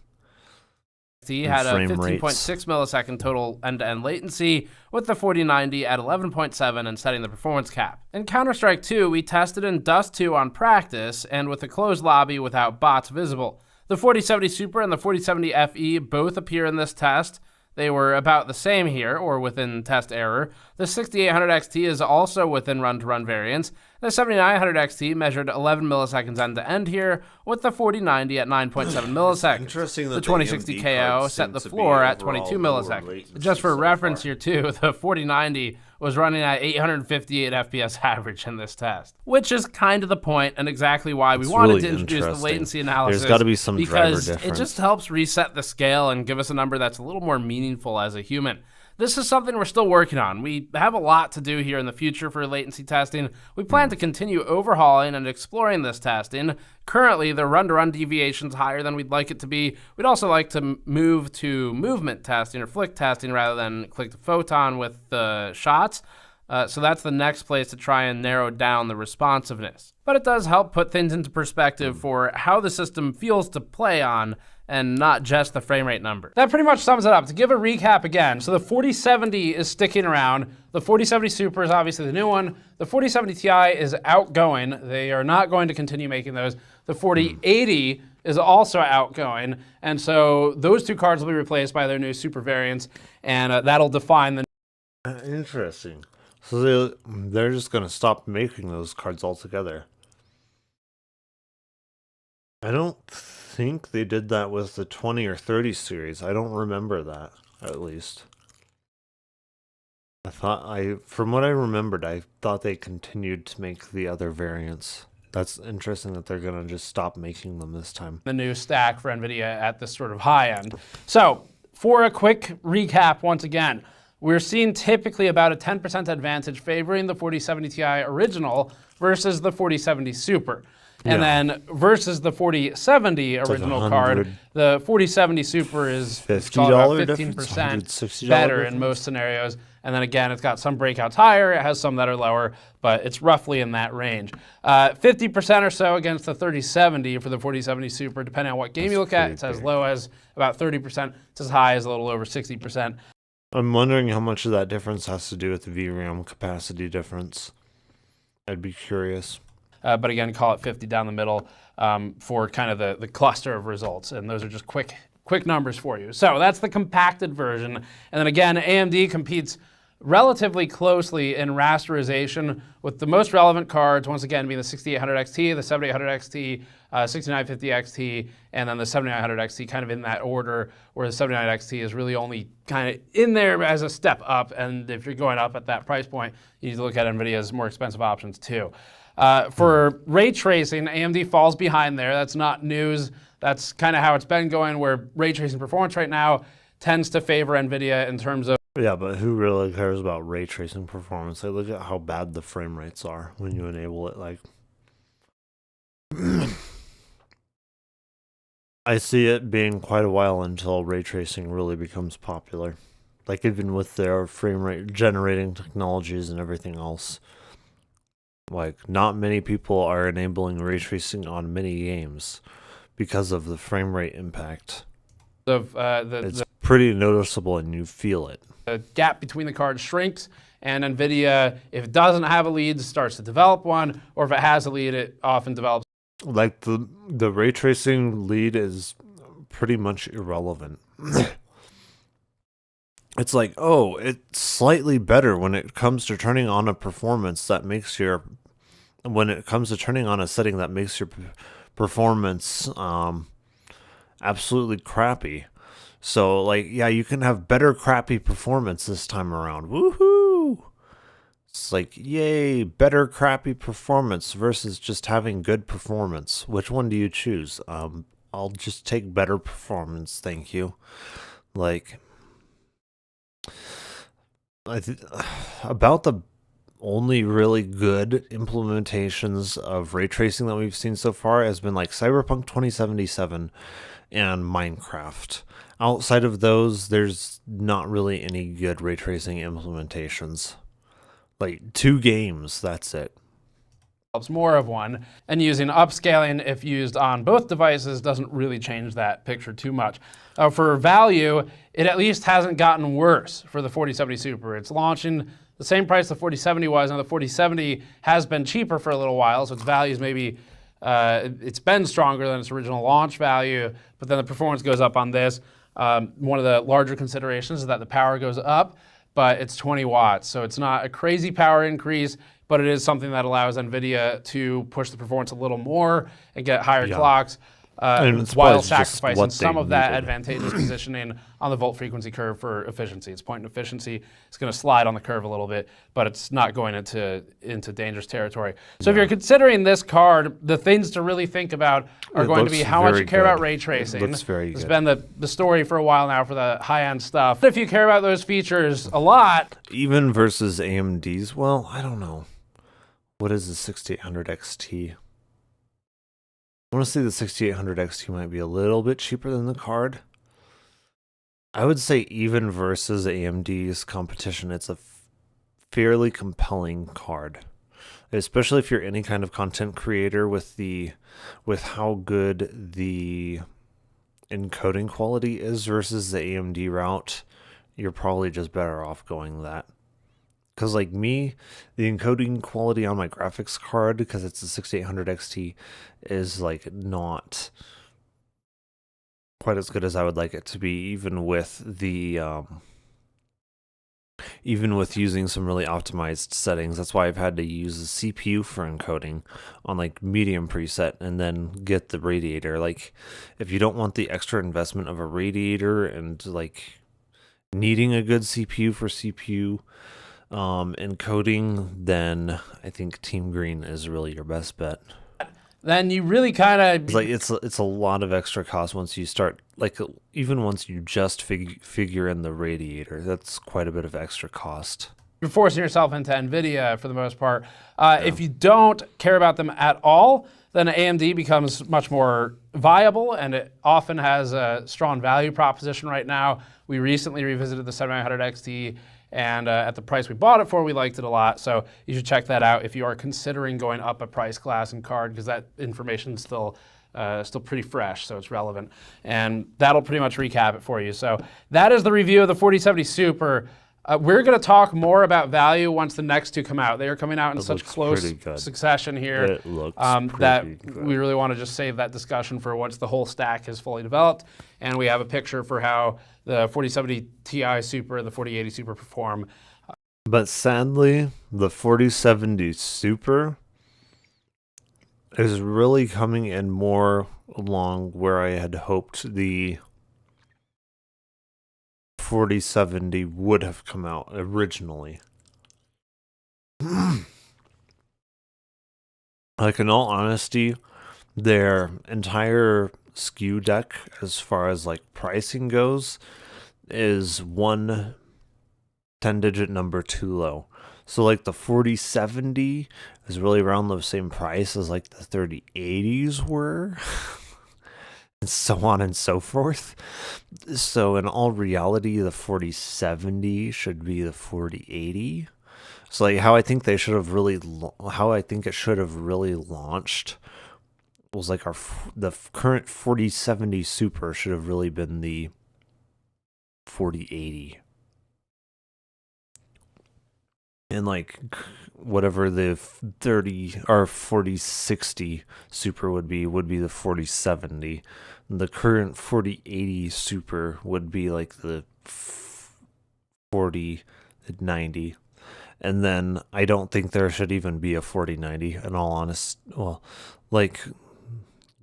He had a 15.6 millisecond total end-to-end latency, with the 4090 at 11.7 and setting the performance cap. In Counter-Strike 2, we tested in Dust 2 on practice and with a closed lobby without bots visible. The 4070 Super and the 4070 FE both appear in this test. They were about the same here, or within test error. The 6800 XT is also within run-to-run variance. The 7900 XT measured 11 milliseconds end-to-end here, with the 4090 at 9.7 milliseconds. Interesting that the 2060 KO set the floor at 22 milliseconds. Just for reference here too, the 4090 was running at 858 FPS average in this test, which is kind of the point and exactly why we wanted to introduce the latency analysis. There's got to be some driver because difference. It just helps reset the scale and give us a number that's a little more meaningful as a human. This is something we're still working on. We have a lot to do here in the future for latency testing. We plan to continue overhauling and exploring this testing. Currently, the run-to-run deviation's higher than we'd like it to be. We'd also like to move to movement testing or flick testing rather than click to photon with the shots. So that's the next place to try and narrow down the responsiveness. But it does help put things into perspective for how the system feels to play on, and not just the frame rate number. That pretty much sums it up. To give a recap again, so the 4070 is sticking around. The 4070 Super is obviously the new one. The 4070 Ti is outgoing. They are not going to continue making those. The 4080 is also outgoing. And so those two cards will be replaced by their new Super variants, and that'll define the... Interesting. So they're just going to stop making those cards altogether. I don't think they did that with the 20 or 30 series. I don't remember that, at least. From what I remembered, I thought they continued to make the other variants. That's interesting that they're going to just stop making them this time. The new stack for NVIDIA at this sort of high end. So, for a quick recap once again, we're seeing typically about a 10% advantage favoring the 4070 Ti original versus the 4070 Super. And then versus the 4070 original card, the 4070 Super is about 15% better in most scenarios. And then again, it's got some breakouts higher, it has some that are lower, but it's roughly in that range. 50% or so against the 3070 for the 4070 Super, depending on what game you look at. It's as low as about 30%, it's as high as a little over 60%. I'm wondering how much of that difference has to do with the VRAM capacity difference. I'd be curious. But again, call it 50 down the middle for kind of the cluster of results. And those are just quick numbers for you. So that's the compacted version. And then again, AMD competes relatively closely in rasterization with the most relevant cards, once again, being the 6800 XT, the 7800 XT, 6950 XT, and then the 7900 XT, kind of in that order, where the 7900 XT is really only kind of in there as a step up. And if you're going up at that price point, you need to look at NVIDIA's more expensive options too. For ray tracing, AMD falls behind there. That's not news. That's kind of how it's been going, where ray tracing performance right now tends to favor NVIDIA in terms of... Yeah, but who really cares about ray tracing performance? Like, look at how bad the frame rates are when you enable it. Like, I see it being quite a while until ray tracing really becomes popular. Like, even with their frame rate generating technologies and everything else. Like, not many people are enabling ray tracing on many games because of the frame rate impact. It's pretty noticeable and you feel it. The gap between the cards shrinks, and NVIDIA, if it doesn't have a lead, starts to develop one, or if it has a lead, it often develops. Like, the ray tracing lead is pretty much irrelevant. It's like, oh, it's slightly better when it comes to turning on a performance that makes your... When it comes to turning on a setting that makes your performance absolutely crappy. So, like, yeah, you can have better crappy performance this time around. Woohoo! It's like, yay, better crappy performance versus just having good performance. Which one do you choose? I'll just take better performance, thank you. Like... about the only really good implementations of ray tracing that we've seen so far has been like Cyberpunk 2077 and Minecraft. Outside of those, there's not really any good ray tracing implementations. Like 2 games, that's it. More of one, and using upscaling if used on both devices doesn't really change that picture too much. For value, it at least hasn't gotten worse for the 4070 Super. It's launching the same price the 4070 was, and the 4070 has been cheaper for a little while, so its value is maybe, it's been stronger than its original launch value, but then the performance goes up on this. One of the larger considerations is that the power goes up, but it's 20 watts, so it's not a crazy power increase, but it is something that allows NVIDIA to push the performance a little more and get higher clocks while sacrificing some of that advantageous positioning on the volt frequency curve for efficiency. Its point in efficiency is going to slide on the curve a little bit, but it's not going into dangerous territory. So if you're considering this card, the things to really think about are going to be how much you care about ray tracing. It looks very It's good. been the story for a while now for the high-end stuff. If you care about those features a lot... Even versus AMD's, well, I don't know. What is the 6800 XT? I want to say the 6800 XT might be a little bit cheaper than the card. I would say even versus AMD's competition, it's a fairly compelling card, especially if you're any kind of content creator with how good the encoding quality is versus the AMD route. You're probably just better off going that. Because like me, the encoding quality on my graphics card, because it's a 6800 XT, is like not quite as good as I would like it to be, even with using some really optimized settings. That's why I've had to use the CPU for encoding on like medium preset and then get the radiator. Like if you don't want the extra investment of a radiator and like needing a good CPU for CPU encoding, then I think Team Green is really your best bet. Then you really kind of like it's a lot of extra cost once you start, like even once you just figure in the radiator, that's quite a bit of extra cost. You're forcing yourself into NVIDIA for the most part. If you don't care about them at all, then AMD becomes much more viable, and it often has a strong value proposition right now. We recently revisited the 7900 XT, and at the price we bought it for, we liked it a lot. So you should check that out if you are considering going up a price class and card, because that information's still pretty fresh, so it's relevant. And that'll pretty much recap it for you. So that is the review of the 4070 Super. We're going to talk more about value once the next two come out. They are coming out in such close succession here It looks that good. we really want to just save that discussion for once the whole stack is fully developed. And we have a picture for how the 4070 Ti Super and the 4080 Super perform. But sadly, the 4070 Super is really coming in more along where I had hoped the 4070 would have come out originally. Like, in all honesty, their entire SKU deck, as far as like pricing goes, is one 10-digit number too low. So like the 4070 is really around the same price as like the 3080s were. And so on and so forth. So in all reality, the 4070 should be the 4080. So like how I think it should have really launched was like the current 4070 Super should have really been the 4080. And like whatever the 30 or 4060 Super would be the 4070. The current 4080 Super would be like the 4090. And then I don't think there should even be a 4090 in all honesty. Well, like,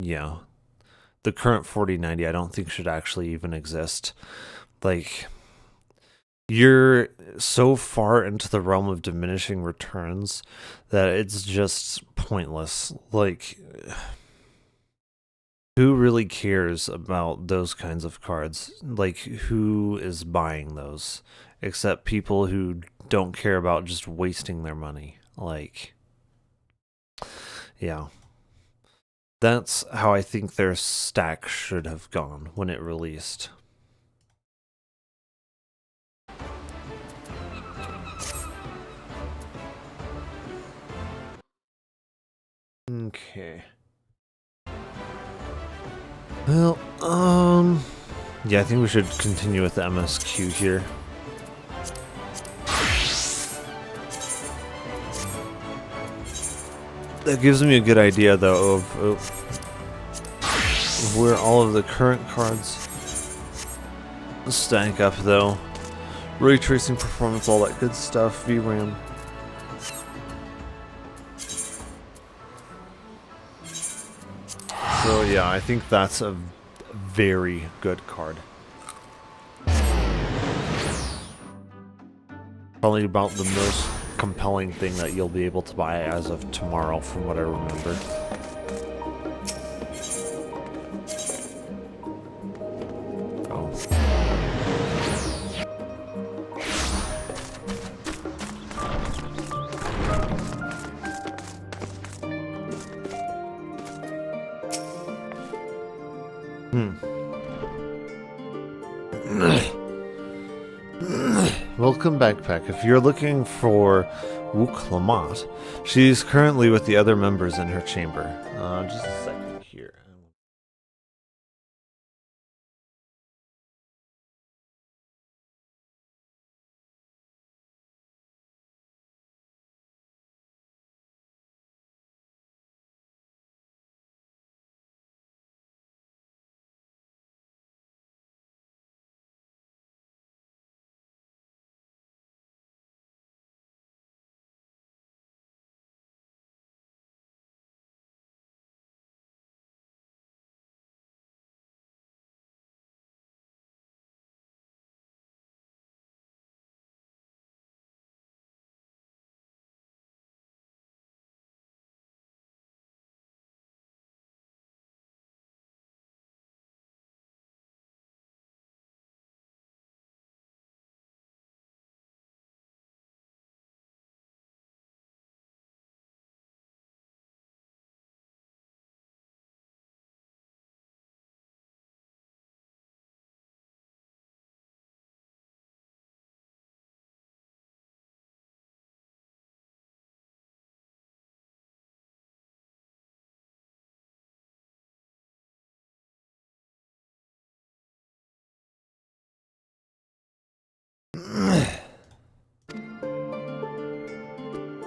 yeah. The current 4090 I don't think should actually even exist. Like, you're so far into the realm of diminishing returns that it's just pointless. Like, who really cares about those kinds of cards? Like, who is buying those? Except people who don't care about just wasting their money. Like, yeah. That's how I think their stack should have gone when it released. Okay. Well, yeah, I think we should continue with the MSQ here. That gives me a good idea, though, of where all of the current cards stack up, though. Ray tracing, performance, all that good stuff, VRAM. So yeah, I think that's a very good card. Probably about the most compelling thing that you'll be able to buy as of tomorrow, from what I remember. Well, welcome backpack. If you're looking for Wook Lamont, she's currently with the other members in her chamber. Just a second here.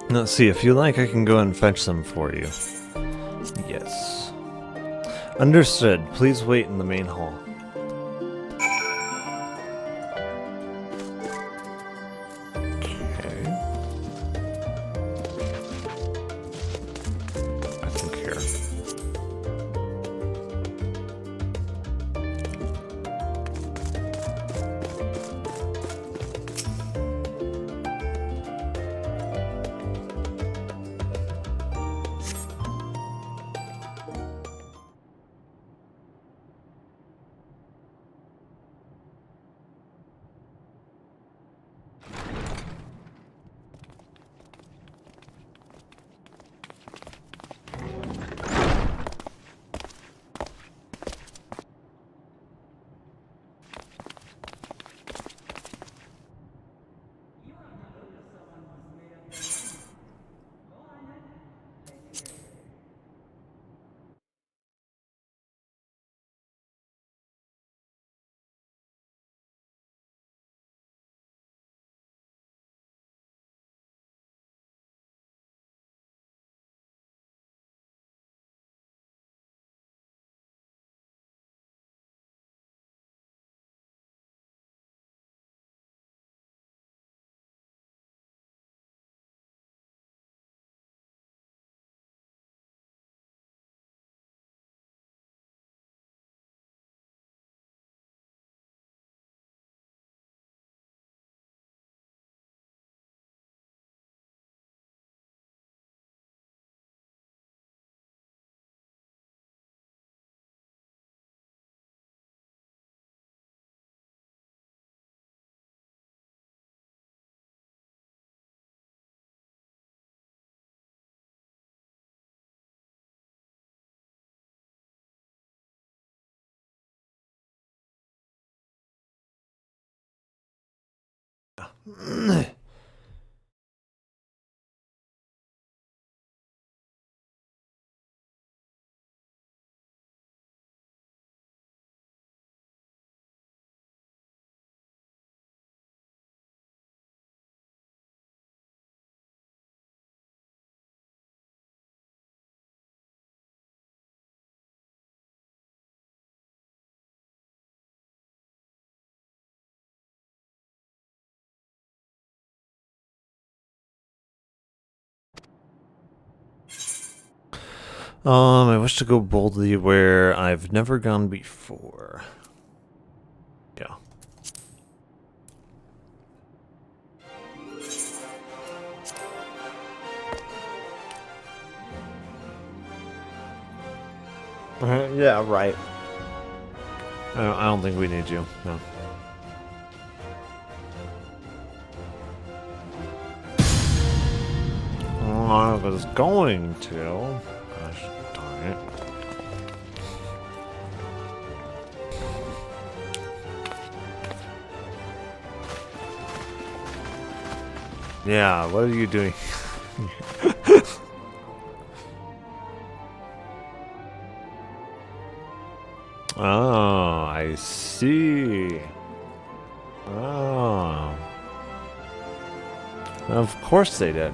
Let's see, if you like, I can go and fetch them for you. Yes. Understood. Please wait in the main hall. Okay. I think here. I wish to go boldly where I've never gone before. Yeah. Yeah, right. I don't think we need you. No. I was going to. Gosh darn it. Yeah, what are you doing? Oh, I see. Oh. Of course they did.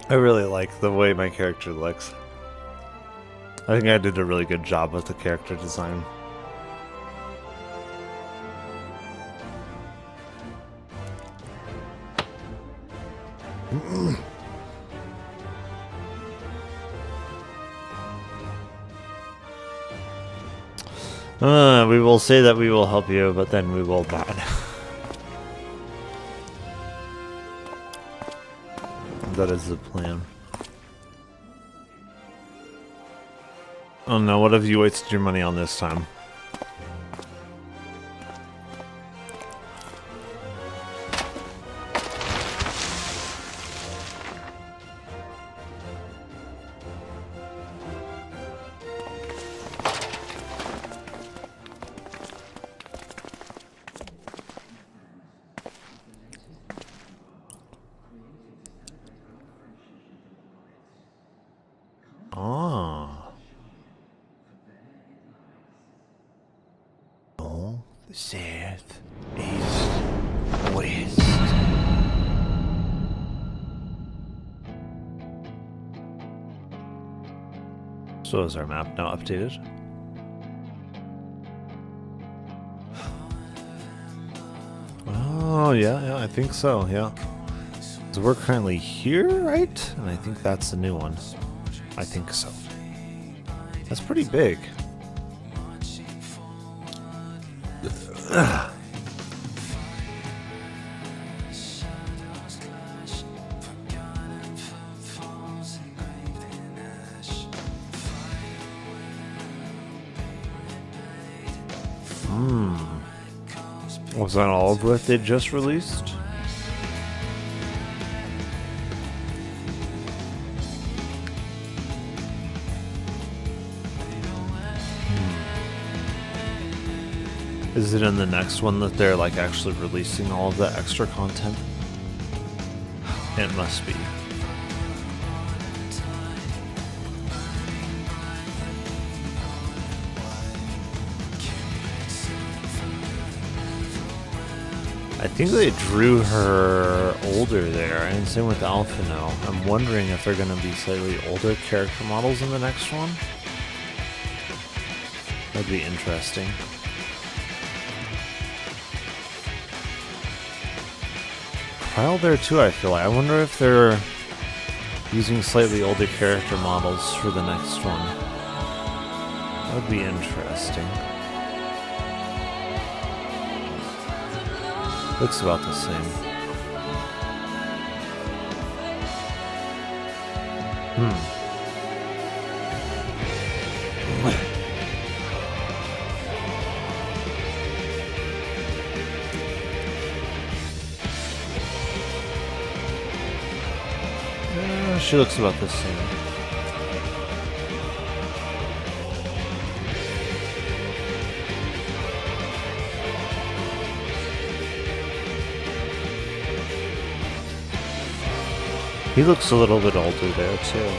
I really like the way my character looks. I think I did a really good job with the character design. We will say that we will help you, but then we will not. That is the plan. Oh no, what have you wasted your money on this time? South, east, west. So is our map now updated? Oh, yeah, I think so, yeah. So we're currently here, right? And I think that's the new one. I think so. That's pretty big. Was that all of what they just released? Is it in the next one that they're like actually releasing all of the extra content? It must be. I think they drew her older there, and same with Alpha now. I'm wondering if they're going to be slightly older character models in the next one. That'd be interesting. Kyle there too, I feel like. I wonder if they're using slightly older character models for the next one. That would be interesting. Looks about the same. She looks about the same. He looks a little bit older there too.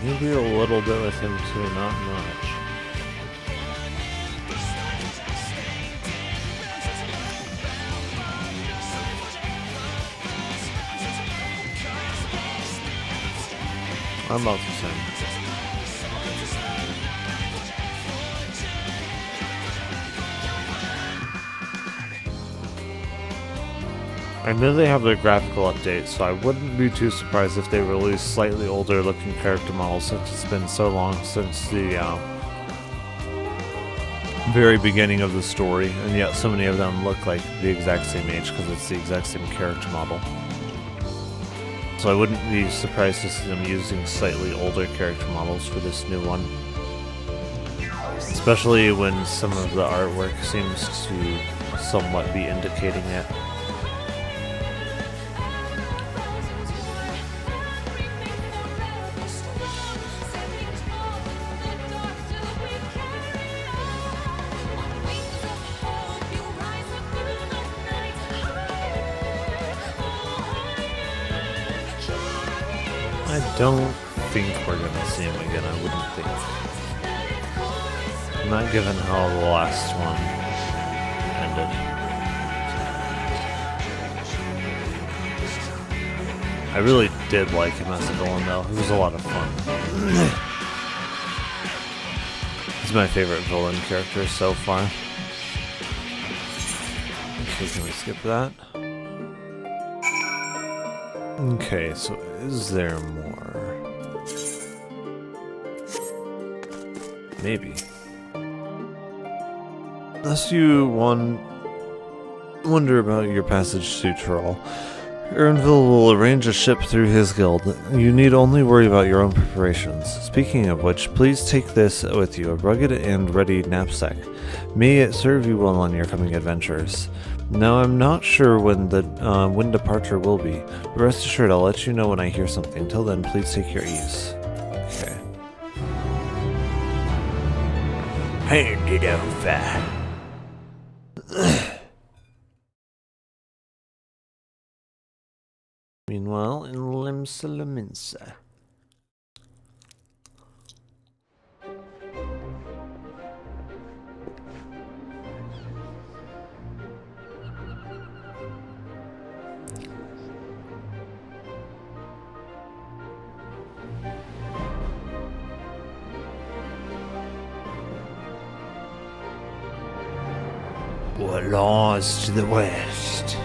Maybe a little bit with him too, not much. I'm about the same. I know they have their graphical update, so I wouldn't be too surprised if they release slightly older looking character models since it's been so long since the very beginning of the story, and yet so many of them look like the exact same age because it's the exact same character model. So I wouldn't be surprised to see them using slightly older character models for this new one. Especially when some of the artwork seems to somewhat be indicating it. I don't think we're gonna see him again, I wouldn't think. Not given how the last one ended. I really did like him as a villain though, it was a lot of fun. He's my favorite villain character so far. Okay, can we skip that? Okay, so is there more? Maybe. Unless you wonder about your passage to Troll, Ernville will arrange a ship through his guild. You need only worry about your own preparations. Speaking of which, please take this with you, a rugged and ready knapsack. May it serve you well on your coming adventures. Now, I'm not sure when departure will be, but rest assured I'll let you know when I hear something. Till then, please take your ease. Okay. Hand it over. Meanwhile, in Limsa. what lies to the west.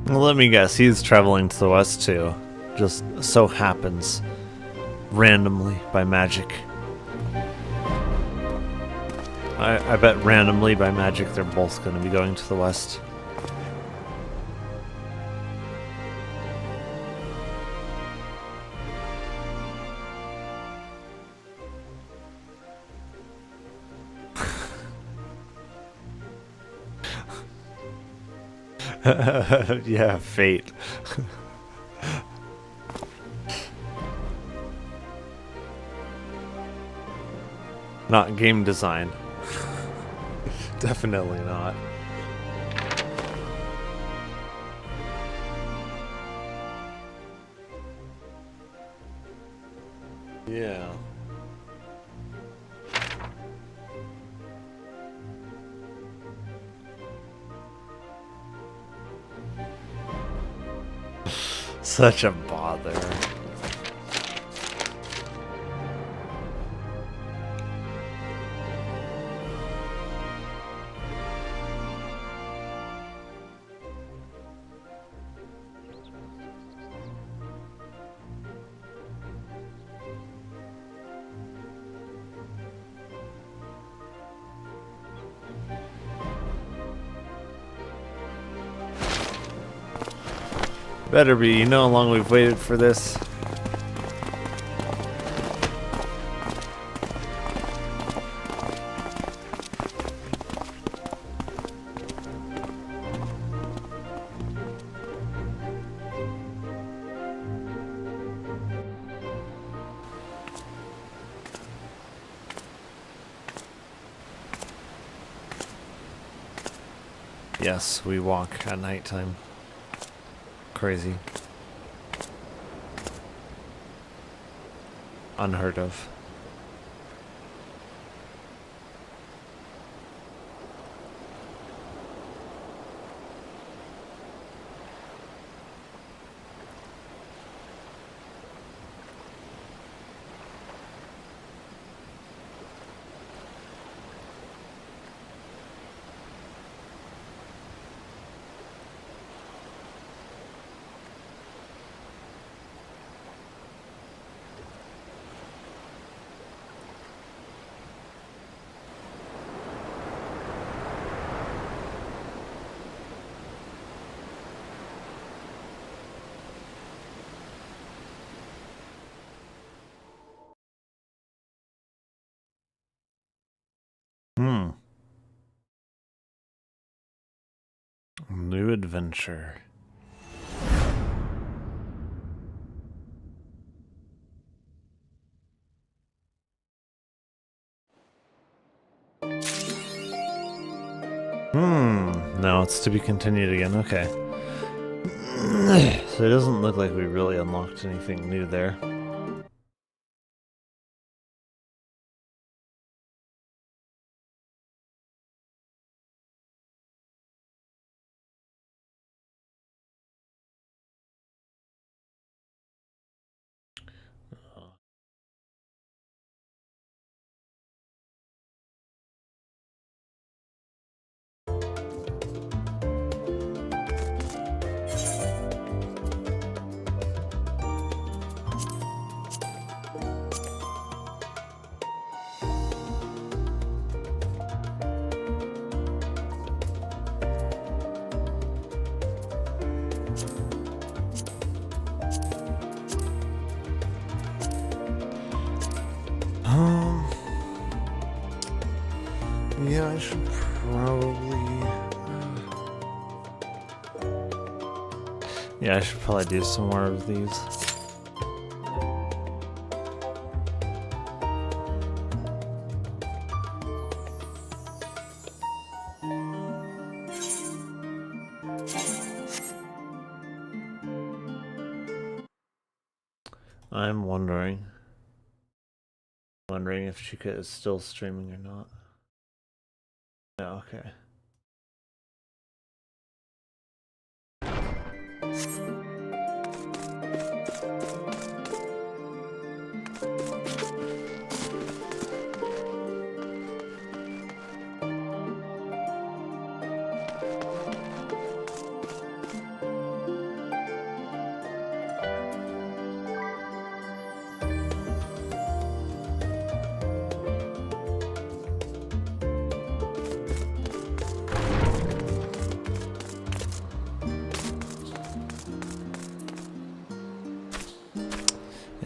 Well, let me guess, he's traveling to the west too. Just so happens. Randomly, by magic. I bet randomly, by magic, they're both going to be going to the west. Yeah, fate. Not game design. Definitely not. Yeah. Such a bother. Better be. You know how long we've waited for this? Yes, we walk at nighttime. Crazy. Unheard of. New adventure. No, it's to be continued again. Okay. So it doesn't look like we really unlocked anything new there. Yeah, I should probably... Yeah, I should probably do some more of these. I'm wondering if Chica is still streaming or not. Yeah, okay.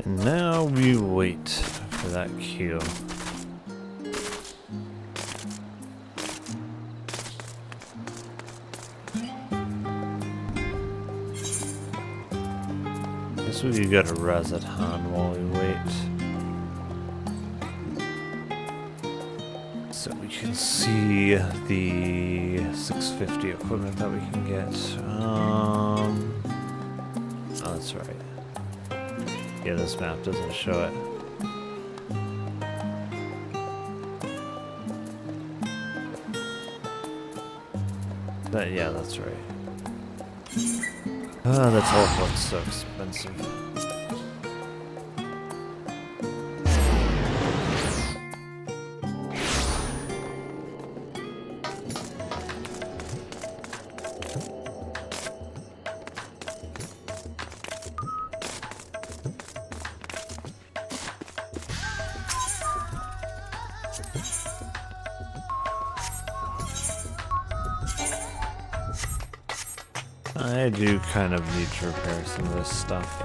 And now we wait for that cue. Guess we gotta res at Han while we wait. So we can see the 650 equipment that we can get. Oh, that's right. Yeah, this map doesn't show it. But yeah, that's right. The teleport's so expensive. I do kind of need to repair some of this stuff.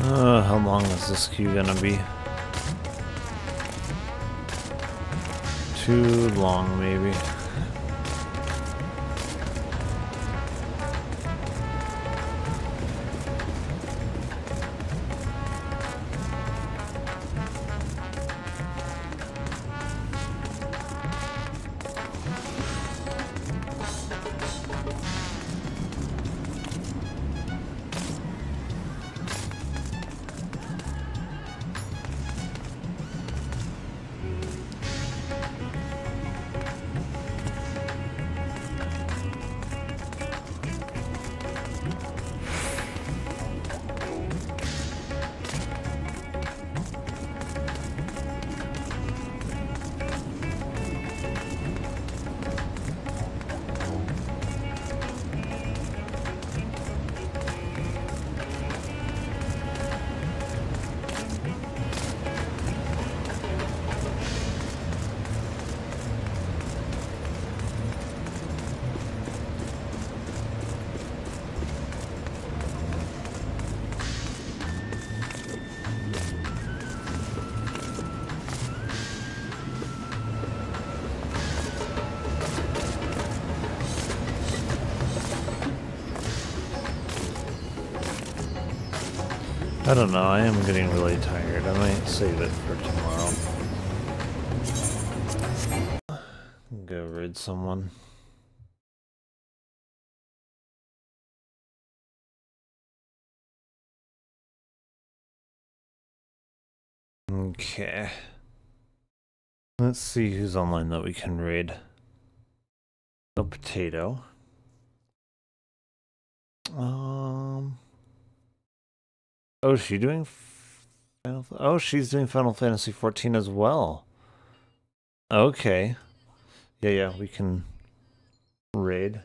How long is this queue gonna be? Too long, maybe. I don't know, I am getting really tired. I might save it for tomorrow. Go rid someone. Okay. Let's see who's online that we can raid. No potato. Oh, is she doing oh, she's doing Final Fantasy 14 as well. Okay. Yeah, we can raid.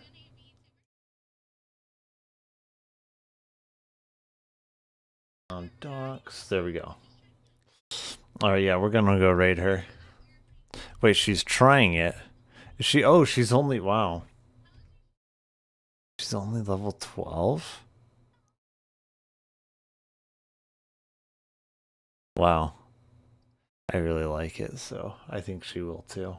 On docks. There we go. Alright, yeah, we're gonna go raid her. Wait, she's trying it. Is she? Oh, she's only. Wow. She's only level 12? Wow. I really like it, so I think she will too.